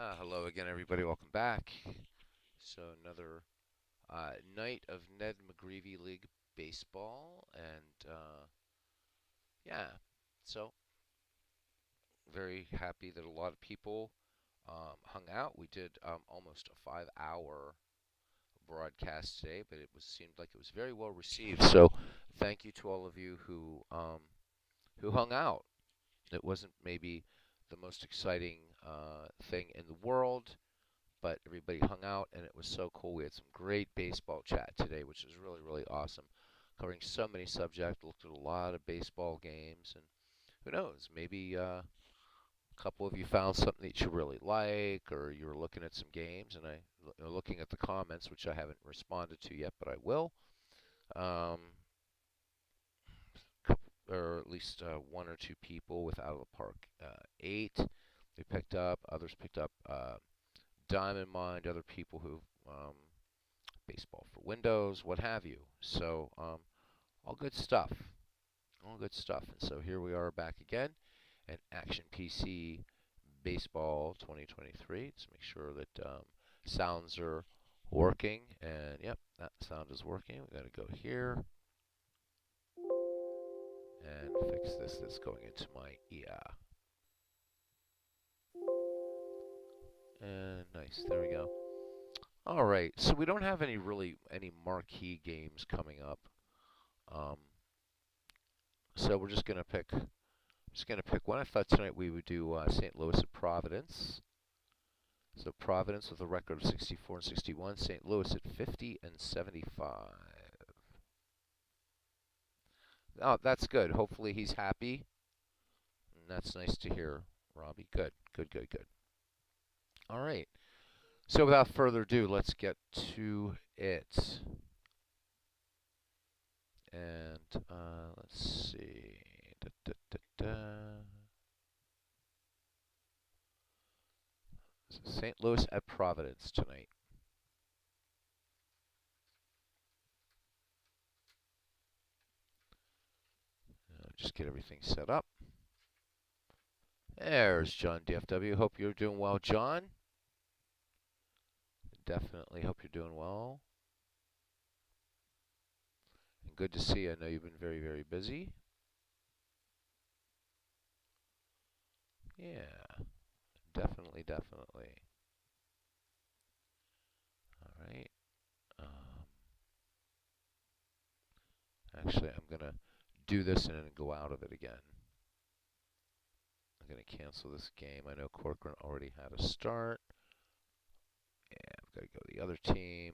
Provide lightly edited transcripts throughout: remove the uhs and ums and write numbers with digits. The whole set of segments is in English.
Hello again, everybody. Welcome back. So another night of Ned McGreevy League baseball, and yeah, so very happy that a lot of people hung out. We did almost a 5 hour broadcast today, but it seemed like it was very well received. So thank you to all of you who hung out. It wasn't maybe the most exciting thing in the world, but everybody hung out and it was so cool. We had some great baseball chat today, which was really, really awesome. Covering so many subjects, looked at a lot of baseball games, and who knows, maybe a couple of you found something that you really like, or you were looking at some games, and looking at the comments, which I haven't responded to yet, but I will. Um, or at least one or two people with Out of the Park 8 they picked up. Others picked up Diamond Mind, other people who baseball for Windows, what have you. So, all good stuff. All good stuff. And so here we are back again at Action PC Baseball 2023. Let's make sure that sounds are working. And yep, that sound is working. We got to go here and fix this. That's going into my ear. And nice. There we go. All right. So we don't have any marquee games coming up. Um, so we're just gonna pick one. I thought tonight we would do St. Louis at Providence. So Providence with a record of 64 and 61. St. Louis at 50 and 75. Oh, that's good. Hopefully he's happy. And that's nice to hear, Robbie. Good, good, good, good. All right. So without further ado, let's get to it. And let's see. Da, da, da, da. St. Louis at Providence tonight. Just get everything set up. There's John DFW. Hope you're doing well, John. Definitely hope you're doing well. And good to see you. I know you've been very, very busy. Yeah, definitely, definitely. All right. Um, actually, I'm going to do this and then go out of it again. I'm going to cancel this game. I know Corcoran already had a start. Yeah, I've got to go to the other team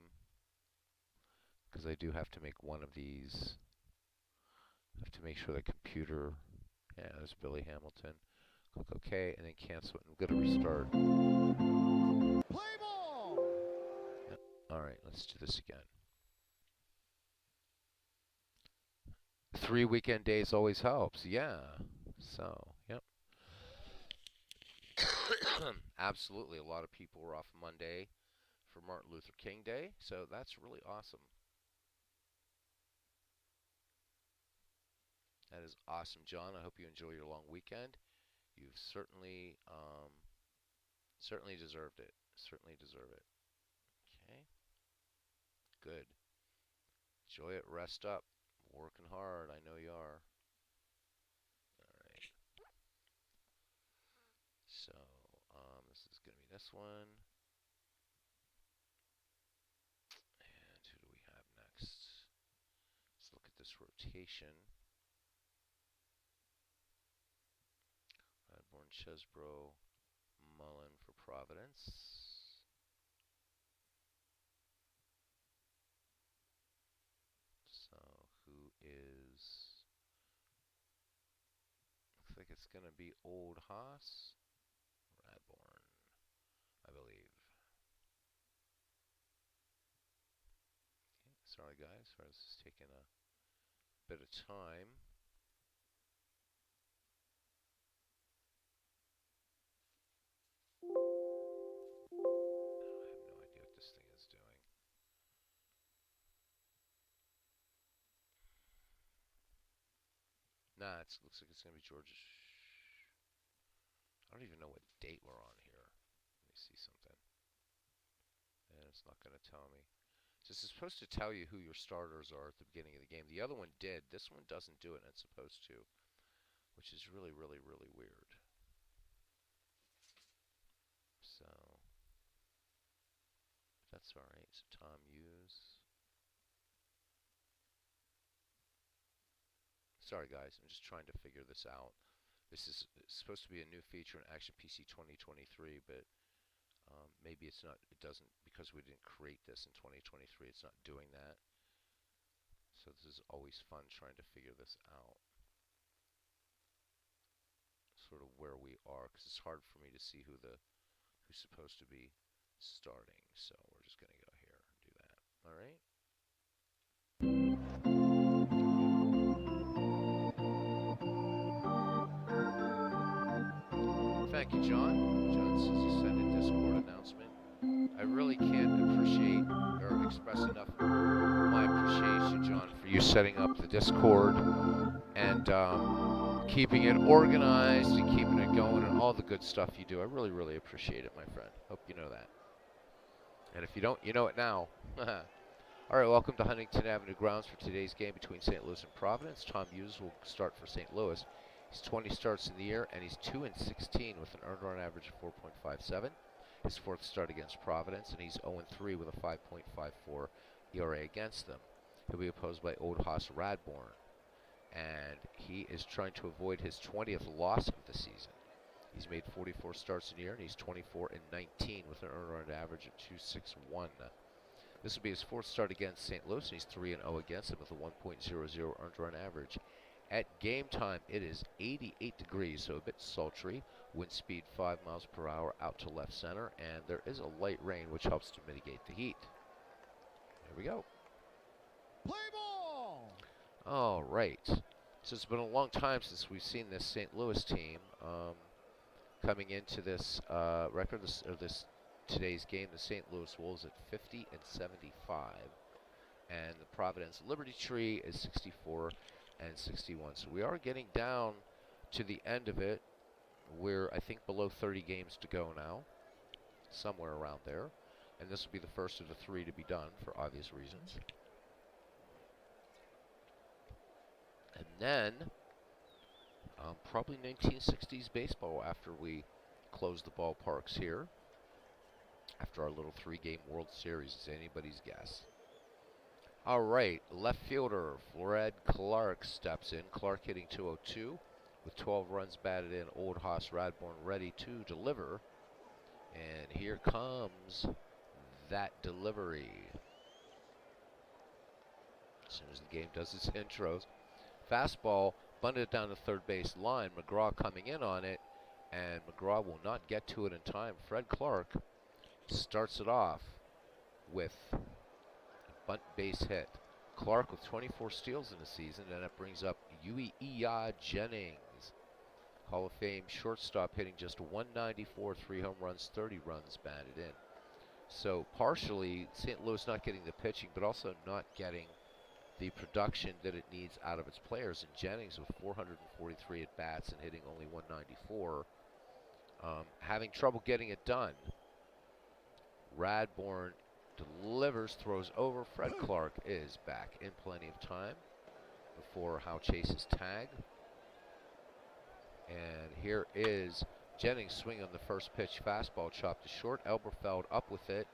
because I do have to make one of these. I have to make sure the computer. Yeah, there's Billy Hamilton. Click OK and then cancel it. I'm going to restart. Play ball! Yep. All right, let's do this again. 3 weekend days always helps. Yeah. So, yep. Absolutely. A lot of people were off Monday for Martin Luther King Day, so that's really awesome. That is awesome, John. I hope you enjoy your long weekend. You've certainly deserved it. Certainly deserve it. Okay. Good. Enjoy it. Rest up. Working hard. I know you are. All right. So, this is going to be this one. And who do we have next? Let's look at this rotation. Radborn, Chesbro, Mullen for Providence. So who is? Looks like it's gonna be Old Haas, Radborn, I believe. Okay, sorry guys, sorry this is taking a bit of time. I have no idea what this thing is doing. Nah, it looks like it's gonna be George. I don't even know what date we're on here. Let me see something. And it's not going to tell me. This is supposed to tell you who your starters are at the beginning of the game. The other one did. This one doesn't do it, and it's supposed to, which is really, really, really weird. So, that's all right. So Tom Hughes. Sorry, guys. I'm just trying to figure this out. This is supposed to be a new feature in Action PC 2023, but maybe it's not. It doesn't, because we didn't create this in 2023. It's not doing that. So this is always fun trying to figure this out. Sort of where we are, because it's hard for me to see who's supposed to be starting. So we're just going to go here and do that. All right. Thank you, John. John says he sent a Discord announcement. I really can't appreciate or express enough my appreciation, John, for you setting up the Discord and keeping it organized and keeping it going and all the good stuff you do. I really, really appreciate it, my friend. Hope you know that. And if you don't, you know it now. All right, welcome to Huntington Avenue grounds for today's game between St. Louis and Providence. Tom Hughes will start for St. Louis. He's 20 starts in the year, and he's 2-16 with an earned run average of 4.57. His fourth start against Providence, and he's 0-3 with a 5.54 ERA against them. He'll be opposed by Old Haas Radbourne, and he is trying to avoid his 20th loss of the season. He's made 44 starts in the year, and he's 24-19 with an earned run average of 2.61. This will be his fourth start against St. Louis, and he's 3-0 against them with a 1.00 earned run average. At game time, it is 88 degrees, so a bit sultry. Wind speed 5 miles per hour out to left center, and there is a light rain, which helps to mitigate the heat. There we go. Play ball! All right. So it's been a long time since we've seen this St. Louis team coming into this record of this today's game. The St. Louis Wolves at 50-75, and the Providence Liberty Tree is 64-61. So we are getting down to the end of it. We're, I think, below 30 games to go now, somewhere around there, and this will be the first of the 3 to be done for obvious reasons. And then probably 1960s baseball after we close the ballparks here. After our little 3-game World Series, is anybody's guess. All right, left fielder Fred Clark steps in. Clark hitting 202 with 12 runs batted in. Old Haas Radbourne ready to deliver. And here comes that delivery. As soon as the game does its intros. Fastball bunted down the third base line. McGraw coming in on it, and McGraw will not get to it in time. Fred Clark starts it off with a bunt base hit. Clark with 24 steals in the season, and that brings up Uia Jennings, Hall of Fame shortstop, hitting just 194, 3 home runs, 30 runs batted in. So partially St. Louis not getting the pitching, but also not getting the production that it needs out of its players. And Jennings with 443 at bats and hitting only 194, having trouble getting it done. Radbourne delivers, throws over. Fred Clark is back in plenty of time before Howe Chase's tag. And here is Jennings swinging on the first pitch fastball, chopped to short. Elberfeld up with it,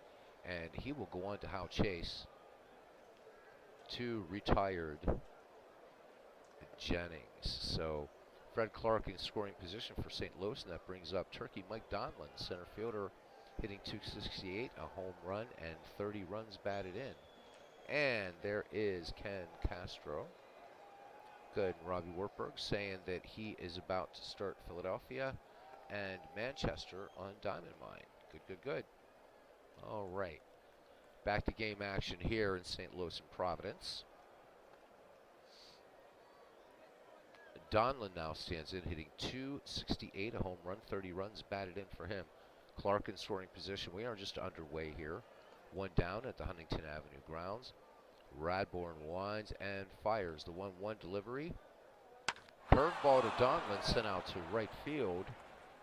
and he will go on to Howe Chase. 2 retired Jennings. So Fred Clark in scoring position for St. Louis, and that brings up Turkey Mike Donlin, center fielder, hitting 268, a home run, and 30 runs batted in. And there is Ken Castro. Good. And Robbie Wartburg saying that he is about to start Philadelphia and Manchester on Diamond Mine. Good, good, good. All right. Back to game action here in St. Louis and Providence. Donlin now stands in, hitting 268, a home run, 30 runs batted in for him. Clark in scoring position. We are just underway here. 1 down at the Huntington Avenue grounds. Radbourne winds and fires the 1-1 delivery. Curveball to Donlin, sent out to right field.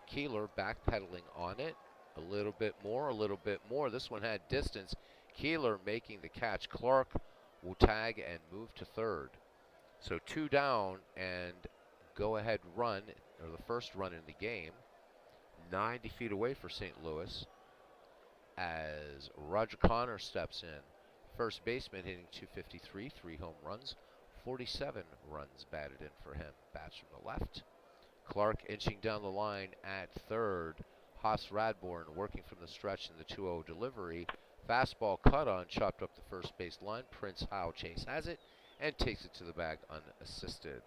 Keeler backpedaling on it, A little bit more, a little bit more. This one had distance. Keeler making the catch. Clark will tag and move to third. So 2 down and go ahead run, or the first run in the game. 90 feet away for St. Louis as Roger Connor steps in. First baseman hitting 253, 3 home runs, 47 runs batted in for him. Bats from the left. Clark inching down the line at third. Haas Radborn working from the stretch in the 2-0 delivery. Fastball cut on, chopped up the first base line. Prince Howell Chase has it and takes it to the bag unassisted.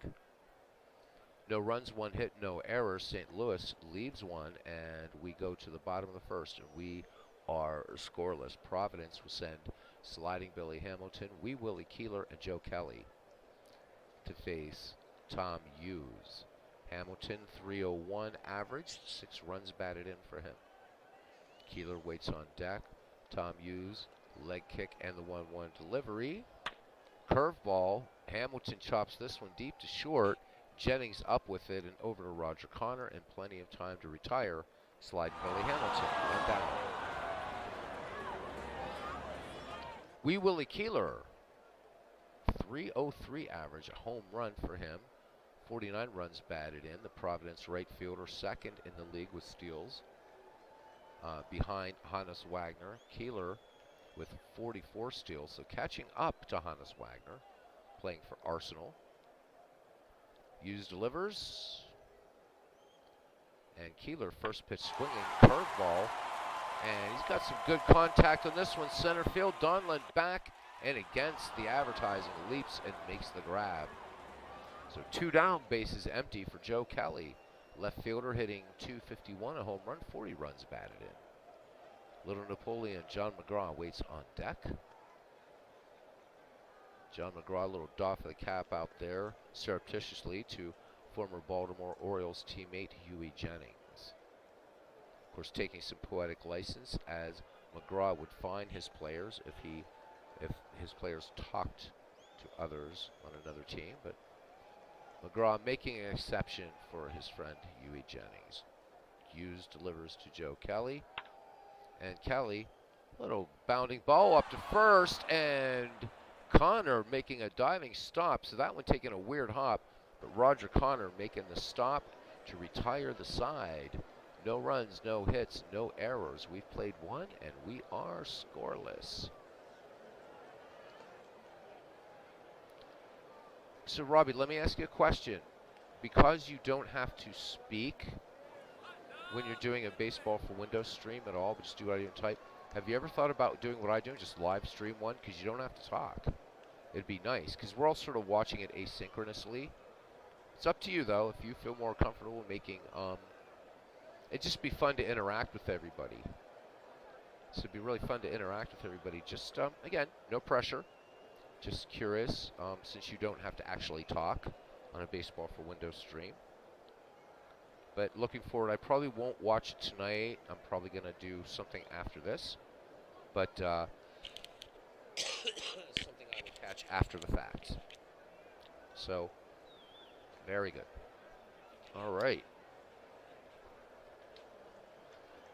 No runs, 1 hit, no errors. St. Louis leaves one, and we go to the bottom of the first, and we are scoreless. Providence will send sliding Billy Hamilton, Wee Willie Keeler, and Joe Kelly to face Tom Hughes. Hamilton, 301 average, 6 runs batted in for him. Keeler waits on deck. Tom Hughes, leg kick, and the 1-1 delivery. Curveball. Hamilton chops this one deep to short. Jennings up with it and over to Roger Connor, and plenty of time to retire. Sliding Billy Hamilton, 1 down. Wee Willie Keeler, 303 average, a home run for him. 49 runs batted in. The Providence right fielder, second in the league with steals, behind Hannes Wagner. Keeler with 44 steals, so catching up to Hannes Wagner, playing for Arsenal. Hughes delivers, and Keeler first pitch swinging, curveball, and he's got some good contact on this one. Center field, Donlin back and against the advertising, leaps and makes the grab. So 2 down, bases empty for Joe Kelly. Left fielder hitting 251, a home run, 40 runs batted in. Little Napoleon, John McGraw waits on deck. John McGraw, a little doff of the cap out there, surreptitiously to former Baltimore Orioles teammate Huey Jennings. Of course, taking some poetic license, as McGraw would fine his players if his players talked to others on another team, but McGraw making an exception for his friend Huey Jennings. Hughes delivers to Joe Kelly, and Kelly, little bounding ball up to first, and Connor making a diving stop, so that one taking a weird hop, but Roger Connor making the stop to retire the side. No runs, no hits, no errors. We've played 1, and we are scoreless. So, Robbie, let me ask you a question. Because you don't have to speak when you're doing a baseball for Windows stream at all, but just do audio and type, have you ever thought about doing what I do, just live stream one? Because you don't have to talk. It'd be nice, because we're all sort of watching it asynchronously. It's up to you, though, if you feel more comfortable making, it'd just be fun to interact with everybody. So it'd be really fun to interact with everybody. Just, again, no pressure. Just curious, since you don't have to actually talk on a baseball for Windows stream. But looking forward, I probably won't watch it tonight. I'm probably going to do something after this. But something I will catch after the fact. So, very good. All right.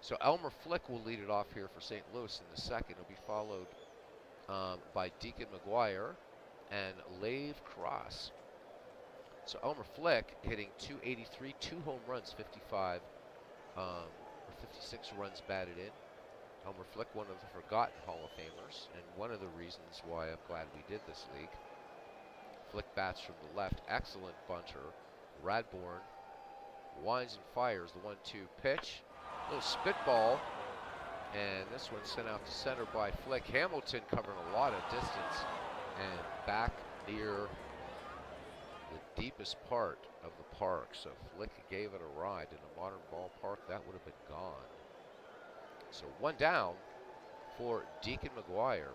So Elmer Flick will lead it off here for St. Louis in the second. He'll be followed by Deacon McGuire and Lave Cross. So Elmer Flick hitting 283, 2 home runs, 55 or 56 runs batted in. Elmer Flick, one of the forgotten Hall of Famers, and one of the reasons why I'm glad we did this league. Flick bats from the left, excellent bunter. Radborn winds and fires the 1-2 pitch. Little spitball, and this one sent out to center by Flick. Hamilton covering a lot of distance and back near the deepest part of the park. So Flick gave it a ride. In a modern ballpark, that would have been gone. So 1 down for Deacon McGuire.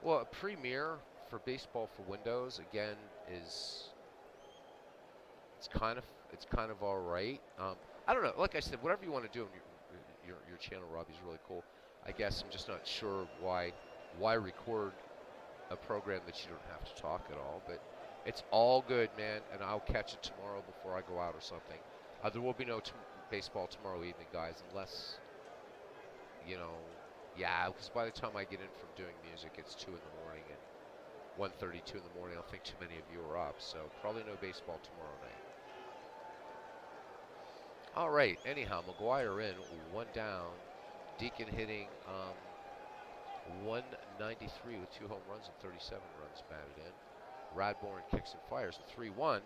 Well, a premiere for baseball for Windows again is it's kind of all right. I don't know. Like I said, whatever you want to do on your channel, Robbie, is really cool. I guess I'm just not sure why record a program that you don't have to talk at all. But It's all good, man, and I'll catch it tomorrow before I go out or something. There will be no baseball tomorrow evening, guys, unless, you know, yeah, because by the time I get in from doing music, it's 2 in the morning, and 1:32 in the morning, I think too many of you are up, so probably no baseball tomorrow night. All right, anyhow, McGuire in, 1 down. Deacon hitting 193 with 2 home runs and 37 runs batted in. Radbourne kicks and fires a 3-1.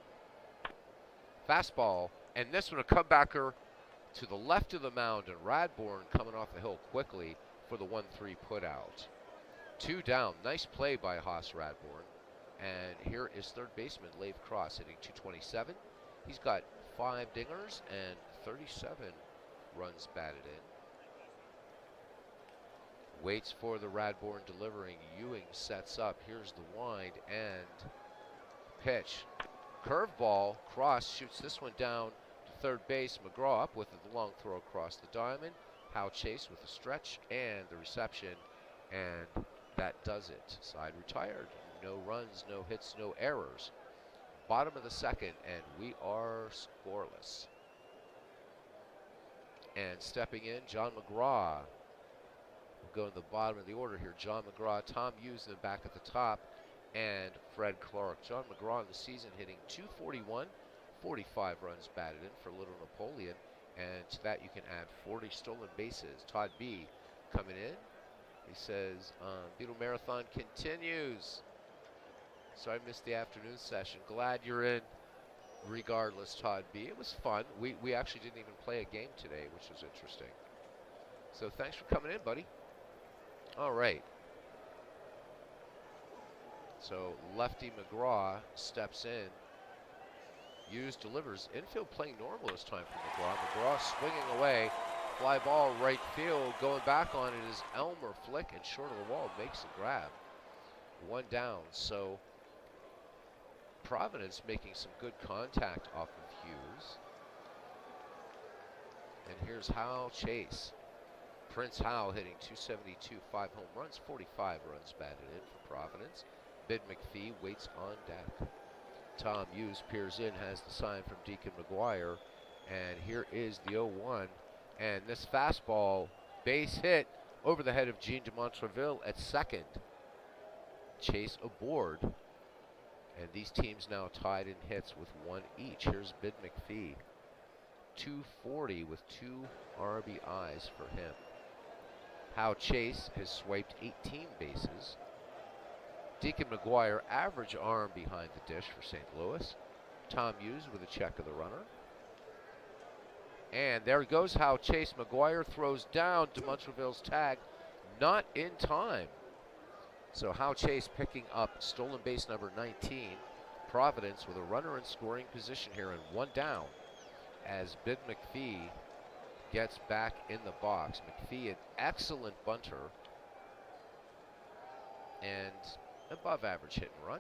Fastball, and this one a comebacker to the left of the mound, and Radbourne coming off the hill quickly for the 1-3 putout. 2 down. Nice play by Haas Radbourne. And here is third baseman Leif Cross hitting 227. He's got 5 dingers and 37 runs batted in. Waits for the Radbourne delivering. Ewing sets up. Here's the wind and pitch. Curveball. Cross shoots this one down to third base. McGraw up with the long throw across the diamond. Howe Chase with the stretch and the reception. And that does it. Side retired. No runs, no hits, no errors. Bottom of the second, and we are scoreless. And stepping in, John McGraw. We'll go to the bottom of the order here. John McGraw, Tom Hughes, then back at the top, and Fred Clark. John McGraw in the season hitting 241, 45 runs batted in for Little Napoleon, and to that you can add 40 stolen bases. Todd B. coming in. He says, Beetle Marathon continues. So I missed the afternoon session. Glad you're in regardless, Todd B. It was fun. We actually didn't even play a game today, which was interesting. So thanks for coming in, buddy. All right. So lefty McGraw steps in. Hughes delivers. Infield playing normal this time for McGraw. McGraw swinging away. Fly ball right field. Going back on it is Elmer. Flick and short of the wall makes the grab. 1 down. So Providence making some good contact off of Hughes. And here's Howe Chase. Prince Howe hitting 272, 5 home runs, 45 runs batted in for Providence. Bid McPhee waits on deck. Tom Hughes peers in, has the sign from Deacon McGuire. And here is the 0-1. And this fastball, base hit over the head of Gene de Montreville at second. Chase aboard. And these teams now tied in hits with 1 each. Here's Bid McPhee. 240 with 2 RBIs for him. Howe Chase has swiped 18 bases. Deacon McGuire, average arm behind the dish for St. Louis. Tom Hughes with a check of the runner. And there goes Howe Chase. McGuire throws down de Montreville's tag. Not in time. So Howe Chase picking up stolen base number 19. Providence with a runner in scoring position here and 1 down as Bid McPhee gets back in the box. McPhee, an excellent bunter and above average hit and run.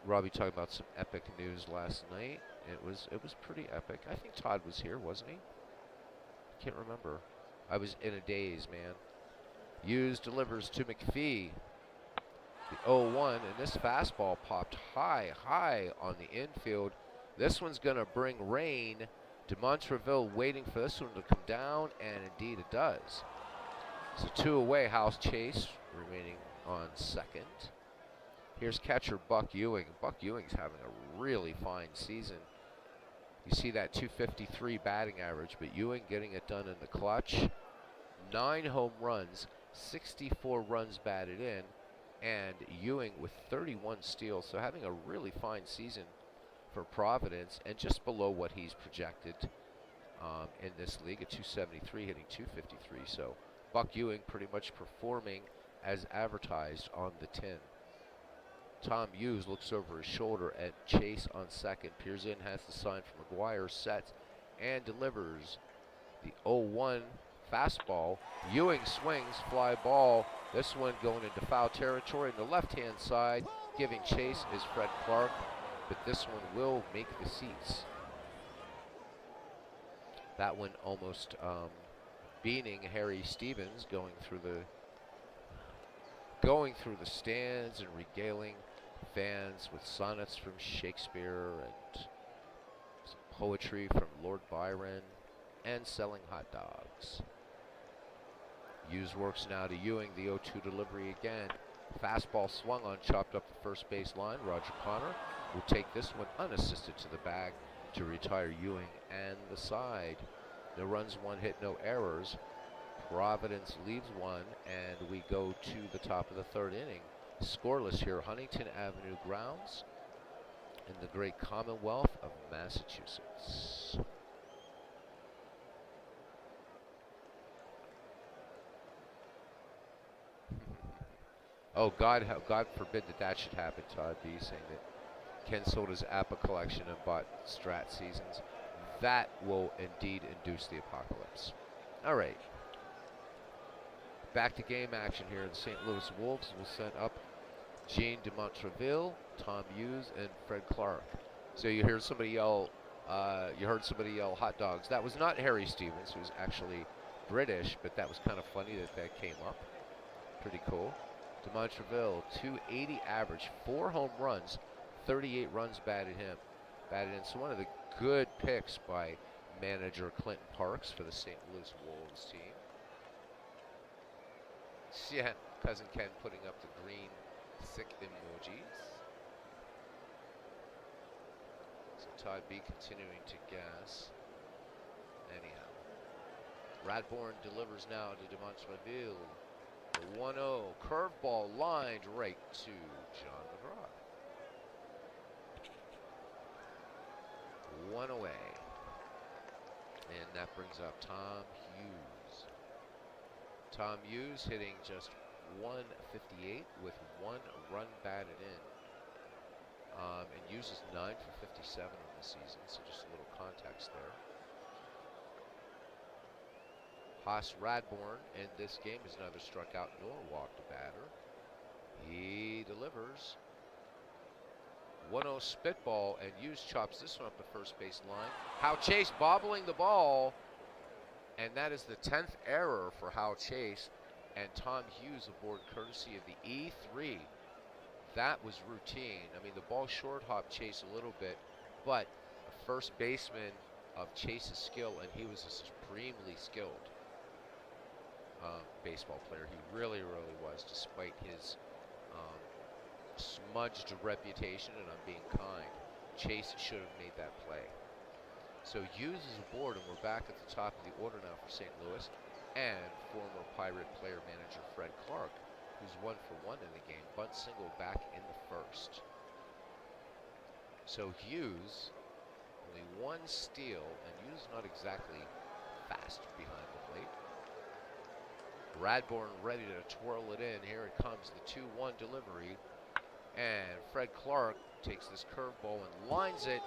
Robbie talking about some epic news last night. It was pretty epic. I think Todd was here, wasn't he? Can't remember. I was in a daze, man. Hughes delivers to McPhee. The 0-1, and this fastball popped high on the infield. This one's going to bring rain. De Montreville waiting for this one to come down, and indeed it does. So 2 away, House Chase remaining on second. Here's catcher Buck Ewing. Buck Ewing's having a really fine season. You see that 253 batting average, but Ewing getting it done in the clutch. 9 home runs, 64 runs batted in, and Ewing with 31 steals. So having a really fine season for Providence, and just below what he's projected in this league at 273, hitting 253. So Buck Ewing pretty much performing as advertised on the tin. Tom Hughes looks over his shoulder at Chase on second. Peers in, has the sign from McGuire, sets and delivers the 0-1 fastball. Ewing swings, fly ball. This one going into foul territory on the left-hand side. Giving chase is Fred Clark, but this one will make the seats. That one almost beaning Harry Stevens, going through the stands and regaling fans with sonnets from Shakespeare and some poetry from Lord Byron, and selling hot dogs. Hughes works now to Ewing, the 0-2 delivery again. Fastball swung on, chopped up the first base line. Roger Connor will take this one unassisted to the bag to retire Ewing and the side. No runs, one hit, no errors. Providence leads one, and we go to the top of the third inning. Scoreless here, Huntington Avenue grounds in the great Commonwealth of Massachusetts. Oh, God forbid that should happen, Todd B. saying that Ken sold his Apple collection and bought Strat seasons. That will indeed induce the apocalypse. All right. Back to game action here. The St. Louis Wolves will send up Gene de Montreville, Tom Hughes, and Fred Clark. So you heard somebody yell hot dogs. That was not Harry Stevens, who's actually British, but that was kind of funny that came up. Pretty cool. De Montreville, 280 average, 4 home runs, 38 runs batted in. So one of the good picks by manager Clinton Parks for the St. Louis Wolves team. Yeah, Cousin Ken putting up the green sick emojis. So Todd B continuing to gas. Anyhow. Radbourne delivers now to de Montreville. The 1-0 curveball lined right to John McGraw. 1 away. And that brings up Tom Hughes. Tom Hughes hitting just 158 with 1 run batted in. And Hughes is 9 for 57 on the season, so just a little context there. Haas Radbourne in this game has neither struck out nor walked a batter. He delivers. 1-0 spitball, and Hughes chops this one up the first base line. Hal Chase bobbling the ball, and that is the 10th error for Hal Chase, and Tom Hughes aboard courtesy of the E3. That was routine. I mean, the ball short hopped Chase a little bit, but a first baseman of Chase's skill, and he was a supremely skilled baseball player. He really, really was, despite his smudged reputation, and I'm being kind. Chase should have made that play. So Hughes is aboard, and we're back at the top of the order now for St. Louis, and former Pirate player-manager Fred Clark, who's 1 for 1 in the game. Bunt single back in the first. So Hughes, only 1 steal, and Hughes not exactly fast behind the plate. Radbourne ready to twirl it in. Here it comes, the 2-1 delivery. And Fred Clark takes this curveball and lines it.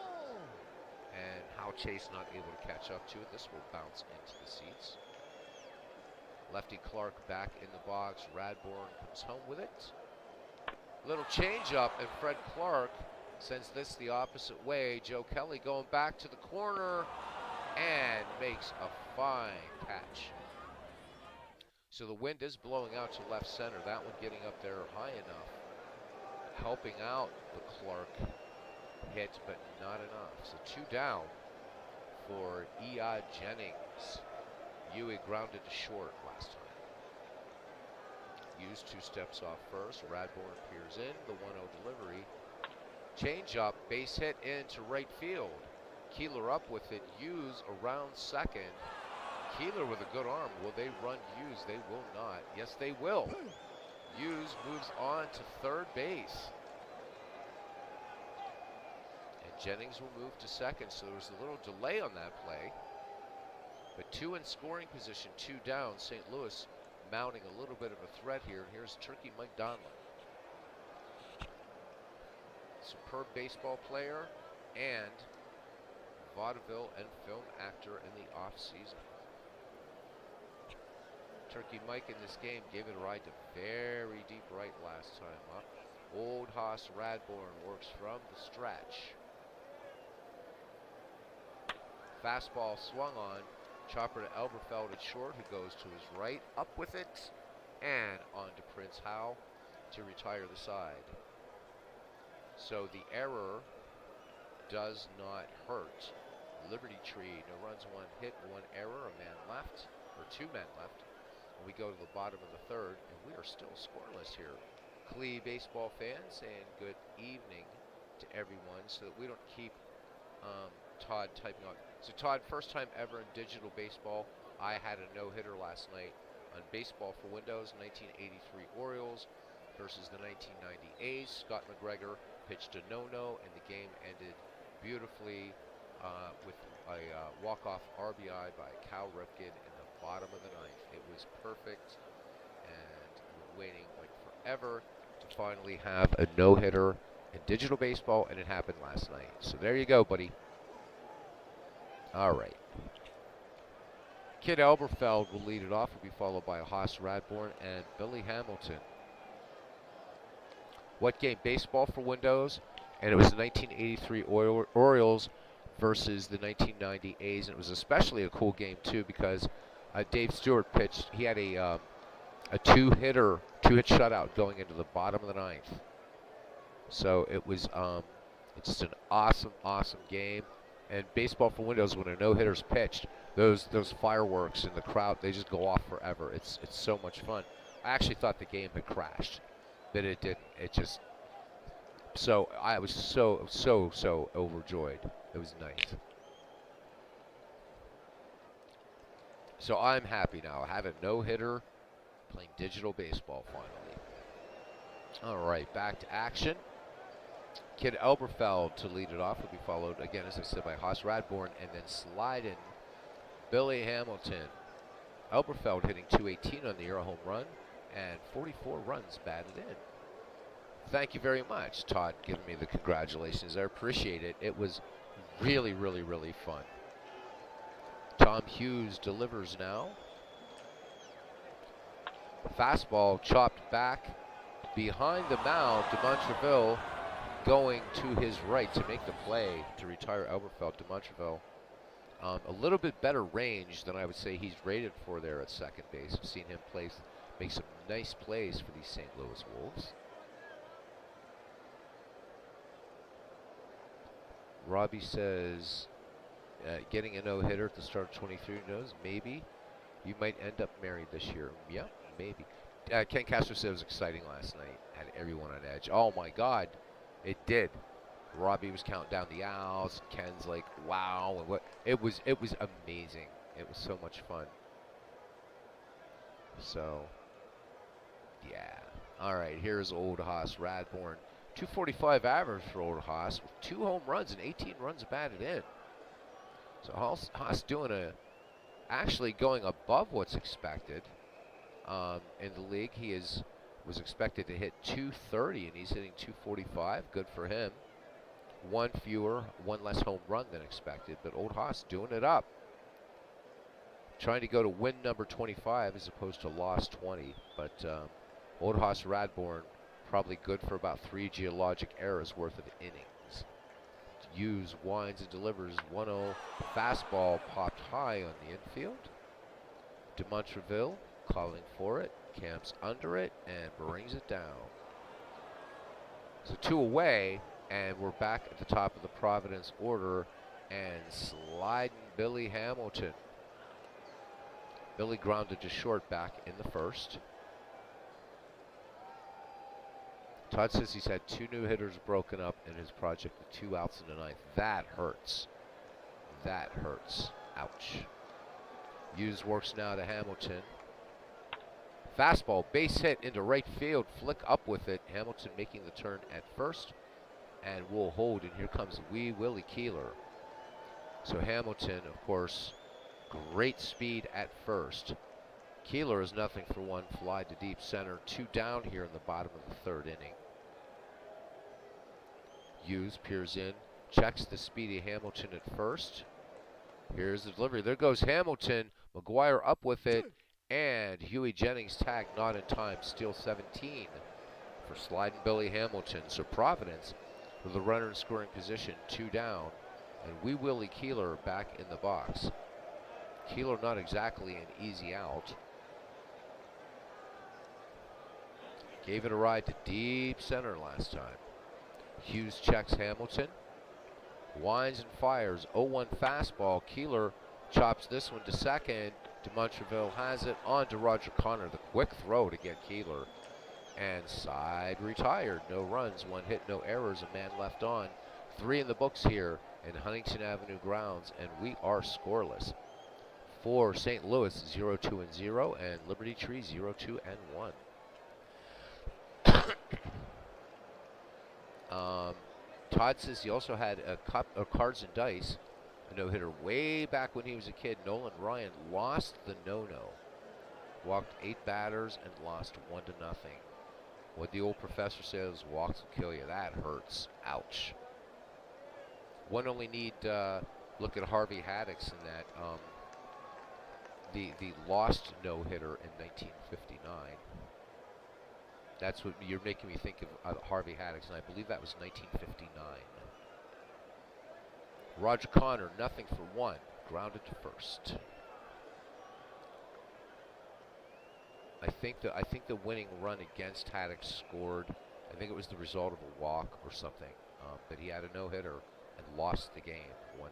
And Hal Chase not able to catch up to it. This will bounce into the seats. Lefty Clark back in the box. Radbourne comes home with it. Little changeup, and Fred Clark sends this the opposite way. Joe Kelly going back to the corner and makes a fine catch. So the wind is blowing out to left center. That one getting up there high enough, helping out the Clark hit, but not enough. So 2 down for E.I. Jennings. Ewing grounded to short last time. Hughes 2 steps off first. Radbourne peers in. The 1-0 delivery. Change-up, base hit into right field. Keeler up with it. Hughes around second. Keeler with a good arm. Will they run Hughes? They will not. Yes, they will. Hughes moves on to third base. And Jennings will move to second, so there's a little delay on that play. But 2 in scoring position, 2 down. St. Louis mounting a little bit of a threat here. And here's Turkey Mike Donlin. Superb baseball player and vaudeville and film actor in the off-season. Turkey Mike in this game gave it a ride to very deep right last time up. Old Haas Radbourne works from the stretch. Fastball swung on, Chopper to Elberfeld at short, who goes to his right, up with it, and on to Prince Howe to retire the side. So the error does not hurt Liberty Tree. No runs, one hit, one error, a man left, or two men left. And we go to the bottom of the third, and we are still scoreless here. Clee baseball fans saying good evening to everyone so that we don't keep Todd typing on. So Todd, first time ever in digital baseball, I had a no-hitter last night on Baseball for Windows, 1983 Orioles versus the 1990 A's. Scott McGregor pitched a no-no, and the game ended beautifully with a walk-off RBI by Cal Ripken in the bottom of the ninth. It was perfect, and we're waiting like forever to finally have a no-hitter in digital baseball, and it happened last night. So there you go, buddy. All right. Kid Elberfeld will lead it off. Will be followed by Haas Radbourn and Billy Hamilton. What game? Baseball for Windows, and it was the 1983 Orioles versus the 1990 A's, and it was especially a cool game too because Dave Stewart pitched. He had a two-hit shutout going into the bottom of the ninth. So it was it's just an awesome game. And Baseball for Windows, when a no-hitter's pitched, those fireworks in the crowd, they just go off forever. It's so much fun. I actually thought the game had crashed, but it didn't. It just, so I was so overjoyed. It was nice. So I'm happy now. I have a no-hitter playing digital baseball finally. All right, back to action. Kid Elberfeld to lead it off will be followed, again, as I said, by Haas Radbourn, and then sliding Billy Hamilton. Elberfeld hitting .218 on the year, a home run, and 44 runs batted in. Thank you very much, Todd, giving me the congratulations. I appreciate it. It was really fun. Tom Hughes delivers now. Fastball chopped back behind the mound. DeMontreville going to his right to make the play to retire Elberfeld. DeMontreville, a little bit better range than I would say he's rated for there at second base. I've seen him make some nice plays for these St. Louis Wolves. Robbie says, getting a no-hitter at the start of 23 knows, maybe you might end up married this year. Yeah, maybe. Ken Castro said it was exciting last night. Had everyone on edge. Oh my God, it did. Robbie was counting down the outs. Ken's like, wow, and what? It was amazing. It was so much fun. So, yeah. All right, here's old Haas Radbourn. 245 average for old Haas with 2 home runs and 18 runs batted in. So Haas doing actually going above what's expected. In the league, he was expected to hit 230, and he's hitting 245. Good for him. One less home run than expected, but old Haas doing it up. Trying to go to win number 25 as opposed to loss 20, but old Haas Radbourn probably good for about 3 geologic eras worth of innings. Hughes winds and delivers 1-0 fastball popped high on the infield. DeMontreville calling for it, camps under it, and brings it down. So 2 away, and we're back at the top of the Providence order, and sliding Billy Hamilton. Billy grounded to short back in the first. Todd says he's had 2 new hitters broken up in his project with 2 outs in the ninth. That hurts. That hurts. Ouch. Hughes works now to Hamilton. Fastball, base hit into right field. Flick up with it. Hamilton making the turn at first. And will hold. And here comes Wee Willie Keeler. So Hamilton, of course, great speed at first. Keeler is nothing for one fly to deep center. 2 down here in the bottom of the 3rd inning. Hughes peers in, checks the speedy Hamilton at first. Here's the delivery. There goes Hamilton. McGuire up with it. And Huey Jennings tagged not in time. Steal 17 for sliding Billy Hamilton. So Providence with a runner in scoring position, 2 down. And Wee Willie Keeler back in the box. Keeler not exactly an easy out. Gave it a ride to deep center last time. Hughes checks Hamilton. Winds and fires. 0-1 fastball. Keeler chops this one to second. DeMontreville has it on to Roger Connor. The quick throw to get Keeler. And side retired. No runs, 1 hit, no errors. A man left on. 3 in the books here in Huntington Avenue grounds, and we are scoreless. For St. Louis, 0-2-0, and Liberty Tree 0-2-1. Todd says he also had a cards and dice, a no-hitter way back when he was a kid. Nolan Ryan lost the no-no. Walked 8 batters and lost 1-0. What the old professor says, walks will kill you. That hurts. Ouch. One only need look at Harvey Haddix in that the lost no-hitter in 1959. That's what you're making me think of, Harvey Haddix, and I believe that was 1959. Roger Connor, nothing for 1, grounded to first. I think the winning run against Haddix scored. I think it was the result of a walk or something. But he had a no-hitter and lost the game, 1-0.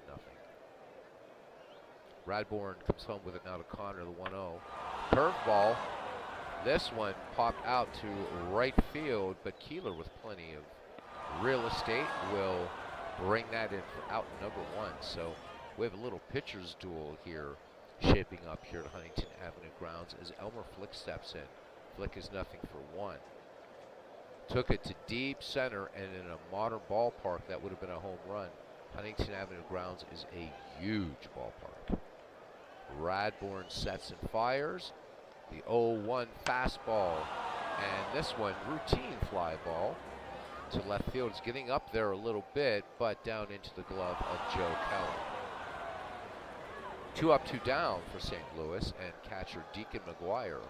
Radbourn comes home with it now to Connor, the 1-0. Curveball. This one popped out to right field, but Keeler, with plenty of real estate, will bring that in for out number 1. So we have a little pitcher's duel here shaping up here at Huntington Avenue grounds as Elmer Flick steps in. Flick is nothing for 1. Took it to deep center, and in a modern ballpark, that would have been a home run. Huntington Avenue grounds is a huge ballpark. Radbourn sets and fires. The 0-1 fastball, and this one routine fly ball to left field. It's getting up there a little bit, but down into the glove of Joe Kelly. 2 up, 2 down for St. Louis, and catcher Deacon McGuire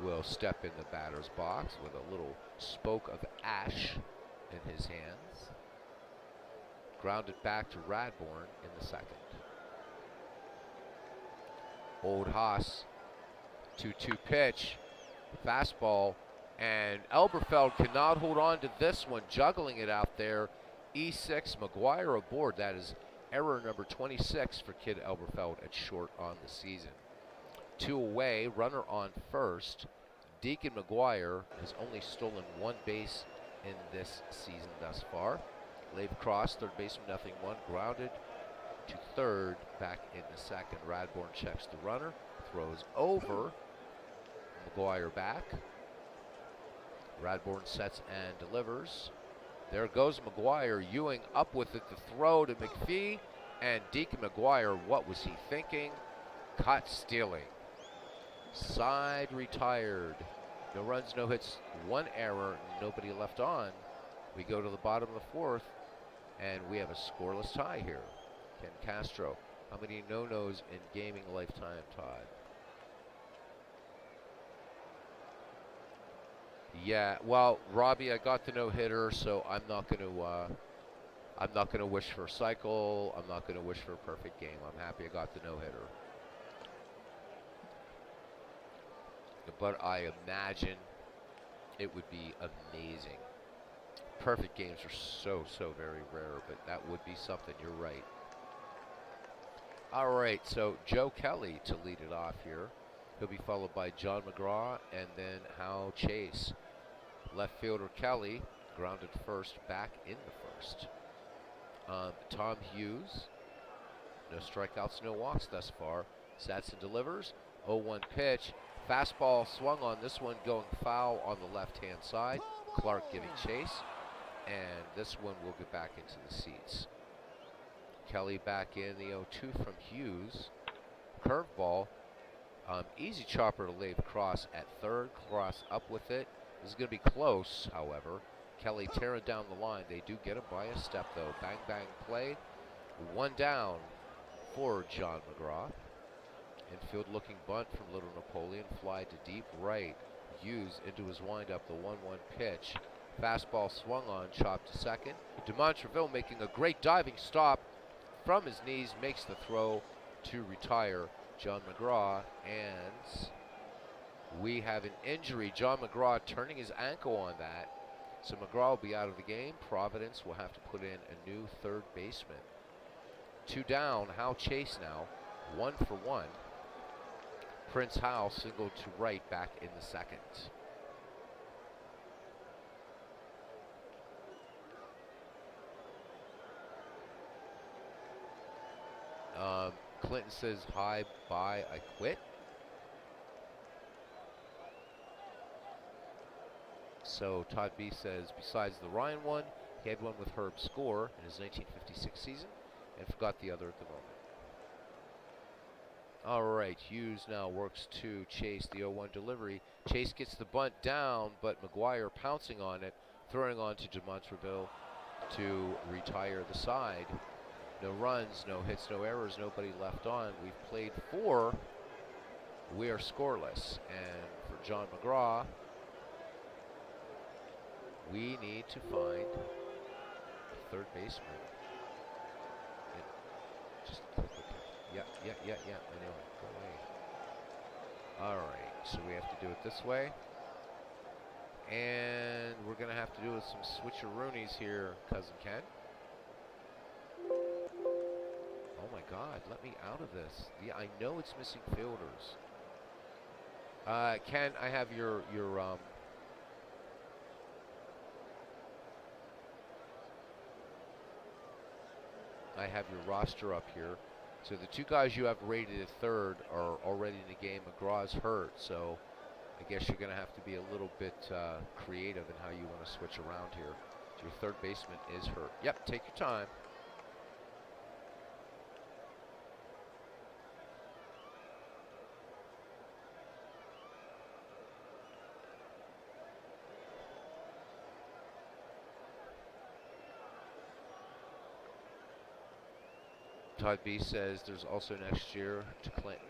will step in the batter's box with a little spoke of ash in his hands. Grounded back to Radbourn in the second. Old Haas. 2-2 pitch, fastball, and Elberfeld cannot hold on to this one, juggling it out there. E6, McGuire aboard. That is error number 26 for Kid Elberfeld at short on the season. 2 away, runner on first. Deacon McGuire has only stolen 1 base in this season thus far. Laid across, third baseman, 0-1, grounded to third, back in the second. Radbourn checks the runner, throws over. McGuire back. Radbourn sets and delivers. There goes McGuire. Ewing up with it. The throw to McPhee. And Deacon McGuire, what was he thinking? Caught stealing. Side retired. No runs, no hits, 1 error, nobody left on. We go to the bottom of the 4th, and we have a scoreless tie here. Ken Castro, how many no-nos in gaming lifetime, Todd? Yeah, well, Robbie, I got the no-hitter, so I'm not going to wish for a cycle. I'm not going to wish for a perfect game. I'm happy I got the no-hitter. But I imagine it would be amazing. Perfect games are so very rare, but that would be something. You're right. All right, so Joe Kelly to lead it off here. He'll be followed by John McGraw and then Hal Chase. Left fielder Kelly, grounded first, back in the first. Tom Hughes, no strikeouts, no walks thus far. Sets and delivers. 0-1 pitch. Fastball swung on this one, going foul on the left-hand side. Clark giving chase. And this one will get back into the seats. Kelly back in, the 0-2 from Hughes. Curveball. Easy chopper to Lave Cross at third. Cross up with it. This is going to be close, however. Kelly tearing down the line. They do get it by a step, though. Bang, bang play. 1 down for John McGraw. Infield looking bunt from Little Napoleon. Fly to deep right. Hughes into his windup. The 1-1 pitch. Fastball swung on. Chopped to second. DeMontreville making a great diving stop from his knees. Makes the throw to retire John McGraw, and we have an injury. John McGraw turning his ankle on that. So McGraw will be out of the game. Providence will have to put in a new third baseman. 2 down. Hal Chase now. 1 for 1. Prince Howell singled to right back in the second. Clinton says, hi, bye, I quit. So Todd B says, besides the Ryan one, he had one with Herb Score in his 1956 season and forgot the other at the moment. All right, Hughes now works to Chase, the 0-1 delivery. Chase gets the bunt down, but McGuire pouncing on it, throwing on to Demontreville to retire the side. No runs, no hits, no errors, nobody left on. We've played 4. We are scoreless. And for John McGraw, we need to find a third baseman. Just click OK. Yeah, I know. Go away. All right, so we have to do it this way. And we're going to have to do it with some switcheroonies here, Cousin Ken. Oh my God, let me out of this. Yeah, I know it's missing fielders. Ken, I have your roster up here. So the 2 guys you have rated at third are already in the game. McGraw's hurt, so I guess you're going to have to be a little bit creative in how you want to switch around here. So your third baseman is hurt. Yep, take your time. Todd B says there's also next year to Clinton.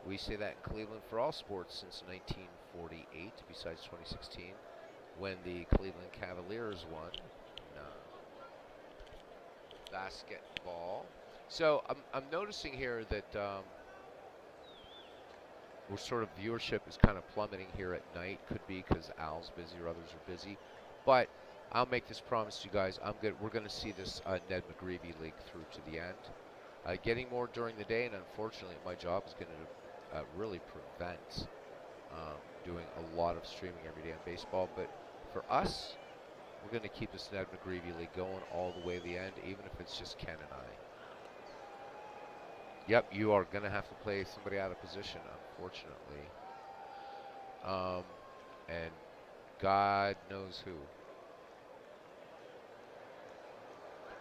We say that in Cleveland for all sports since 1948, besides 2016, when the Cleveland Cavaliers won. No. Basketball. So I'm noticing here that we're sort of viewership is kind of plummeting here at night. Could be because Al's busy or others are busy. But I'll make this promise to you guys. We're going to see this Ned McGreevy League through to the end. Getting more during the day, and unfortunately, my job is going to really prevent doing a lot of streaming every day on baseball. But for us, we're going to keep this Ned McGreevy League going all the way to the end, even if it's just Ken and I. Yep, you are going to have to play somebody out of position, unfortunately. And God knows who.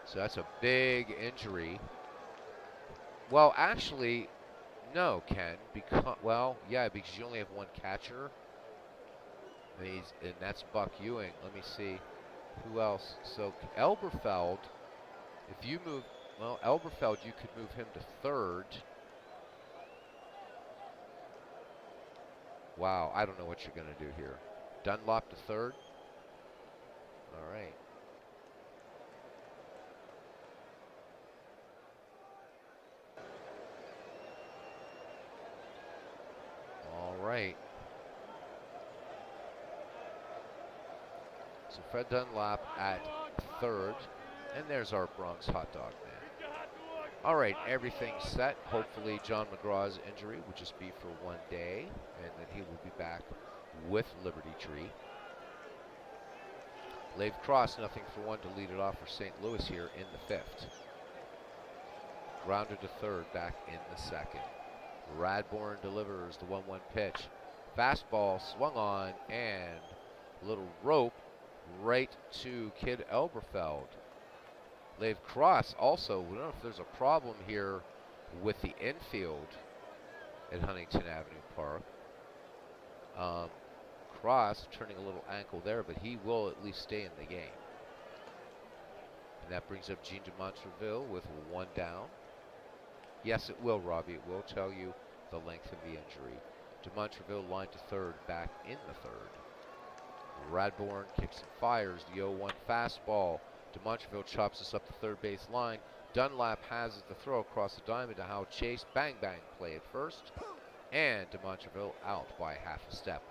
So that's a big injury. Well, actually, no, Ken. Because you only have one catcher. And that's Buck Ewing. Let me see. Who else? So Elberfeld, if you move, well, Elberfeld, you could move him to third. Wow, I don't know what you're going to do here. Dunlop to third. All right. All right. So Fred Dunlop at third. And there's our Bronx hot dog man. All right, everything's set. Hopefully John McGraw's injury will just be for one day, and then he will be back with Liberty Tree. Lave Cross, 0-1 to lead it off for St. Louis here in the 5th. Grounded to third, back in the 2nd. Radbourn delivers the 1-1 pitch. Fastball swung on, and a little rope right to Kid Elberfeld. Lave Cross also, we don't know if there's a problem here with the infield at Huntington Avenue Park. Cross turning a little ankle there, but he will at least stay in the game. And that brings up Gene DeMontreville with 1 down. Yes, it will, Robbie. It will tell you the length of the injury. DeMontreville lined to third, back in the 3rd. Radbourn kicks and fires the 0-1 fastball. DeMontreville chops us up the third base line. Dunlap has it to throw across the diamond to Howard Chase. Bang, bang, play at first. And DeMontreville out by half a step.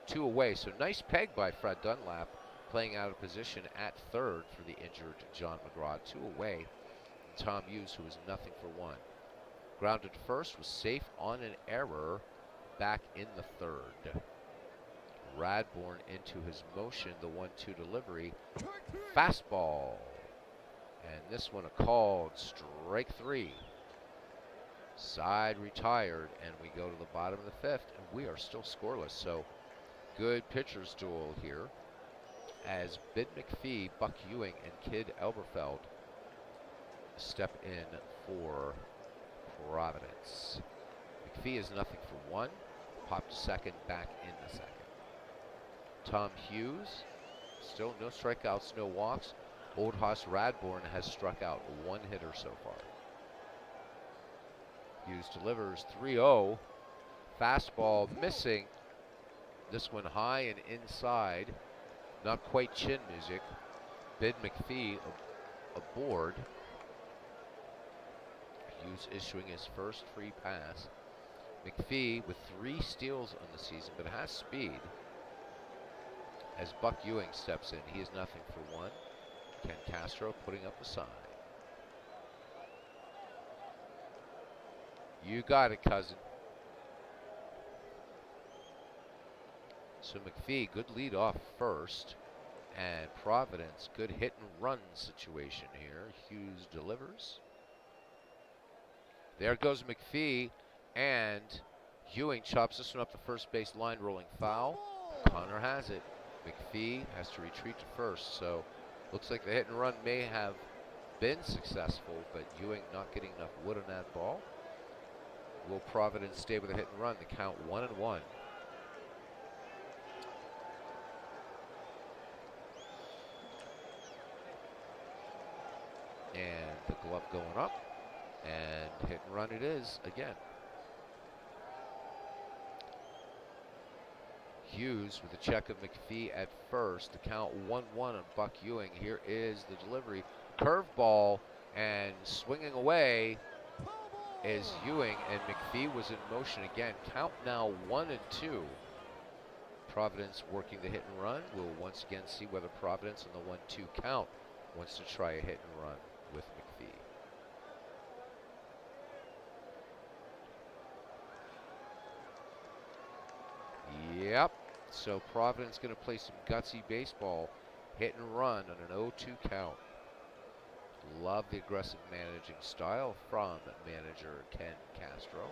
2 away, so nice peg by Fred Dunlap, playing out of position at third for the injured John McGraw. 2 away. And Tom Hughes, who was nothing for 1. Grounded first, was safe on an error back in the third. Radbourn into his motion, the 1-2 delivery. Fastball. And this one a called strike 3. Side retired, and we go to the bottom of the 5th, and we are still scoreless. So good pitcher's duel here as Bid McPhee, Buck Ewing, and Kid Elberfeld step in for Providence. McPhee is nothing for 1. Popped to second, back in the second. Tom Hughes, still no strikeouts, no walks. Old Hoss Radbourn has struck out 1 hitter so far. Hughes delivers 3-0. Fastball missing. This one high and inside. Not quite chin music. Bid McPhee aboard. Hughes issuing his first free pass. McPhee with 3 steals on the season, but has speed. As Buck Ewing steps in, he is nothing for 1. Ken Castro putting up a sign. You got it, cousin. So McPhee, good lead off first. And Providence, good hit and run situation here. Hughes delivers. There goes McPhee, and Ewing chops this one up the first base line, rolling foul. Connor has it. McPhee has to retreat to first, so looks like the hit and run may have been successful, but Ewing not getting enough wood on that ball. Will Providence stay with a hit and run? The count 1-1. And the glove going up, and hit and run it is again. Hughes with a check of McPhee at first. The count 1-1 on Buck Ewing. Here is the delivery. Curveball, and swinging away is Ewing, and McPhee was in motion again. Count now 1-2. Providence working the hit and run. We'll once again see whether Providence on the 1-2 count wants to try a hit and run with McPhee. Yep. So Providence going to play some gutsy baseball, hit and run on an 0-2 count. Love the aggressive managing style from manager Ken Castro.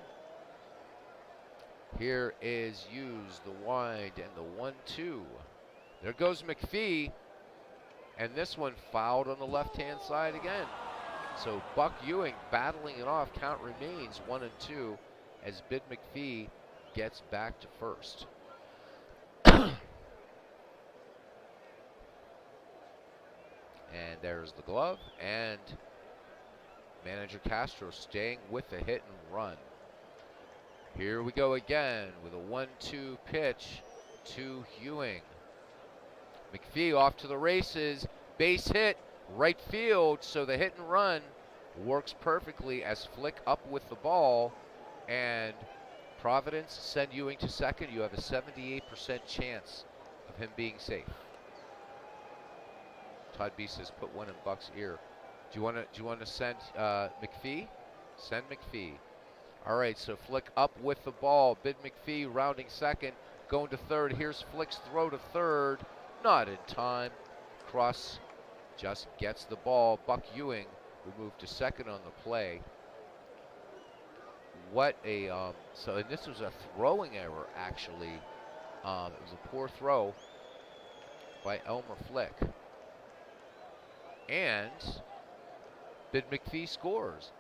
Here is Hughes, the wide, and the 1-2. There goes McPhee, and this one fouled on the left-hand side again. So Buck Ewing battling it off. Count remains 1-2 as Bid McPhee gets back to first. And there's the glove, and manager Castro staying with the hit and run. Here we go again with a 1-2 pitch to Ewing. McPhee off to the races, base hit, right field, so the hit and run works perfectly as Flick up with the ball, and Providence send Ewing to second. You have a 78% chance of him being safe. Todd B says put one in Buck's ear. Do you want to send McPhee? Send McPhee. All right, so Flick up with the ball. Bid McPhee rounding second, going to third. Here's Flick's throw to third. Not in time. Cross just gets the ball. Buck Ewing will move to second on the play. What a and this was a throwing error actually. It was a poor throw by Elmer Flick. And Bid McPhee scores.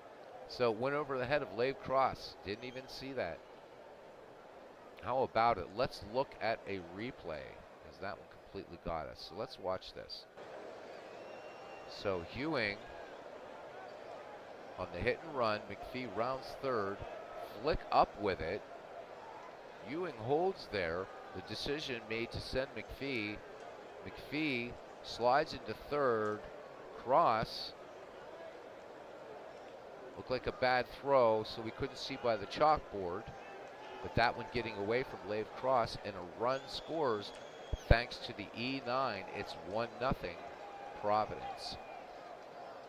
So went over the head of Lave Cross. Didn't even see that. How about it? Let's look at a replay, as that one completely got us. So let's watch this. So Ewing on the hit and run. McPhee rounds third. Flick up with it. Ewing holds there. The decision made to send McPhee. McPhee slides into third. Cross Looked like a bad throw, so we couldn't see by the chalkboard. But that one getting away from Lave Cross, and a run scores thanks to the E9. It's 1-0 Providence.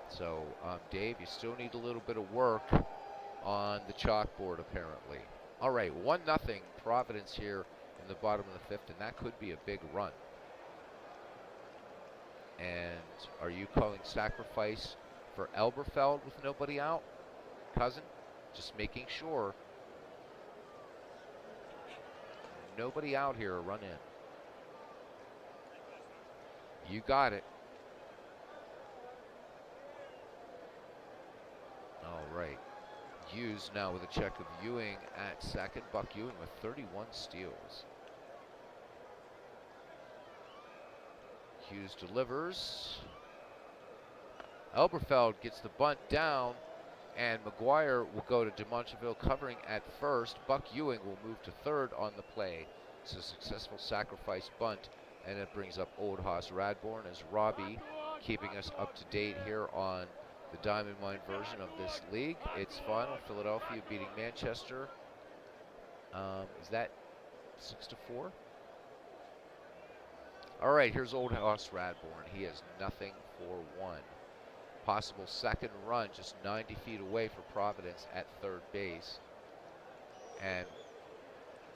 So, Dave, you still need a little bit of work on the chalkboard, apparently. All right, 1-0 Providence here in the bottom of the fifth, and that could be a big run. And are you calling sacrifice for Elberfeld with nobody out? Cousin, just making sure. Nobody out here, run in. You got it. All right. Hughes now with a check of Ewing at second. Buck Ewing with 31 steals. Hughes delivers. Elberfeld gets the bunt down, and McGuire will go to DeMontreville covering at first. Buck Ewing will move to third on the play. It's a successful sacrifice bunt, and it brings up Old Hoss Radbourne as Robbie keeping us up to date here on the Diamond Mine version of this league. It's final. Philadelphia beating Manchester. Is that 6-4? All right, here's Old Hoss Radbourne. He has nothing for one. Possible second run just 90 feet away for Providence at third base. And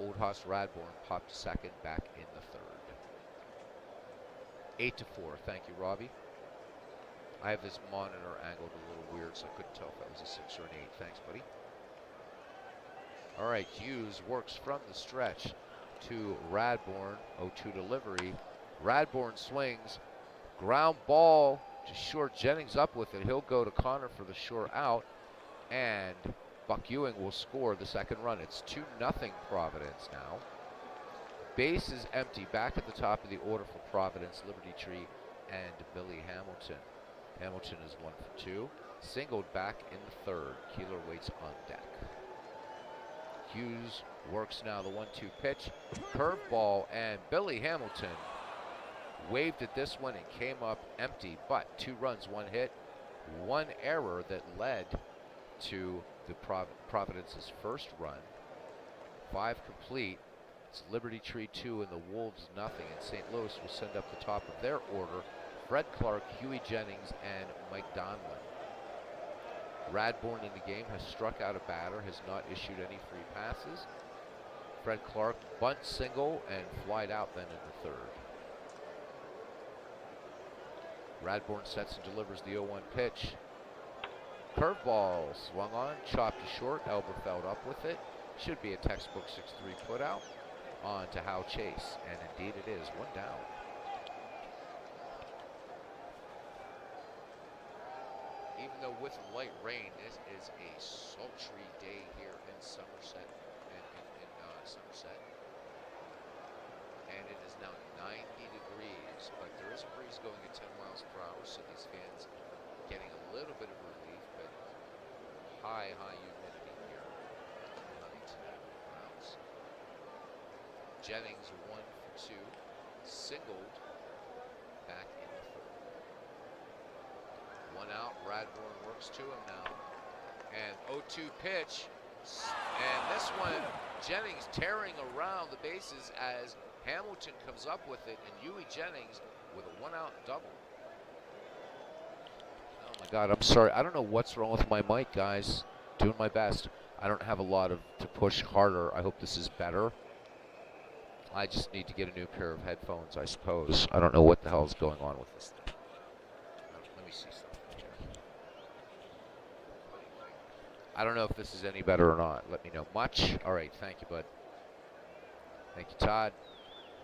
Old Hoss Radbourne popped to second, back in the third. 8-4. Thank you, Robbie. I have this monitor angled a little weird, so I couldn't tell if that was a 6 or an 8. Thanks, buddy. All right, Hughes works from the stretch to Radbourne. 0-2 delivery. Radbourne swings. Ground ball to short. Jennings up with it. He'll go to Connor for the short out. And Buck Ewing will score the second run. It's 2-0 Providence now. Base is empty. Back at the top of the order for Providence, Liberty Tree and Billy Hamilton. Hamilton is 1 for 2. Singled back in the third. Keeler waits on deck. Hughes works now the 1-2 pitch. Curveball, and Billy Hamilton waved at this one and came up empty. But 2 runs, 1 hit, 1 error that led to the Providence's first run. 5 complete. It's Liberty Tree 2 and the Wolves nothing. And St. Louis will send up the top of their order Fred Clark, Huey Jennings, and Mike Donlin. Radbourne in the game has struck out a batter, has not issued any free passes. Fred Clark bunt single and flied out then in the third. Radbourne sets and delivers the 0-1 pitch. Curveball swung on, chopped to short. Elberfeld up with it. Should be a textbook 6-3 putout. On to Hal Chase, and indeed it is. 1 down. Even though with light rain, this is a sultry day here in Somerset, Somerset. And it is now 90 degrees, but there is a breeze going at 10 miles per hour, so these fans getting a little bit of relief, but high humidity here in Huntington Grounds. Jennings 1 for 2, singled back in the third. 1 out, Radbourne works to him now. And 0-2 pitch, and this one, Jennings tearing around the bases as Hamilton comes up with it, and Huey Jennings with a 1-out double. Oh my God, I'm sorry. I don't know what's wrong with my mic, guys. Doing my best. I don't have a lot to push harder. I hope this is better. I just need to get a new pair of headphones, I suppose. I don't know what the hell is going on with this thing. Let me see something here. I don't know if this is any better or not. Let me know. Much? All right, thank you, bud. Thank you, Todd.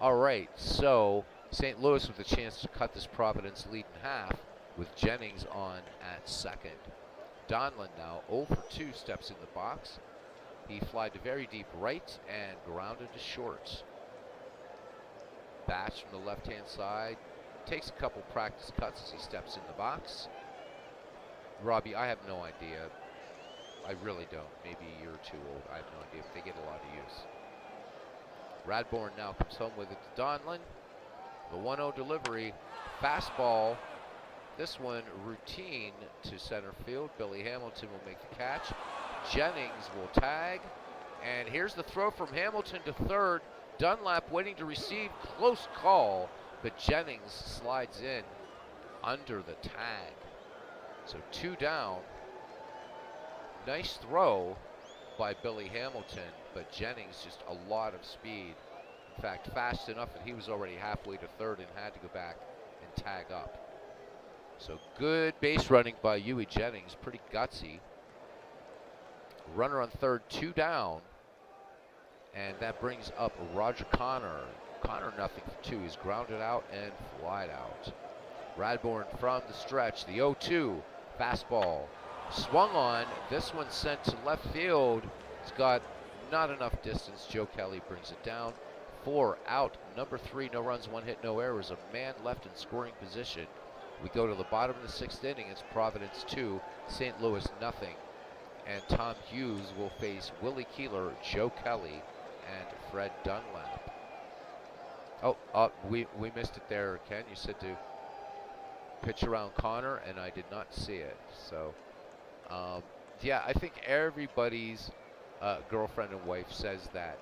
All right, so St. Louis with a chance to cut this Providence lead in half with Jennings on at second. Donlin now 0 for 2 steps in the box. He flied to very deep right and grounded to short. Batch from the left-hand side takes a couple practice cuts as he steps in the box. Robbie, I have no idea. I really don't. Maybe a year or two old. I have no idea if they get a lot of use. Radbourne now comes home with it to Donlin. The 1-0 delivery. Fastball This one routine to center field. Billy Hamilton will make the catch. Jennings will tag. And here's the throw from Hamilton to third. Dunlap waiting to receive. Close call, but Jennings slides in under the tag. So 2 down. Nice throw by Billy Hamilton, but Jennings just a lot of speed. In fact, fast enough that he was already halfway to third and had to go back and tag up. So good base running by Huey Jennings, pretty gutsy. Runner on third, 2 down. And that brings up Roger Connor. Connor nothing for 2. He's grounded out and flied out. Radbourn from the stretch, the 0-2 fastball. Swung on, this one sent to left field. It's got not enough distance. Joe Kelly brings it down. 4 out, number 3, no runs, 1 hit, no errors. A man left in scoring position. We go to the bottom of the 6th inning. It's Providence 2, St. Louis nothing. And Tom Hughes will face Willie Keeler, Joe Kelly, and Fred Dunlap. Oh, we missed it there, Ken. You said to pitch around Connor, and I did not see it. So, yeah, I think everybody's girlfriend and wife says that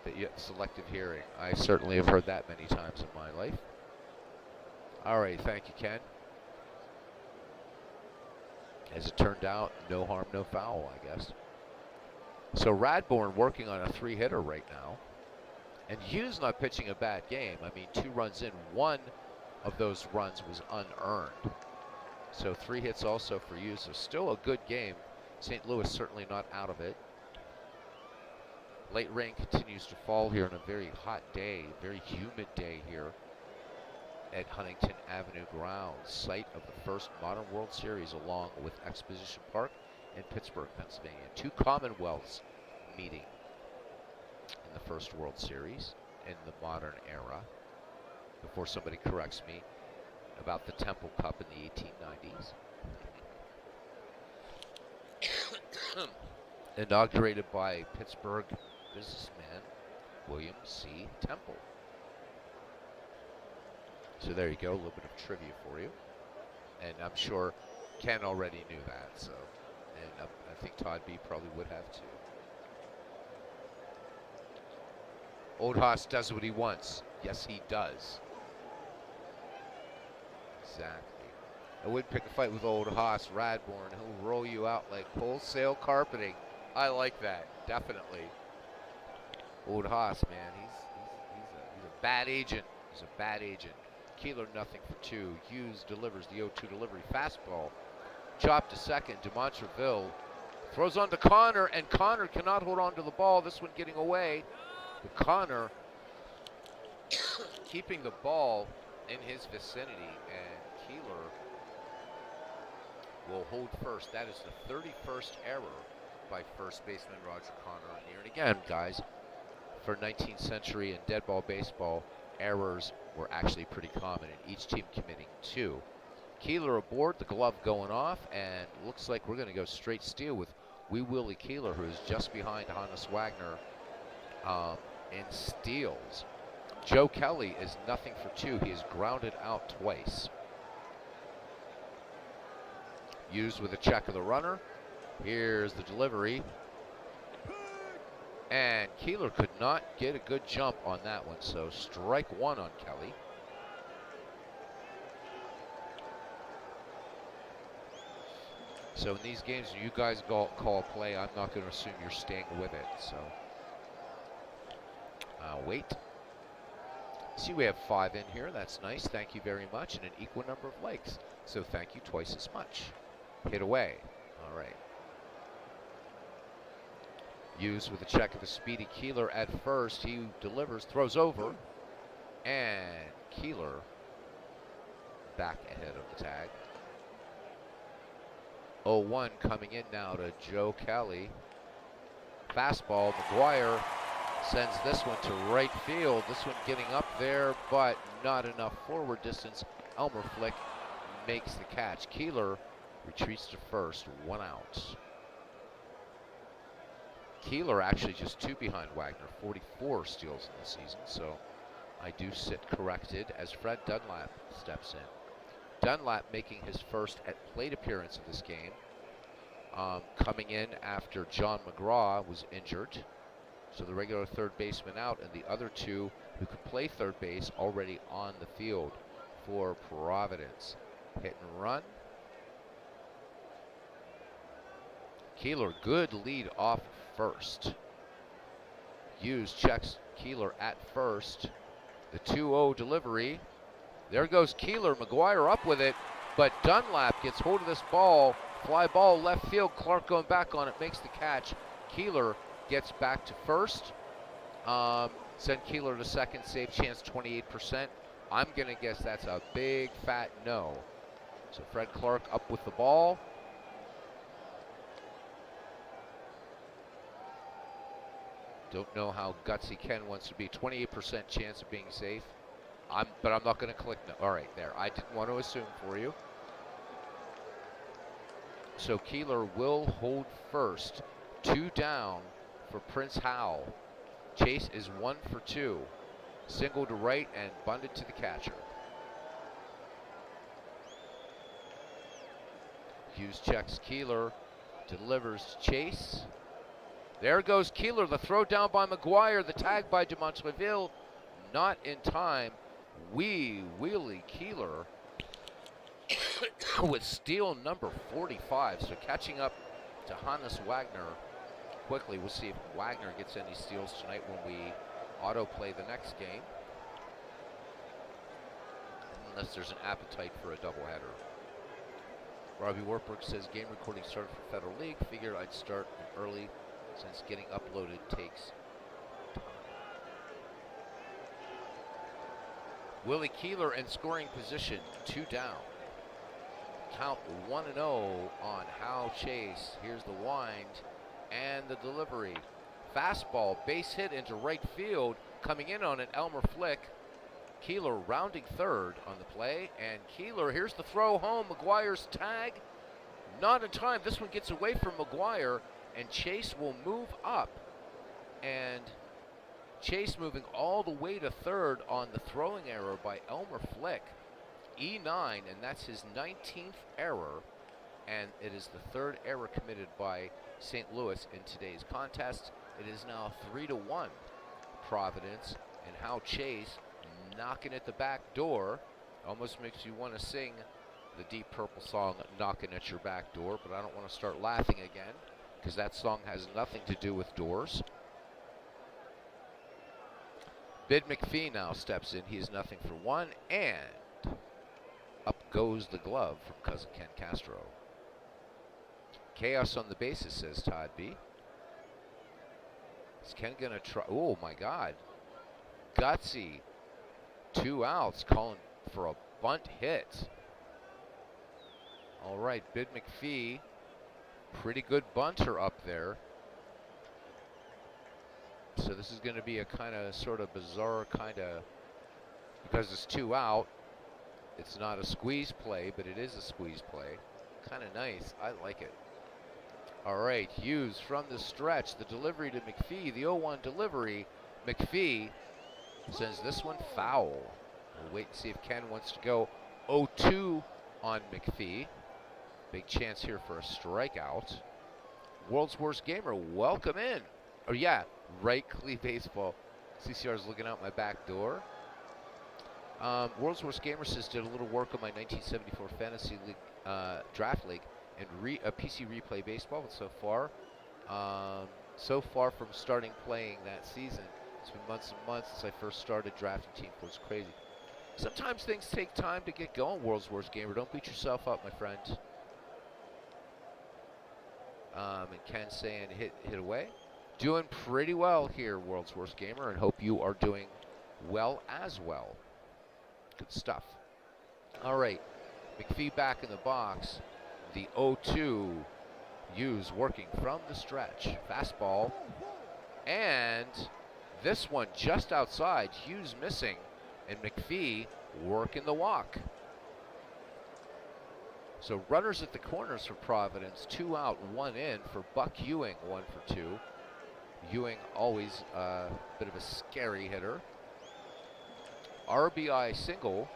you have selective hearing. I certainly have heard that many times in my life. All right, thank you, Ken. As it turned out, no harm, no foul, I guess. So Radbourn working on a 3-hitter right now. And Hughes not pitching a bad game. I mean, 2 runs in, 1 of those runs was unearned. So 3 hits also for Hughes. So still a good game. St. Louis certainly not out of it. Late rain continues to fall here on a very hot day, very humid day here at Huntington Avenue grounds, site of the first Modern World Series along with Exposition Park in Pittsburgh, Pennsylvania. 2 Commonwealths meeting in the first World Series in the modern era. Before somebody corrects me about the Temple Cup in the 1890s. Inaugurated by Pittsburgh businessman William C. Temple. So there you go, a little bit of trivia for you. And I'm sure Ken already knew that, so. And I think Todd B probably would have too. Old Haas does what he wants. Yes, he does. Exactly. I would pick a fight with Old Haas Radbourn. He'll roll you out like wholesale carpeting. I like that, definitely. Old Haas, man, he's a bad agent. He's a bad agent. Keeler nothing for 2. Hughes delivers the 0-2 delivery. Fastball. Chopped to second. Demontreville throws on to Connor, and Connor cannot hold on to the ball. This one getting away. But Connor keeping the ball in his vicinity, and Keeler will hold first. That is the 31st error by first baseman Roger Connor on the year. And again, guys, for 19th century and dead ball baseball, errors were actually pretty common, and each team committing 2. Keeler aboard, the glove going off, and looks like we're going to go straight steal with Wee Willie Keeler, who is just behind Hannes Wagner in steals. Joe Kelly is nothing for 2. He is grounded out twice. Used with a check of the runner. Here's the delivery. And Keeler could not get a good jump on that one, so strike 1 on Kelly. So in these games, when you guys call a play, I'm not going to assume you're staying with it, so. Wait. See, we have 5 in here. That's nice. Thank you very much. And an equal number of likes. So thank you twice as much. Hit away. All right. Used with a check of the speedy Keeler at first. He delivers, throws over. And Keeler back ahead of the tag. 0-1 coming in now to Joe Kelly. Fastball. McGuire sends this one to right field. This one getting up there, but not enough forward distance. Elmer Flick makes the catch. Keeler retreats to first, 1 out. Keeler actually just 2 behind Wagner, 44 steals in the season, so I do sit corrected as Fred Dunlap steps in. Dunlap making his first at plate appearance of this game. Coming in after John McGraw was injured. So the regular third baseman out, and the other two who can play third base already on the field for Providence. Hit and run. Keeler, good lead off first. Hughes checks Keeler at first. The 2-0 delivery. There goes Keeler. McGuire up with it, but Dunlap gets hold of this ball. Fly ball left field. Clark going back on it, makes the catch. Keeler gets back to first. Send Keeler to second. Save chance 28%. I'm going to guess that's a big fat no. So Fred Clark up with the ball. Don't know how gutsy Ken wants to be. 28% chance of being safe. But I'm not going to click no. All right, there. I didn't want to assume for you. So Keeler will hold first. 2 down for Prince Howell. Chase is 1 for 2. Single to right and bunted to the catcher. Hughes checks Keeler. Delivers to Chase. There goes Keeler. The throw down by McGuire. The tag by DeMontreville. Not in time. Wheelie Keeler with steal number 45. So catching up to Hannes Wagner quickly. We'll see if Wagner gets any steals tonight when we autoplay the next game. Unless there's an appetite for a doubleheader. Robbie Wartburg says game recording started for Federal League. Figured I'd start early since getting uploaded takes time. Willie Keeler in scoring position, 2 down. Count 1-0 on Hal Chase. Here's the wind and the delivery. Fastball, base hit into right field. Coming in on it, Elmer Flick. Keeler rounding third on the play. And Keeler, here's the throw home. McGuire's tag. Not in time. This one gets away from McGuire. And Chase will move up. And Chase moving all the way to third on the throwing error by Elmer Flick. E9, and that's his 19th error. And it is the third error committed by St. Louis in today's contest. It is now 3-1 Providence, and Hal Chase knocking at the back door. Almost makes you want to sing the Deep Purple song, Knocking at Your Back Door, but I don't want to start laughing again, because that song has nothing to do with doors. Bid McPhee now steps in. He is nothing for 1, and up goes the glove from cousin Ken Castro. Chaos on the bases, says Todd B. Is Ken gonna try? Oh my God. Gutsy. 2 outs, calling for a bunt hit. All right, Bid McPhee. Pretty good bunter up there. So this is going to be a kind of sort of bizarre kind of, because it's 2 out. It's not a squeeze play, but it is a squeeze play. Kind of nice. I like it. All right, Hughes from the stretch. The delivery to McPhee. The 0-1 delivery. McPhee sends this one foul. We'll wait and see if Ken wants to go 0-2 on McPhee. Big chance here for a strikeout. World's Worst Gamer, welcome in. Oh yeah, right Clee Baseball. CCR's looking out my back door. World's Worst Gamer says did a little work on my 1974 Fantasy League Draft League and PC Replay Baseball. But so far from starting playing that season, it's been months and months since I first started drafting Team 4. It's crazy. Sometimes things take time to get going, World's Worst Gamer. Don't beat yourself up, my friend. And Ken saying hit away. Doing pretty well here, World's Worst Gamer, and hope you are doing well as well. Good stuff. All right, McPhee back in the box. The 0-2 Hughes working from the stretch. Fastball. And this one just outside. Hughes missing. And McPhee working the walk. So runners at the corners for Providence. 2 out, 1 in for Buck Ewing, 1 for 2. Ewing always a bit of a scary hitter. RBI single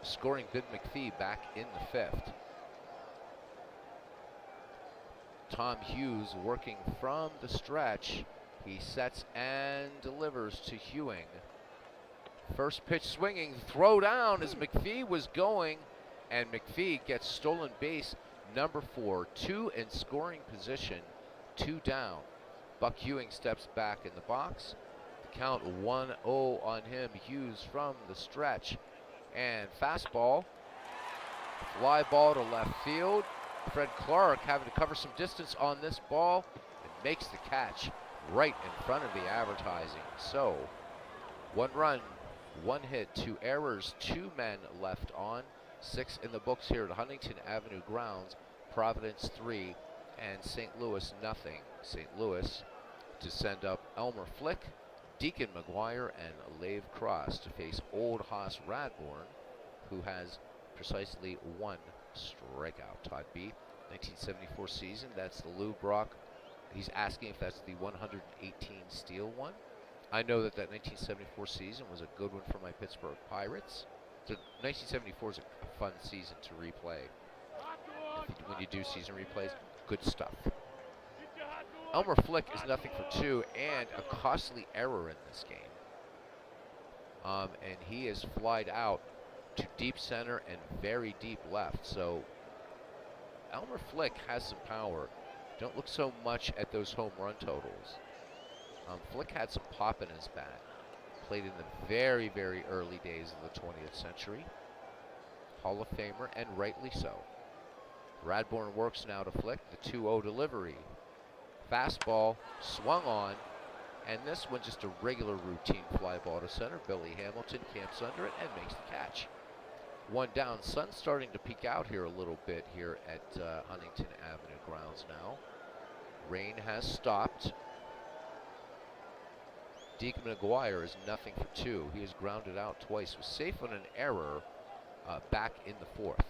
scoring Bid McPhee back in the fifth. Tom Hughes working from the stretch. He sets and delivers to Hewing. First pitch swinging, throw down as McPhee was going, and McPhee gets stolen base number 4, 2 in scoring position, 2 down. Buck Hewing steps back in the box. The count 1-0 on him. Hughes from the stretch, and fastball, fly ball to left field. Fred Clark having to cover some distance on this ball and makes the catch right in front of the advertising. So, 1 run, 1 hit, 2 errors, 2 men left on. 6 in the books here at Huntington Avenue grounds. Providence 3 and St. Louis nothing. St. Louis to send up Elmer Flick, Deacon McGuire, and Lave Cross to face Old Haas Radbourne, who has precisely 1 strikeout. Todd B, 1974 season. That's the Lou Brock. He's asking if that's the 118 steal one. I know that 1974 season was a good one for my Pittsburgh Pirates. So 1974 is a fun season to replay. When you do season replays, good stuff. Elmer Flick is nothing for 2 and a costly error in this game. And he is flied out to deep center and very deep left. So Elmer Flick has some power. Don't look so much at those home run totals. Flick had some pop in his bat. Played in the very, very early days of the 20th century. Hall of Famer, and rightly so. Radbourne works now to Flick. The 2-0 delivery. Fastball swung on. And this one just a regular routine fly ball to center. Billy Hamilton camps under it and makes the catch. 1 down. Sun's starting to peek out here a little bit here at Huntington Avenue grounds now. Rain has stopped. Deacon McGuire is nothing for 2. He has grounded out twice. Was safe on an error back in the 4th.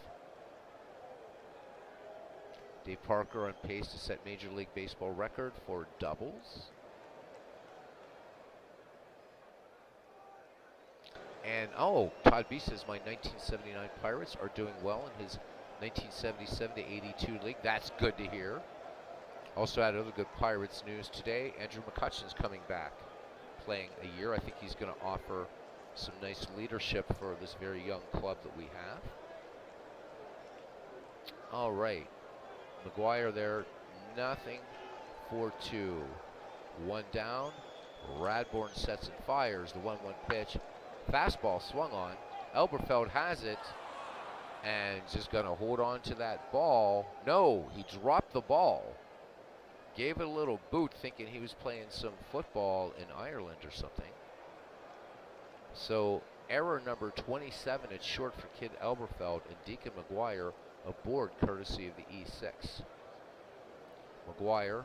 Dave Parker on pace to set Major League Baseball record for doubles. And Todd B says my 1979 Pirates are doing well in his 1977 to 82 league. That's good to hear. Also had other good Pirates news today. Andrew McCutcheon's coming back, playing a year. I think he's going to offer some nice leadership for this very young club that we have. All right. McGuire there, nothing for 2. 1 down. Radbourne sets and fires the 1-1 pitch. Fastball swung on. Elberfeld has it and just going to hold on to that ball. No, he dropped the ball. Gave it a little boot thinking he was playing some football in Ireland or something. So error number 27 at short for Kid Elberfeld, and Deacon McGuire aboard courtesy of the E6. McGuire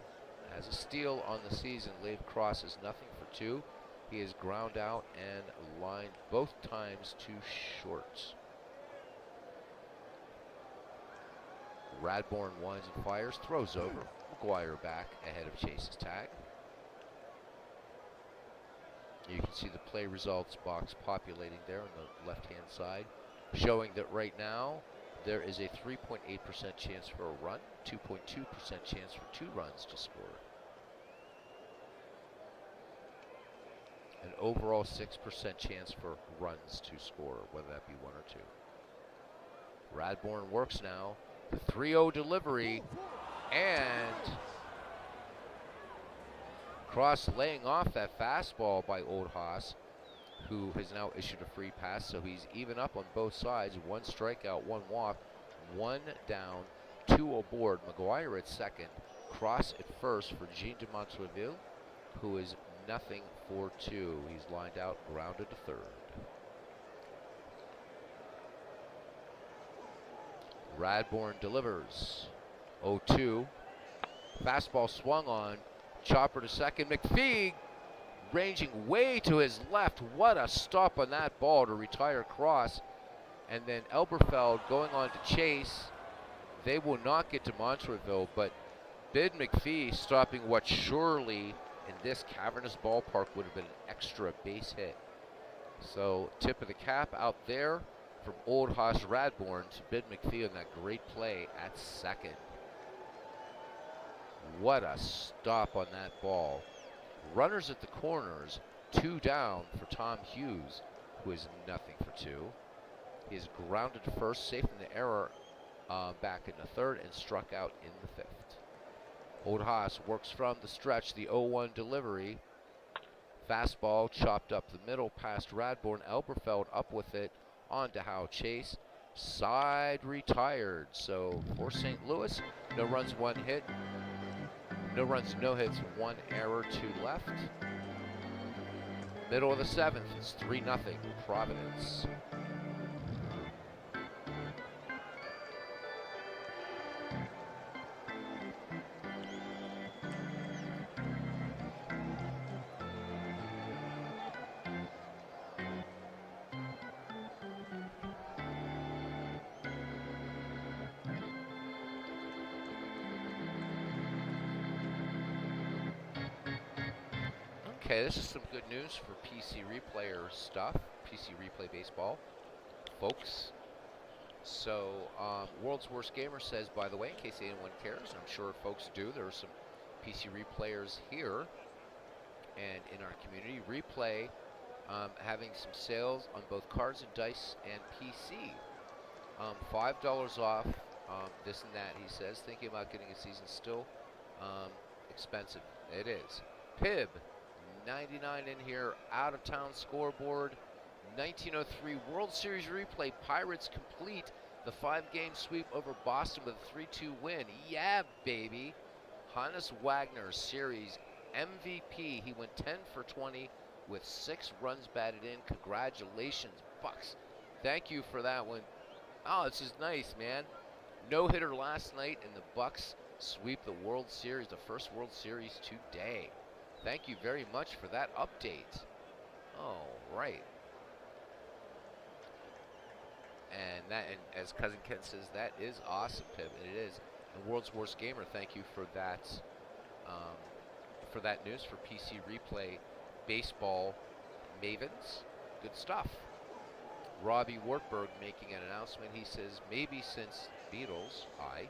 has a steal on the season. Lave Cross is nothing for 2. He is ground out and lined both times to short. Radbourne winds and fires, throws over. McGuire back ahead of Chase's tag. You can see the play results box populating there on the left-hand side, showing that right now there is a 3.8% chance for a run, 2.2% chance for 2 runs to score. An overall 6% chance for runs to score, whether that be 1 or 2. Radbourne works now. The 3-0 delivery, and Cross laying off that fastball by Old Haas, who has now issued a free pass, so he's even up on both sides. 1 strikeout, 1 walk, 1 down, 2 aboard. McGuire at second, Cross at first for Jean de Montreville, who is nothing for 2. He's lined out, grounded to third. Radbourne delivers. 0-2. Fastball swung on. Chopper to second. McPhee ranging way to his left. What a stop on that ball to retire Cross. And then Elberfeld going on to chase. They will not get to Montreville, but Bid McPhee stopping what surely in this cavernous ballpark would have been an extra base hit. So tip of the cap out there from Old Hoss Radbourne to Ben McPhee on that great play at second. What a stop on that ball. Runners at the corners, 2 down for Tom Hughes, who is nothing for 2. He is grounded to first, safe in the error back in the third, and struck out in the fifth. Old Hoss works from the stretch, the 0-1 delivery. Fastball chopped up the middle past Radbourne. Elberfeld up with it on to Howe Chase. Side retired. So for St. Louis, no runs, 1 hit. No runs, no hits, 1 error, 2 left. Middle of the 7th, it's 3-0 Providence. Okay, this is some good news for PC Replayer stuff, PC Replay Baseball, folks. So, World's Worst Gamer says, by the way, in case anyone cares, and I'm sure folks do, there are some PC Replayers here and in our community. Replay having some sales on both cards and dice and PC. $5 off, this and that, he says. Thinking about getting a season still expensive. It is. Pib. 99 in here, out of town scoreboard. 1903 World Series replay. Pirates complete the 5-game sweep over Boston with a 3-2 win. Yeah, baby. Hannes Wagner, series MVP. He went 10 for 20 with 6 runs batted in. Congratulations, Bucks. Thank you for that one. Oh, this is nice, man. No-hitter last night, and the Bucks sweep the World Series, the first World Series today. Thank you very much for that update. All right. And as Cousin Ken says, that is awesome, Pip. And it is. And World's Worst Gamer, thank you for that news for PC Replay Baseball Mavens. Good stuff. Robbie Wartberg making an announcement. He says, maybe since Beatles, I'm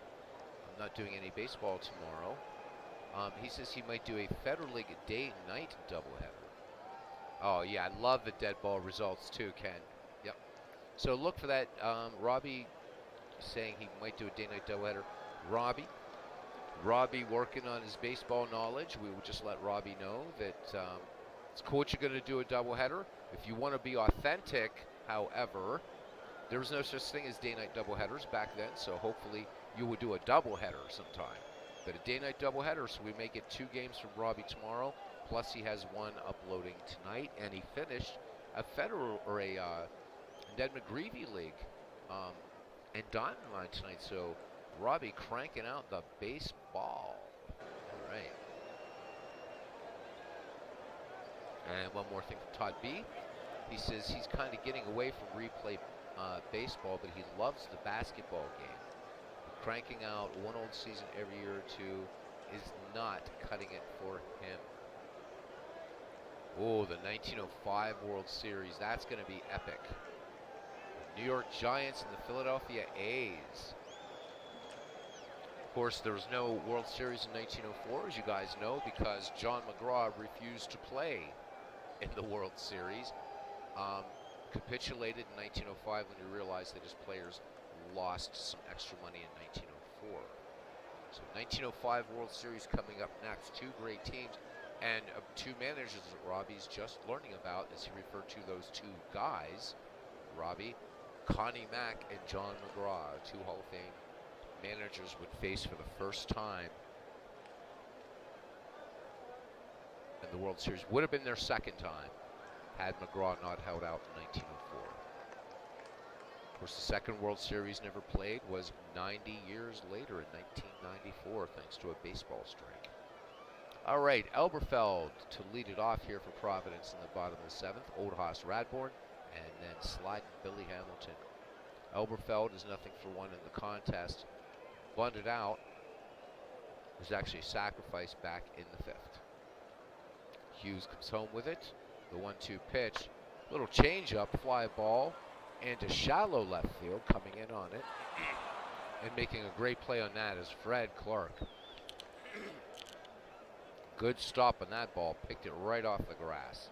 not doing any baseball tomorrow. He says he might do a Federal League day and night doubleheader. Oh, yeah, I love the dead ball results too, Ken. Yep. So look for that. Robbie saying he might do a day-night doubleheader. Robbie working on his baseball knowledge. We will just let Robbie know that it's cool that you're going to do a doubleheader. If you want to be authentic, however, there was no such thing as day-night doubleheaders back then, so hopefully you will do a doubleheader sometime. But a day-night doubleheader, so we may get 2 games from Robbie tomorrow, plus he has 1 uploading tonight, and he finished a federal, or a Ned McGreevy League and Diamond Line tonight, so Robbie cranking out the baseball. All right. And one more thing from Todd B. He says he's kind of getting away from replay baseball, but he loves the basketball game. Cranking out one old season every year or 2 is not cutting it for him. Oh, the 1905 World Series. That's going to be epic. The New York Giants and the Philadelphia A's. Of course, there was no World Series in 1904, as you guys know, because John McGraw refused to play in the World Series. Capitulated in 1905 when he realized that his players lost some extra money in 1904. So 1905 World Series coming up next. 2 great teams and 2 managers that Robbie's just learning about as he referred to those 2 guys. Robbie, Connie Mack, and John McGraw, 2 Hall of Fame managers would face for the first time in the World Series. Would have been their second time had McGraw not held out in 1904. Of course, the second World Series never played was 90 years later in 1994, thanks to a baseball strike. All right, Elberfeld to lead it off here for Providence in the bottom of the 7th. Old Hoss Radbourne, and then sliding Billy Hamilton. Elberfeld is 0-for-1 in the contest. Bunted out. There's actually a sacrifice back in the 5th. Hughes comes home with it. The 1-2 pitch. Little change-up, fly ball. into shallow left field. Coming in on it and making a great play on that is Fred Clark. Good stop on that ball. Picked it right off the grass.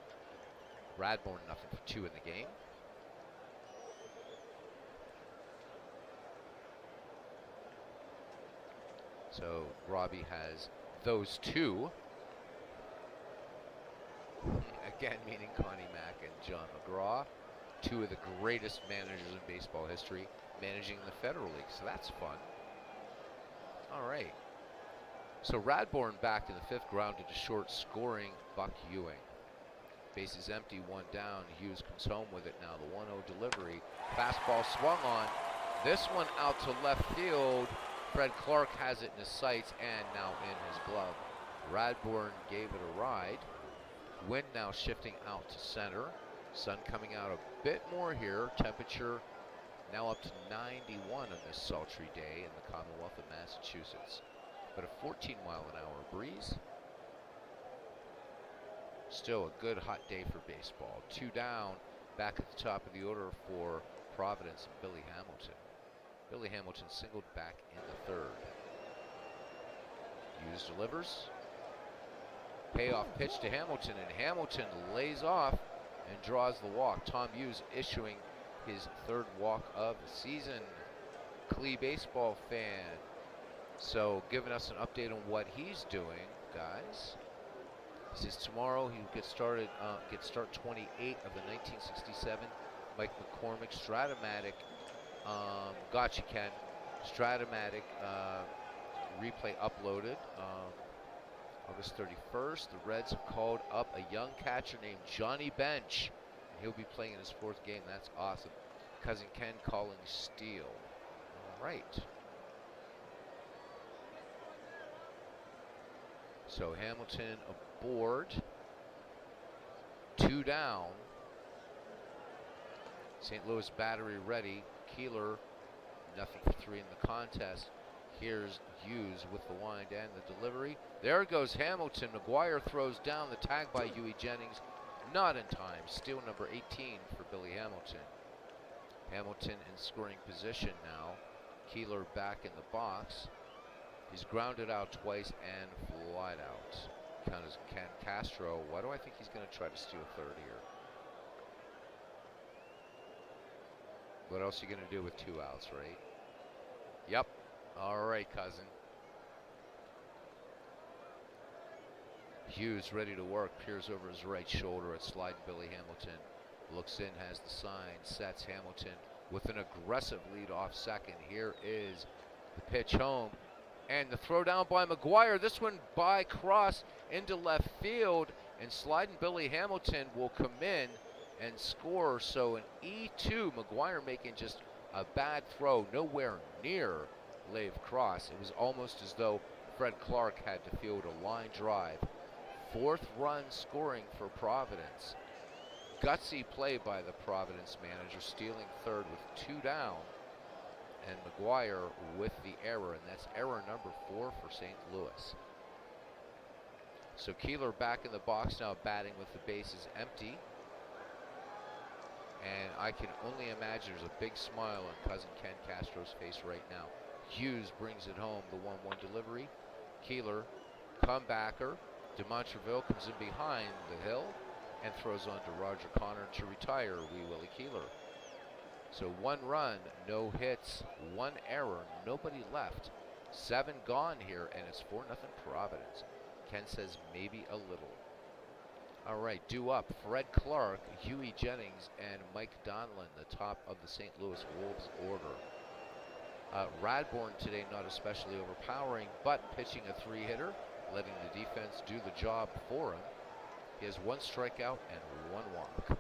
Radbourne nothing for 2 in the game. So Robbie has those 2. Again, meaning Connie Mack and John McGraw. 2 of the greatest managers in baseball history managing the Federal League. So that's fun. All right. So Radbourne back in the 5th, grounded to short, scoring Buck Ewing. Bases empty, 1 down. Hughes comes home with it now. The 1-0 delivery. Fastball swung on. This one out to left field. Fred Clark has it in his sights and now in his glove. Radbourne gave it a ride. Wind now shifting out to center. Sun coming out a bit more here. Temperature now up to 91 on this sultry day in the Commonwealth of Massachusetts. But a 14-mile-an-hour breeze. Still a good hot day for baseball. 2 down, back at the top of the order for Providence and Billy Hamilton. Billy Hamilton singled back in the 3rd. Hughes delivers. Payoff pitch to Hamilton, and Hamilton lays off and draws the walk. Tom Hughes issuing his 3rd walk of the season. Clee baseball fan. So giving us an update on what he's doing, guys. He says tomorrow he'll get start 28 of the 1967 Mike McCormick Stratomatic. Gotcha, Ken. Stratomatic replay uploaded. August 31st, the Reds have called up a young catcher named Johnny Bench. He'll be playing in his 4th game. That's awesome. Cousin Ken calling Steele. All right. So Hamilton aboard. 2 down. St. Louis battery ready. Keeler, nothing for 3 in the contest. Here's Hughes with the wind and the delivery. There goes Hamilton. McGuire throws down the tag by Huey Jennings. Not in time. Steal number 18 for Billy Hamilton. Hamilton in scoring position now. Keeler back in the box. He's grounded out twice and flied out. Count as Ken Castro. Why do I think he's going to try to steal 3rd here? What else are you going to do with 2 outs, right? Yep. All right, cousin. Hughes ready to work. Peers over his right shoulder at sliding Billy Hamilton. Looks in, has the sign, sets Hamilton with an aggressive lead off second. Here is the pitch home. And the throw down by McGuire. This one by Cross into left field. And sliding Billy Hamilton will come in and score. So an E2. McGuire making just a bad throw. Nowhere near Lave Cross. It was almost as though Fred Clark had to field a line drive. 4th run scoring for Providence. Gutsy play by the Providence manager, stealing 3rd with 2 down. And McGuire with the error, and that's error number 4 for St. Louis. So Keeler back in the box now, batting with the bases empty. And I can only imagine there's a big smile on Cousin Ken Castro's face right now. Hughes brings it home, the 1-1 delivery. Keeler, comebacker. DeMontreville comes in behind the hill and throws on to Roger Connor to retire Wee Willie Keeler. So 1 run, no hits, 1 error, nobody left. 7 gone here, and it's 4-0 Providence. Ken says maybe a little. All right, due up, Fred Clark, Huey Jennings, and Mike Donlin, the top of the St. Louis Wolves order. Radbourne today not especially overpowering, but pitching a 3-hitter, letting the defense do the job for him. He has 1 strikeout and 1 walk.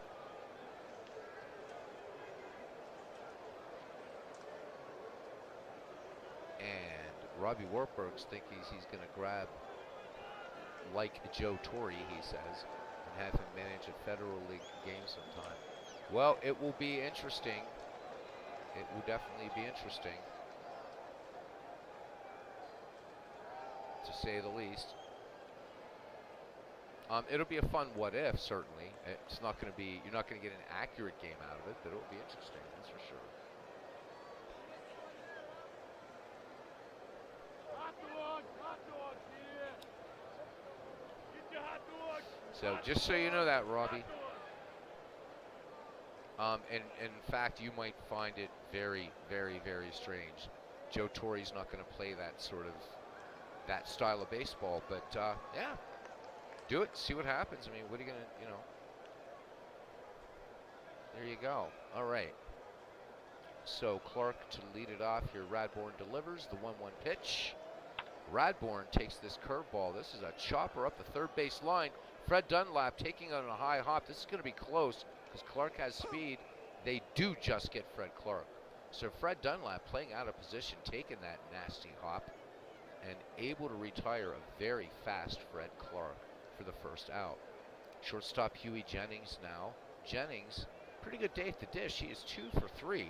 And Robbie Wartburg's thinking he's going to grab, like Joe Torre, he says, and have him manage a Federal League game sometime. Well, it will be interesting. It will definitely be interesting, to say the least. It'll be a fun what if, certainly. It's not going to be, you're not going to get an accurate game out of it, but it'll be interesting, that's for sure. So just so you know that, Robbie. And in fact, you might find it very, very, very strange. Joe Torre's not going to play that style of baseball, but yeah, do it, see what happens. I mean, what are you going to, there you go. All right. So Clark to lead it off here. Radbourne delivers the 1-1 pitch. Radbourne takes this curveball. This is a chopper up the third base line. Fred Dunlap taking on a high hop. This is going to be close because Clark has speed. They do just get Fred Clark. So Fred Dunlap playing out of position, taking that nasty hop, and able to retire a very fast Fred Clark for the first out. Shortstop Huey Jennings now. Jennings, pretty good day at the dish. He is 2 for 3,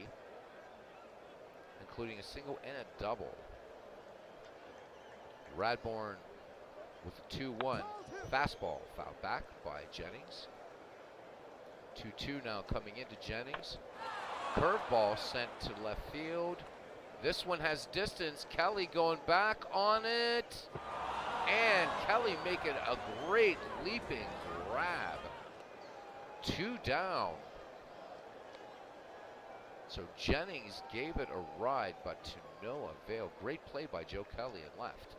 including a single and a double. Radbourne with a 2-1 fastball, fouled back by Jennings. 2-2 now coming into Jennings. Curveball sent to left field. This one has distance. Kelly going back on it. And Kelly making a great leaping grab. 2 down. So Jennings gave it a ride, but to no avail. Great play by Joe Kelly in left.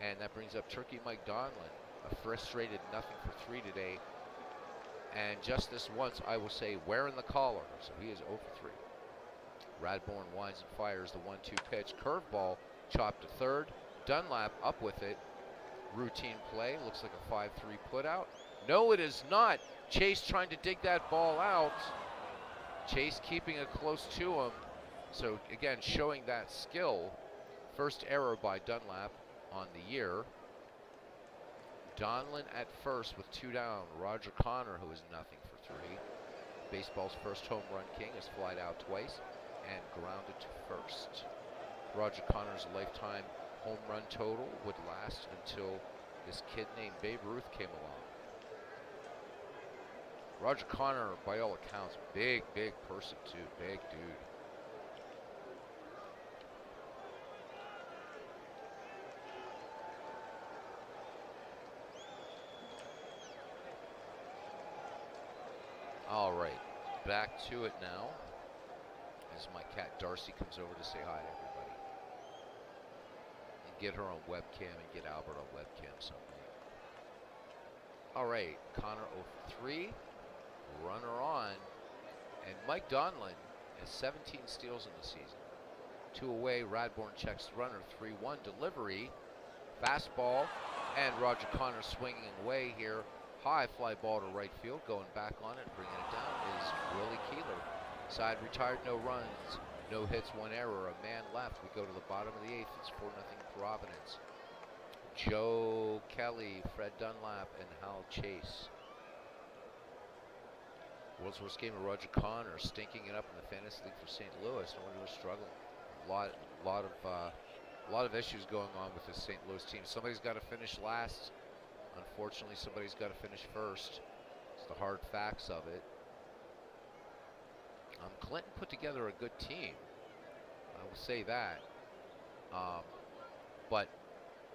And that brings up Turkey Mike Donlin, a frustrated 0-for-3 today. And just this once, I will say, wearing the collar. So he is 0 for 3. Radbourne winds and fires the 1-2 pitch. Curveball chopped to third. Dunlap up with it. Routine play. Looks like a 5-3 put out. No, it is not. Chase trying to dig that ball out. Chase keeping it close to him. So again, showing that skill. First error by Dunlap on the year. Donlin at first with 2 down. Roger Connor, who is 0-for-3. Baseball's first home run king, has flied out twice and grounded to first. Roger Connor's lifetime home run total would last until this kid named Babe Ruth came along. Roger Connor, by all accounts, big person too, big dude. All right, back to it now as my cat Darcy comes over to say hi to everybody. And get her on webcam and get Albert on webcam someday. All right, Connor 0 for 3, runner on, and Mike Donlin has 17 steals in the season. 2 away, Radbourne checks the runner, 3-1 delivery, fastball, and Roger Connor swinging away here. High fly ball to right field, going back on it, bringing it down is Willie Keeler. Side retired, no runs, no hits, 1 error, a man left. We go to the bottom of the 8th, it's 4-0 Providence. Joe Kelly, Fred Dunlap, and Hal Chase. World's worst game of Roger Connor, stinking it up in the fantasy league for St. Louis. No wonder we're struggling. A lot of issues going on with the St. Louis team. Somebody's got to finish last. Unfortunately, somebody's got to finish first. It's the hard facts of it. Clinton put together a good team. I will say that. But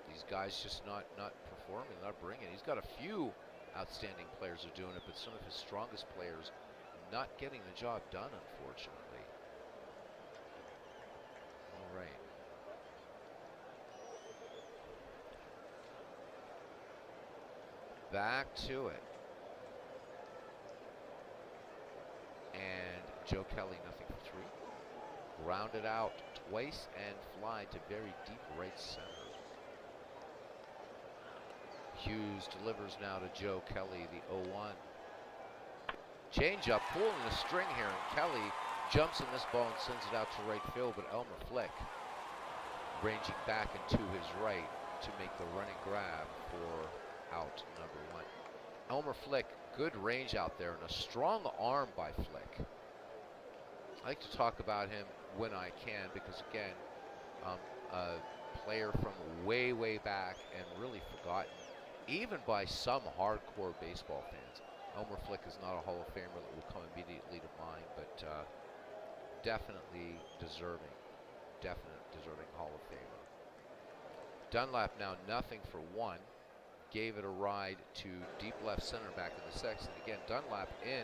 these guys just not performing, not bringing. He's got a few outstanding players who are doing it, but some of his strongest players not getting the job done, unfortunately. All right. Back to it. And Joe Kelly, 0-for-3. Grounded out twice and fly to very deep right center. Hughes delivers now to Joe Kelly, the 0-1. Changeup, pulling the string here, and Kelly jumps in this ball and sends it out to right field, but Elmer Flick ranging back and to his right to make the running grab for out number 1. Elmer Flick, good range out there, and a strong arm by Flick. I like to talk about him when I can because, again, a player from way back and really forgotten even by some hardcore baseball fans. Elmer Flick is not a Hall of Famer that will come immediately to mind, but definitely deserving, deserving Hall of Famer. Dunlap now nothing for one. Gave it a ride to deep left center back in the sixth. And again, Dunlap in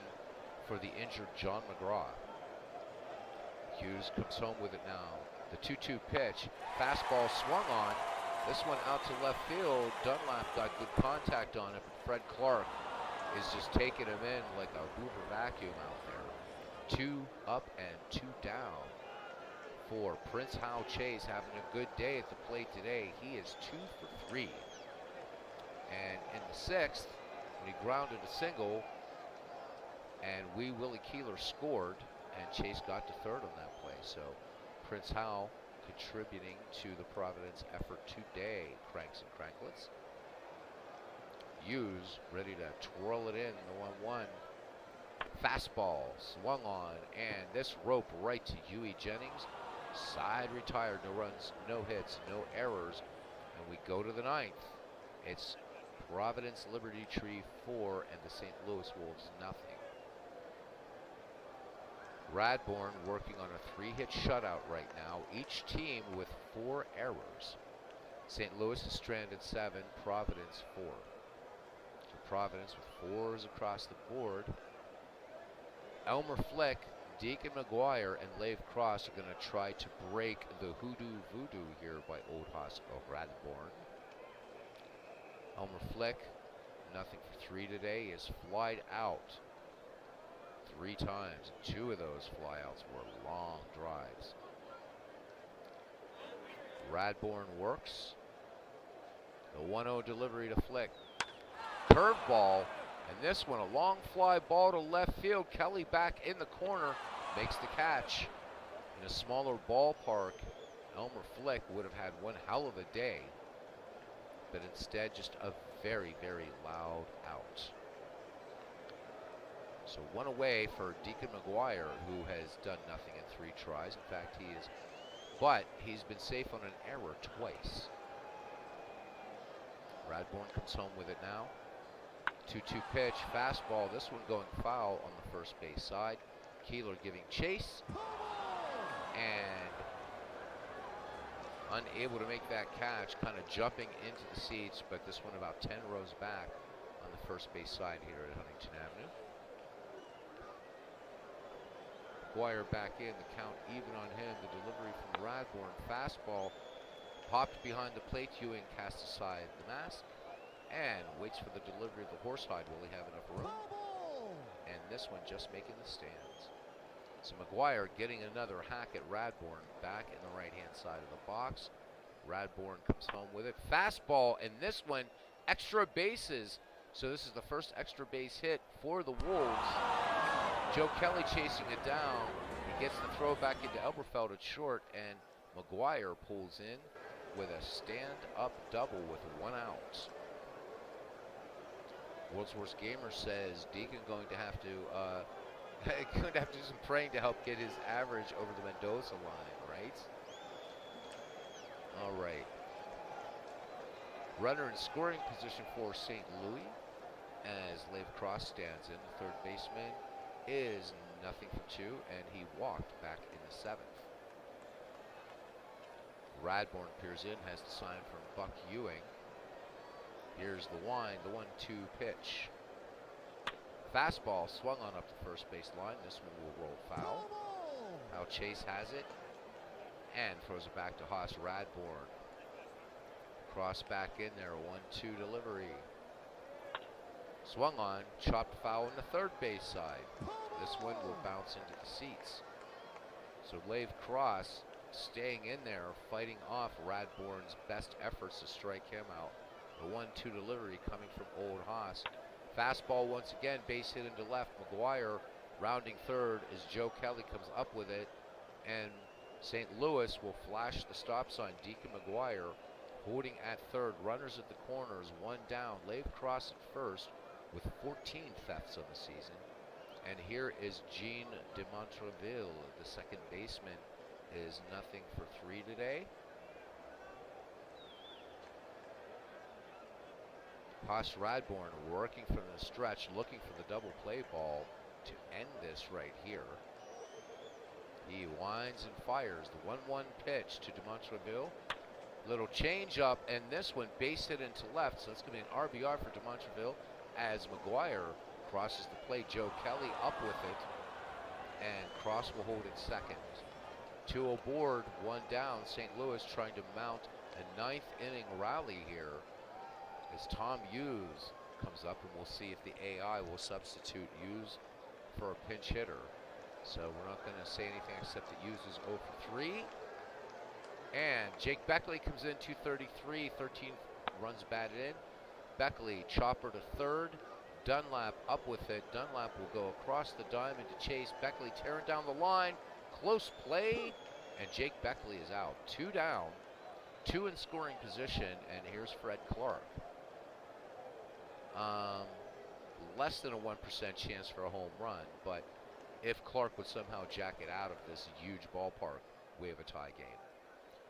for the injured John McGraw. Hughes comes home with it now. The 2-2 pitch. Fastball swung on. This one out to left field. Dunlap got good contact on it, but Fred Clark is just taking him in like a Hoover vacuum out there. 2 up and 2 down for Prince Howell Chase, having a good day at the plate today. He is 2 for 3. And in the sixth, when he grounded a single, and Willie Keeler scored, and Chase got to third on that play. So Prince Howell contributing to the Providence effort today. Cranks and cranklets. Hughes ready to twirl it in. The 1-1. Fastball swung on, and this rope right to Huey Jennings. Side retired. No runs, no hits, no errors. And we go to the ninth. It's Providence Liberty Tree 4 and the St. Louis Wolves nothing. Radbourn working on a 3-hit shutout right now. Each team with 4 errors. St. Louis is stranded 7, Providence 4. So Providence with 4s across the board. Elmer Flick, Deacon McGuire, and Leif Cross are going to try to break the hoodoo voodoo here by Old Hoss of Radbourn. Elmer Flick, nothing for 3 today, is flied out 3 times. 2 of those flyouts were long drives. Radbourn works. The 1-0 delivery to Flick. Curveball, and this one a long fly ball to left field. Kelly back in the corner, makes the catch. In a smaller ballpark, Elmer Flick would have had one hell of a day, but instead just a very, very loud out. So 1 away for Deacon McGuire, who has done nothing in 3 tries. In fact, he's been safe on an error twice. Radbourn comes home with it now. 2-2 pitch, fastball, this one going foul on the first base side. Keeler giving chase, and unable to make that catch, kind of jumping into the seats, but this one about 10 rows back on the first base side here at Huntington Avenue. McGuire back in, the count even on him. The delivery from Radbourn, fastball, popped behind the plate. Ewing casts aside the mask and waits for the delivery of the horsehide. Will he have enough room? And this one just making the stands. So McGuire getting another hack at Radbourn, back in the right-hand side of the box. Radbourn comes home with it. Fastball, and this one, extra bases. So this is the first extra base hit for the Wolves. Joe Kelly chasing it down. He gets the throw back into Elberfeld at short, and McGuire pulls in with a stand-up double with 1 out. World's Worst Gamer says Deacon going to have to do some praying to help get his average over the Mendoza line, right? All right. Runner in scoring position for St. Louis as Leif Cross stands in. The third baseman is nothing for 2, and he walked back in the 7th. Radbourn peers in, has the sign from Buck Ewing. Here's the 1-2 pitch. Fastball swung on up the first base line. This one will roll foul. Now Chase has it and throws it back to Hoss Radbourn. Cross back in there, 1-2 delivery. Swung on, chopped foul on the third base side. This one will bounce into the seats. So Leif Cross staying in there, fighting off Radbourn's best efforts to strike him out. The 1-2 delivery coming from Old Hoss. Fastball once again, base hit into left. McGuire rounding third as Joe Kelly comes up with it. And St. Louis will flash the stop sign. Deacon McGuire holding at third. Runners at the corners, 1 down. Leif Cross at first with 14 thefts on the season. And here is Gene de Montreville, the second baseman, is nothing for 3 today. Haas Radborn working from the stretch, looking for the double play ball to end this right here. He winds and fires the 1-1 pitch to Demontreville. Little change up, and this one base hit into left, so it's going to be an RBI for Demontreville as McGuire crosses the plate. Joe Kelly up with it, and Cross will hold it second. 2 aboard, 1 down. St. Louis trying to mount a 9th inning rally here as Tom Hughes comes up, and we'll see if the AI will substitute Hughes for a pinch hitter. So we're not going to say anything except that Hughes is 0 for 3. And Jake Beckley comes in, 233, 13 runs batted in. Beckley, chopper to third. Dunlap up with it. Dunlap will go across the diamond to chase. Beckley tearing down the line. Close play, and Jake Beckley is out. 2 down, 2 in scoring position, and here's Fred Clark. Less than a 1% chance for a home run, but if Clark would somehow jack it out of this huge ballpark, we have a tie game.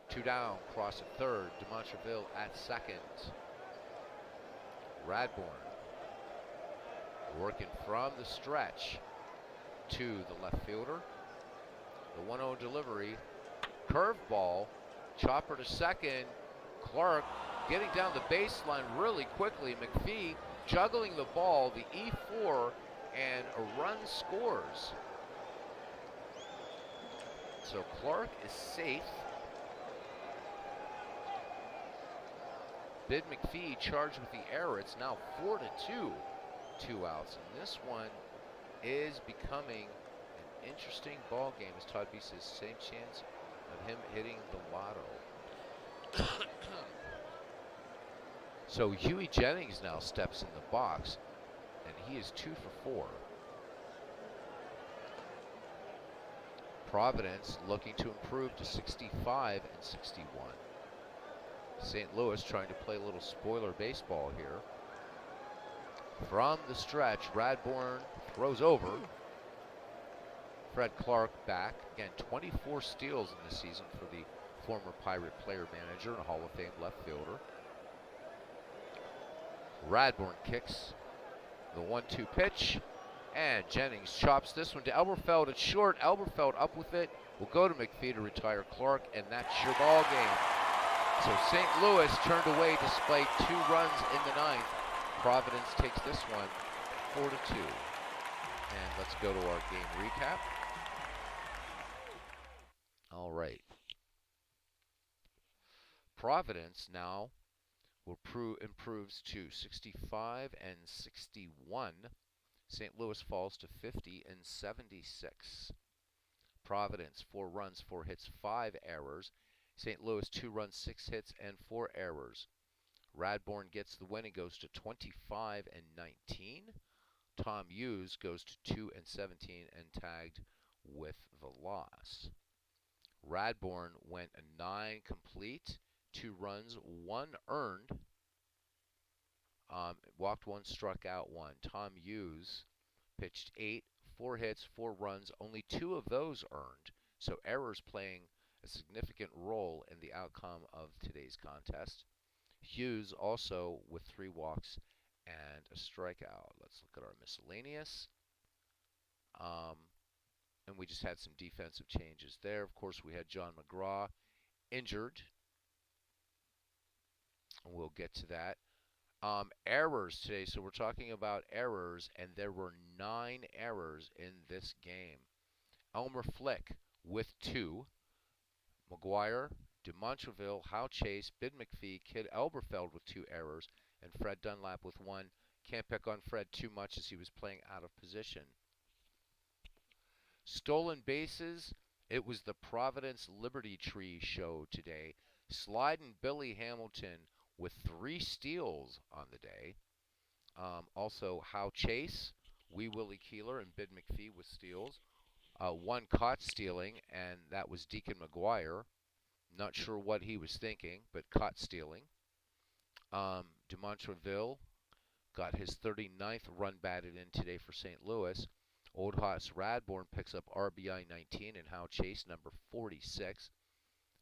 2 down, cross at third. Demontreville at second. Radborn working from the stretch to the left fielder. The 1-0 delivery. Curveball. Chopper to second. Clark getting down the baseline really quickly. McPhee juggling the ball. The E4, and a run scores. So Clark is safe. Bid McPhee charged with the error. It's now 4-2, 2 outs. And this one is becoming an interesting ball game, as Todd B says, same chance of him hitting the lotto. So Huey Jennings now steps in the box, and he is 2 for 4. Providence looking to improve to 65 and 61. St. Louis trying to play a little spoiler baseball here. From the stretch, Radborn throws over. Fred Clark back. Again, 24 steals in this season for the former Pirate player manager and Hall of Fame left fielder. Radborn kicks the 1-2 pitch, and Jennings chops this one to Elberfeld at short. Elberfeld up with it. Will go to McPhee to retire Clark, and that's your ball game. So St. Louis turned away despite 2 runs in the 9th. Providence takes this one 4-2. And let's go to our game recap. All right. Providence now will improves to 65 and 61. St. Louis falls to 50 and 76. Providence 4 runs, 4 hits, 5 errors. St. Louis 2 runs, 6 hits, and 4 errors. Radborn gets the win and goes to 25 and 19. Tom Hughes goes to 2 and 17 and tagged with the loss. Radborn went a 9 complete, 2 runs, 1 earned. Walked 1, struck out 1. Tom Hughes pitched 8, 4 hits, 4 runs, only 2 of those earned. So errors playing a significant role in the outcome of today's contest. Hughes also with 3 walks and a strikeout. Let's look at our miscellaneous. And we just had some defensive changes there. Of course, we had John McGraw injured. And we'll get to that. Errors today. So we're talking about errors, and there were 9 errors in this game. Elmer Flick with 2. McGuire, Demontreville, Howe Chase, Bid McPhee, Kid Elberfeld with 2 errors, and Fred Dunlap with 1. Can't pick on Fred too much as he was playing out of position. Stolen bases, it was the Providence Liberty Tree show today. Sliding Billy Hamilton with 3 steals on the day. Also, Howe Chase, Wee Willie Keeler, and Bid McPhee with steals. 1 caught stealing, and that was Deacon McGuire. Not sure what he was thinking, but caught stealing. Demontreville got his 39th run batted in today for St. Louis. Old Haas Radborn picks up RBI 19, and Howe Chase number 46.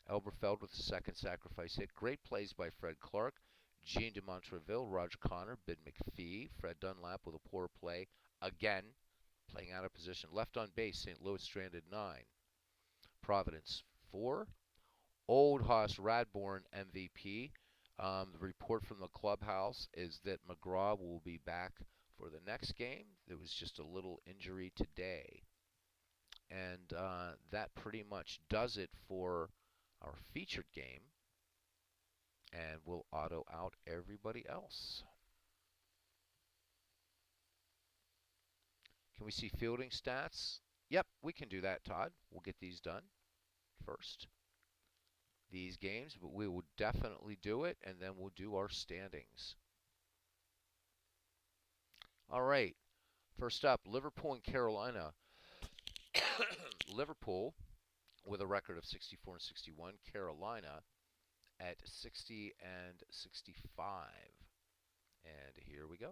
Elberfeld with the 2nd sacrifice hit. Great plays by Fred Clark. Gene de Montreville, Roger Connor, Ben McPhee, Fred Dunlap with a poor play again, playing out of position. Left on base, St. Louis stranded 9. Providence 4. Old Hoss Radbourne MVP. The report from the clubhouse is that McGraw will be back for the next game. There was just a little injury today. And that pretty much does it for our featured game. And we'll auto out everybody else. Can we see fielding stats? Yep, we can do that, Todd. We'll get these done first. These games, but we will definitely do it, and then we'll do our standings. All right, first up, Liverpool and Carolina. Liverpool with a record of 64 and 61. Carolina at 60 and 65. And here we go.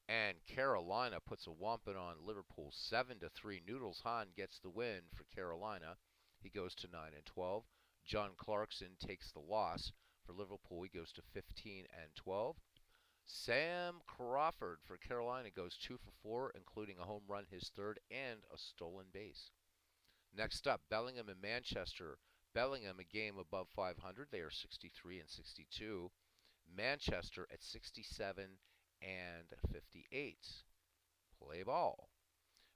And Carolina puts a whomping on Liverpool 7-3. Noodles Hahn gets the win for Carolina. He goes to 9 and 12. John Clarkson takes the loss for Liverpool. He goes to 15 and 12. Sam Crawford for Carolina goes 2 for 4, including a home run, his third, and a stolen base. Next up, Bellingham and Manchester. Bellingham a game above 500. They are 63 and 62. Manchester at 67 and 58. Play ball.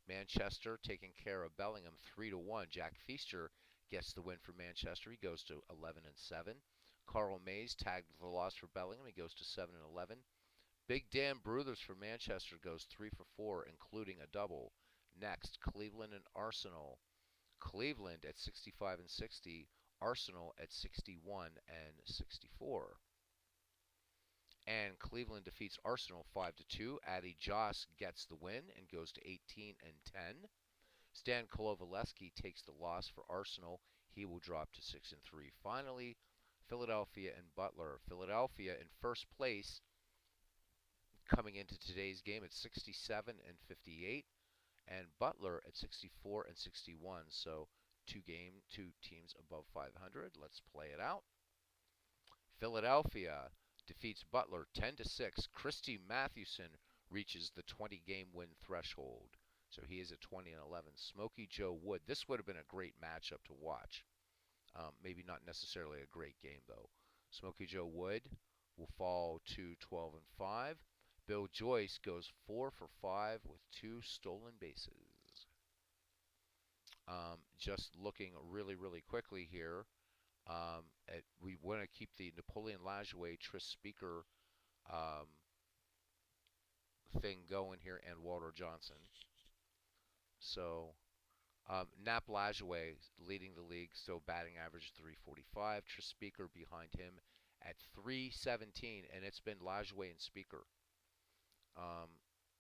Manchester taking care of Bellingham 3-1. Jack Feaster gets the win for Manchester. He goes to 11 and 7. Carl Mays tagged with a loss for Bellingham. He goes to 7 and 11. Big Dan Bruthers for Manchester goes 3 for 4, including a double. Next, Cleveland and Arsenal. Cleveland at 65 and 60. Arsenal at 61 and 64. And Cleveland defeats Arsenal 5-2. Addy Joss gets the win and goes to 18 and 10. Stan Kolovaleski takes the loss for Arsenal. He will drop to 6 and 3. Finally, Philadelphia and Butler. Philadelphia in first place coming into today's game at 67 and 58, and Butler at 64 and 61. So two teams above 500. Let's play it out. Philadelphia defeats Butler 10-6. Christy Mathewson reaches the 20-game win threshold. So he is at 20 and 11. Smokey Joe Wood. This would have been a great matchup to watch. Maybe not necessarily a great game, though. Smokey Joe Wood will fall to 12 and 5. Bill Joyce goes 4 for 5 with 2 stolen bases. Just looking really, really quickly here. We want to keep the Napoleon Lajoie, Tris Speaker thing going here, and Walter Johnson. So Nap Lajoie leading the league, so batting average 345. Tris Speaker behind him at 317, and it's been Lajoie and Speaker.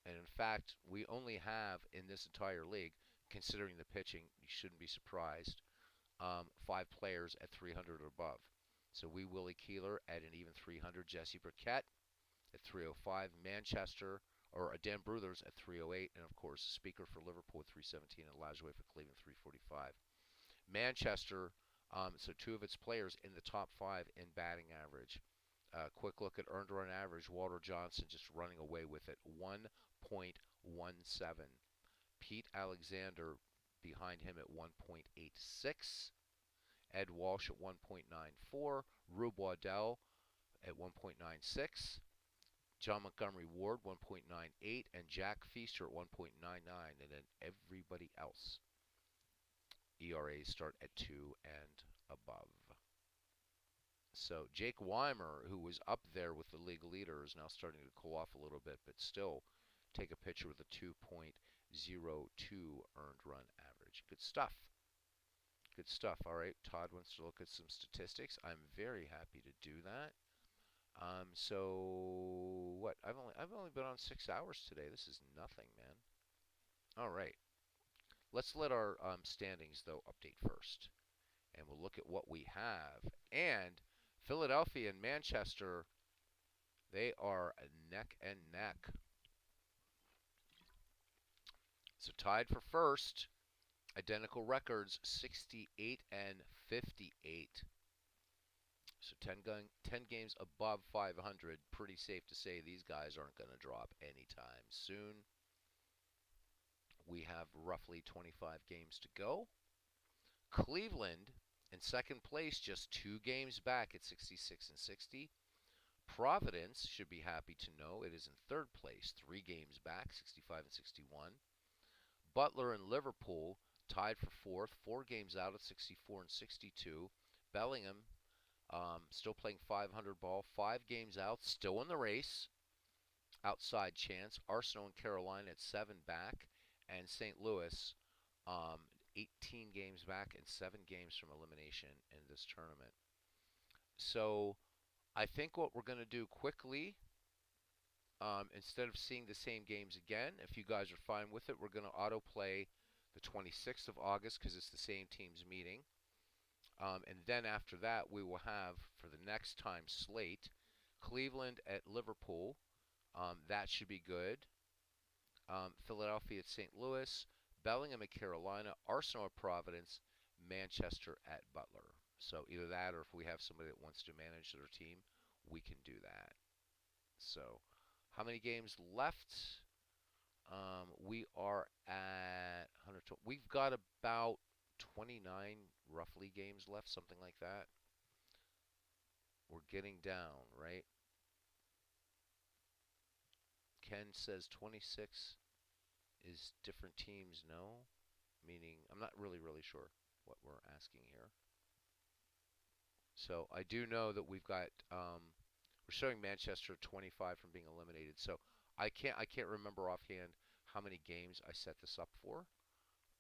And in fact, we only have in this entire league, considering the pitching, you shouldn't be surprised, 5 players at 300 or above. So Willie Keeler at an even 300, Jesse Burkett at 305, Manchester, or Dan Bruthers at 308, and of course Speaker for Liverpool at 317, and Lajoie for Cleveland 345. Manchester, so 2 of its players in the top 5 in batting average. Quick look at earned run average. Walter Johnson just running away with it, 1.17. Pete Alexander behind him at 1.86. Ed Walsh at 1.94. Rube Waddell at 1.96. John Montgomery Ward 1.98. And Jack Feaster at 1.99. And then everybody else, ERAs start at 2 and above. So Jake Weimer, who was up there with the league leader, is now starting to cool off a little bit, but still take a picture with a 2.02 earned run average. Good stuff. Good stuff. All right, Todd wants to look at some statistics. I'm very happy to do that. So what? I've only been on 6 hours today. This is nothing, man. All right. Let's let our standings though update first, and we'll look at what we have. And Philadelphia and Manchester, they are neck and neck. So tied for first, identical records, 68 and 58. So 10 games above 500, pretty safe to say these guys aren't going to drop anytime soon. We have roughly 25 games to go. Cleveland in second place, just 2 games back at 66 and 60. Providence should be happy to know it is in third place, 3 games back, 65 and 61. Butler and Liverpool tied for fourth, 4 games out at 64 and 62. Bellingham still playing 500 ball, 5 games out, still in the race. Outside chance. Arsenal and Carolina at 7 back, and St. Louis 18 games back and 7 games from elimination in this tournament. So I think what we're going to do quickly, instead of seeing the same games again, if you guys are fine with it, we're going to autoplay the 26th of August because it's the same teams meeting. And then after that, we will have, for the next time slate, Cleveland at Liverpool. That should be good. Philadelphia at St. Louis, Bellingham at Carolina, Arsenal at Providence, Manchester at Butler. So either that, or if we have somebody that wants to manage their team, we can do that. So how many games left? We are at 120. We've got about 29 roughly games left, something like that. We're getting down, right? Ken says 26 is different teams, no? Meaning, I'm not really sure what we're asking here. So I do know that we've got, we're showing Manchester 25 from being eliminated. So I can't remember offhand how many games I set this up for,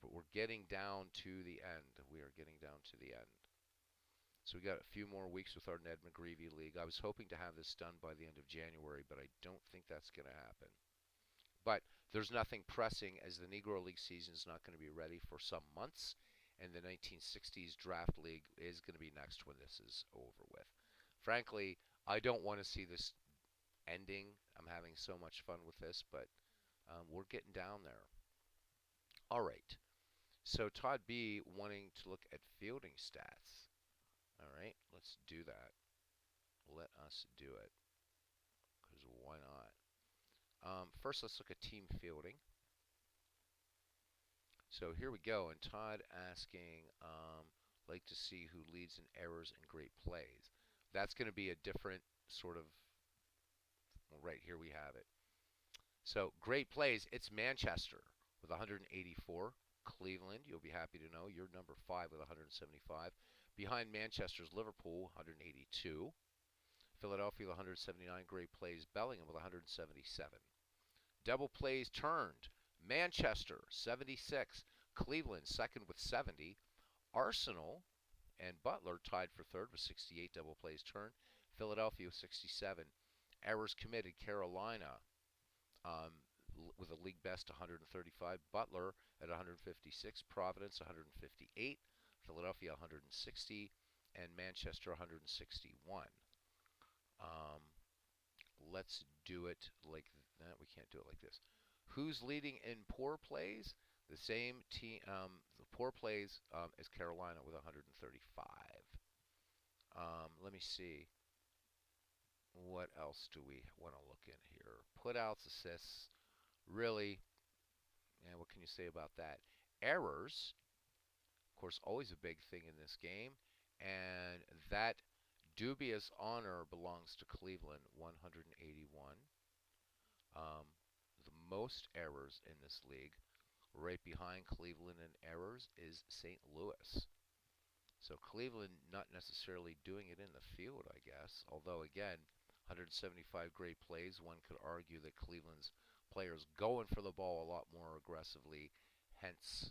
but we're getting down to the end. We are getting down to the end. So we got a few more weeks with our Ned McGreevy League. I was hoping to have this done by the end of January, but I don't think that's going to happen. But there's nothing pressing, as the Negro League season is not going to be ready for some months, and the 1960s Draft League is going to be next when this is over with. Frankly, I don't want to see this ending. I'm having so much fun with this, but we're getting down there. All right. So Todd B wanting to look at fielding stats. All right, let's do that. Let us do it, because why not? First, let's look at team fielding. So here we go, and Todd asking, like to see who leads in errors and great plays. That's going to be a different sort of, well, right here we have it. So great plays, it's Manchester with 184. Cleveland, you'll be happy to know, you're number 5 with 175. Behind Manchester's Liverpool, 182. Philadelphia with 179. Great plays, Bellingham with 177. Double plays turned. Manchester, 76. Cleveland, second with 70. Arsenal and Butler tied for third with 68 double plays turned. Philadelphia with 67. Errors committed, Carolina with a league best 135. Butler at 156. Providence 158. Philadelphia 160. And Manchester 161. Let's do it like that. We can't do it like this. Who's leading in poor plays? The same team, the poor plays as Carolina with 135. Let me see. What else do we want to look in here? Putouts, assists. Really, and what can you say about that? Errors, of course, always a big thing in this game. And that dubious honor belongs to Cleveland, 181. The most errors in this league, right behind Cleveland in errors, is St. Louis. So Cleveland not necessarily doing it in the field, I guess. Although, again, 175 great plays, one could argue that Cleveland's players going for the ball a lot more aggressively, hence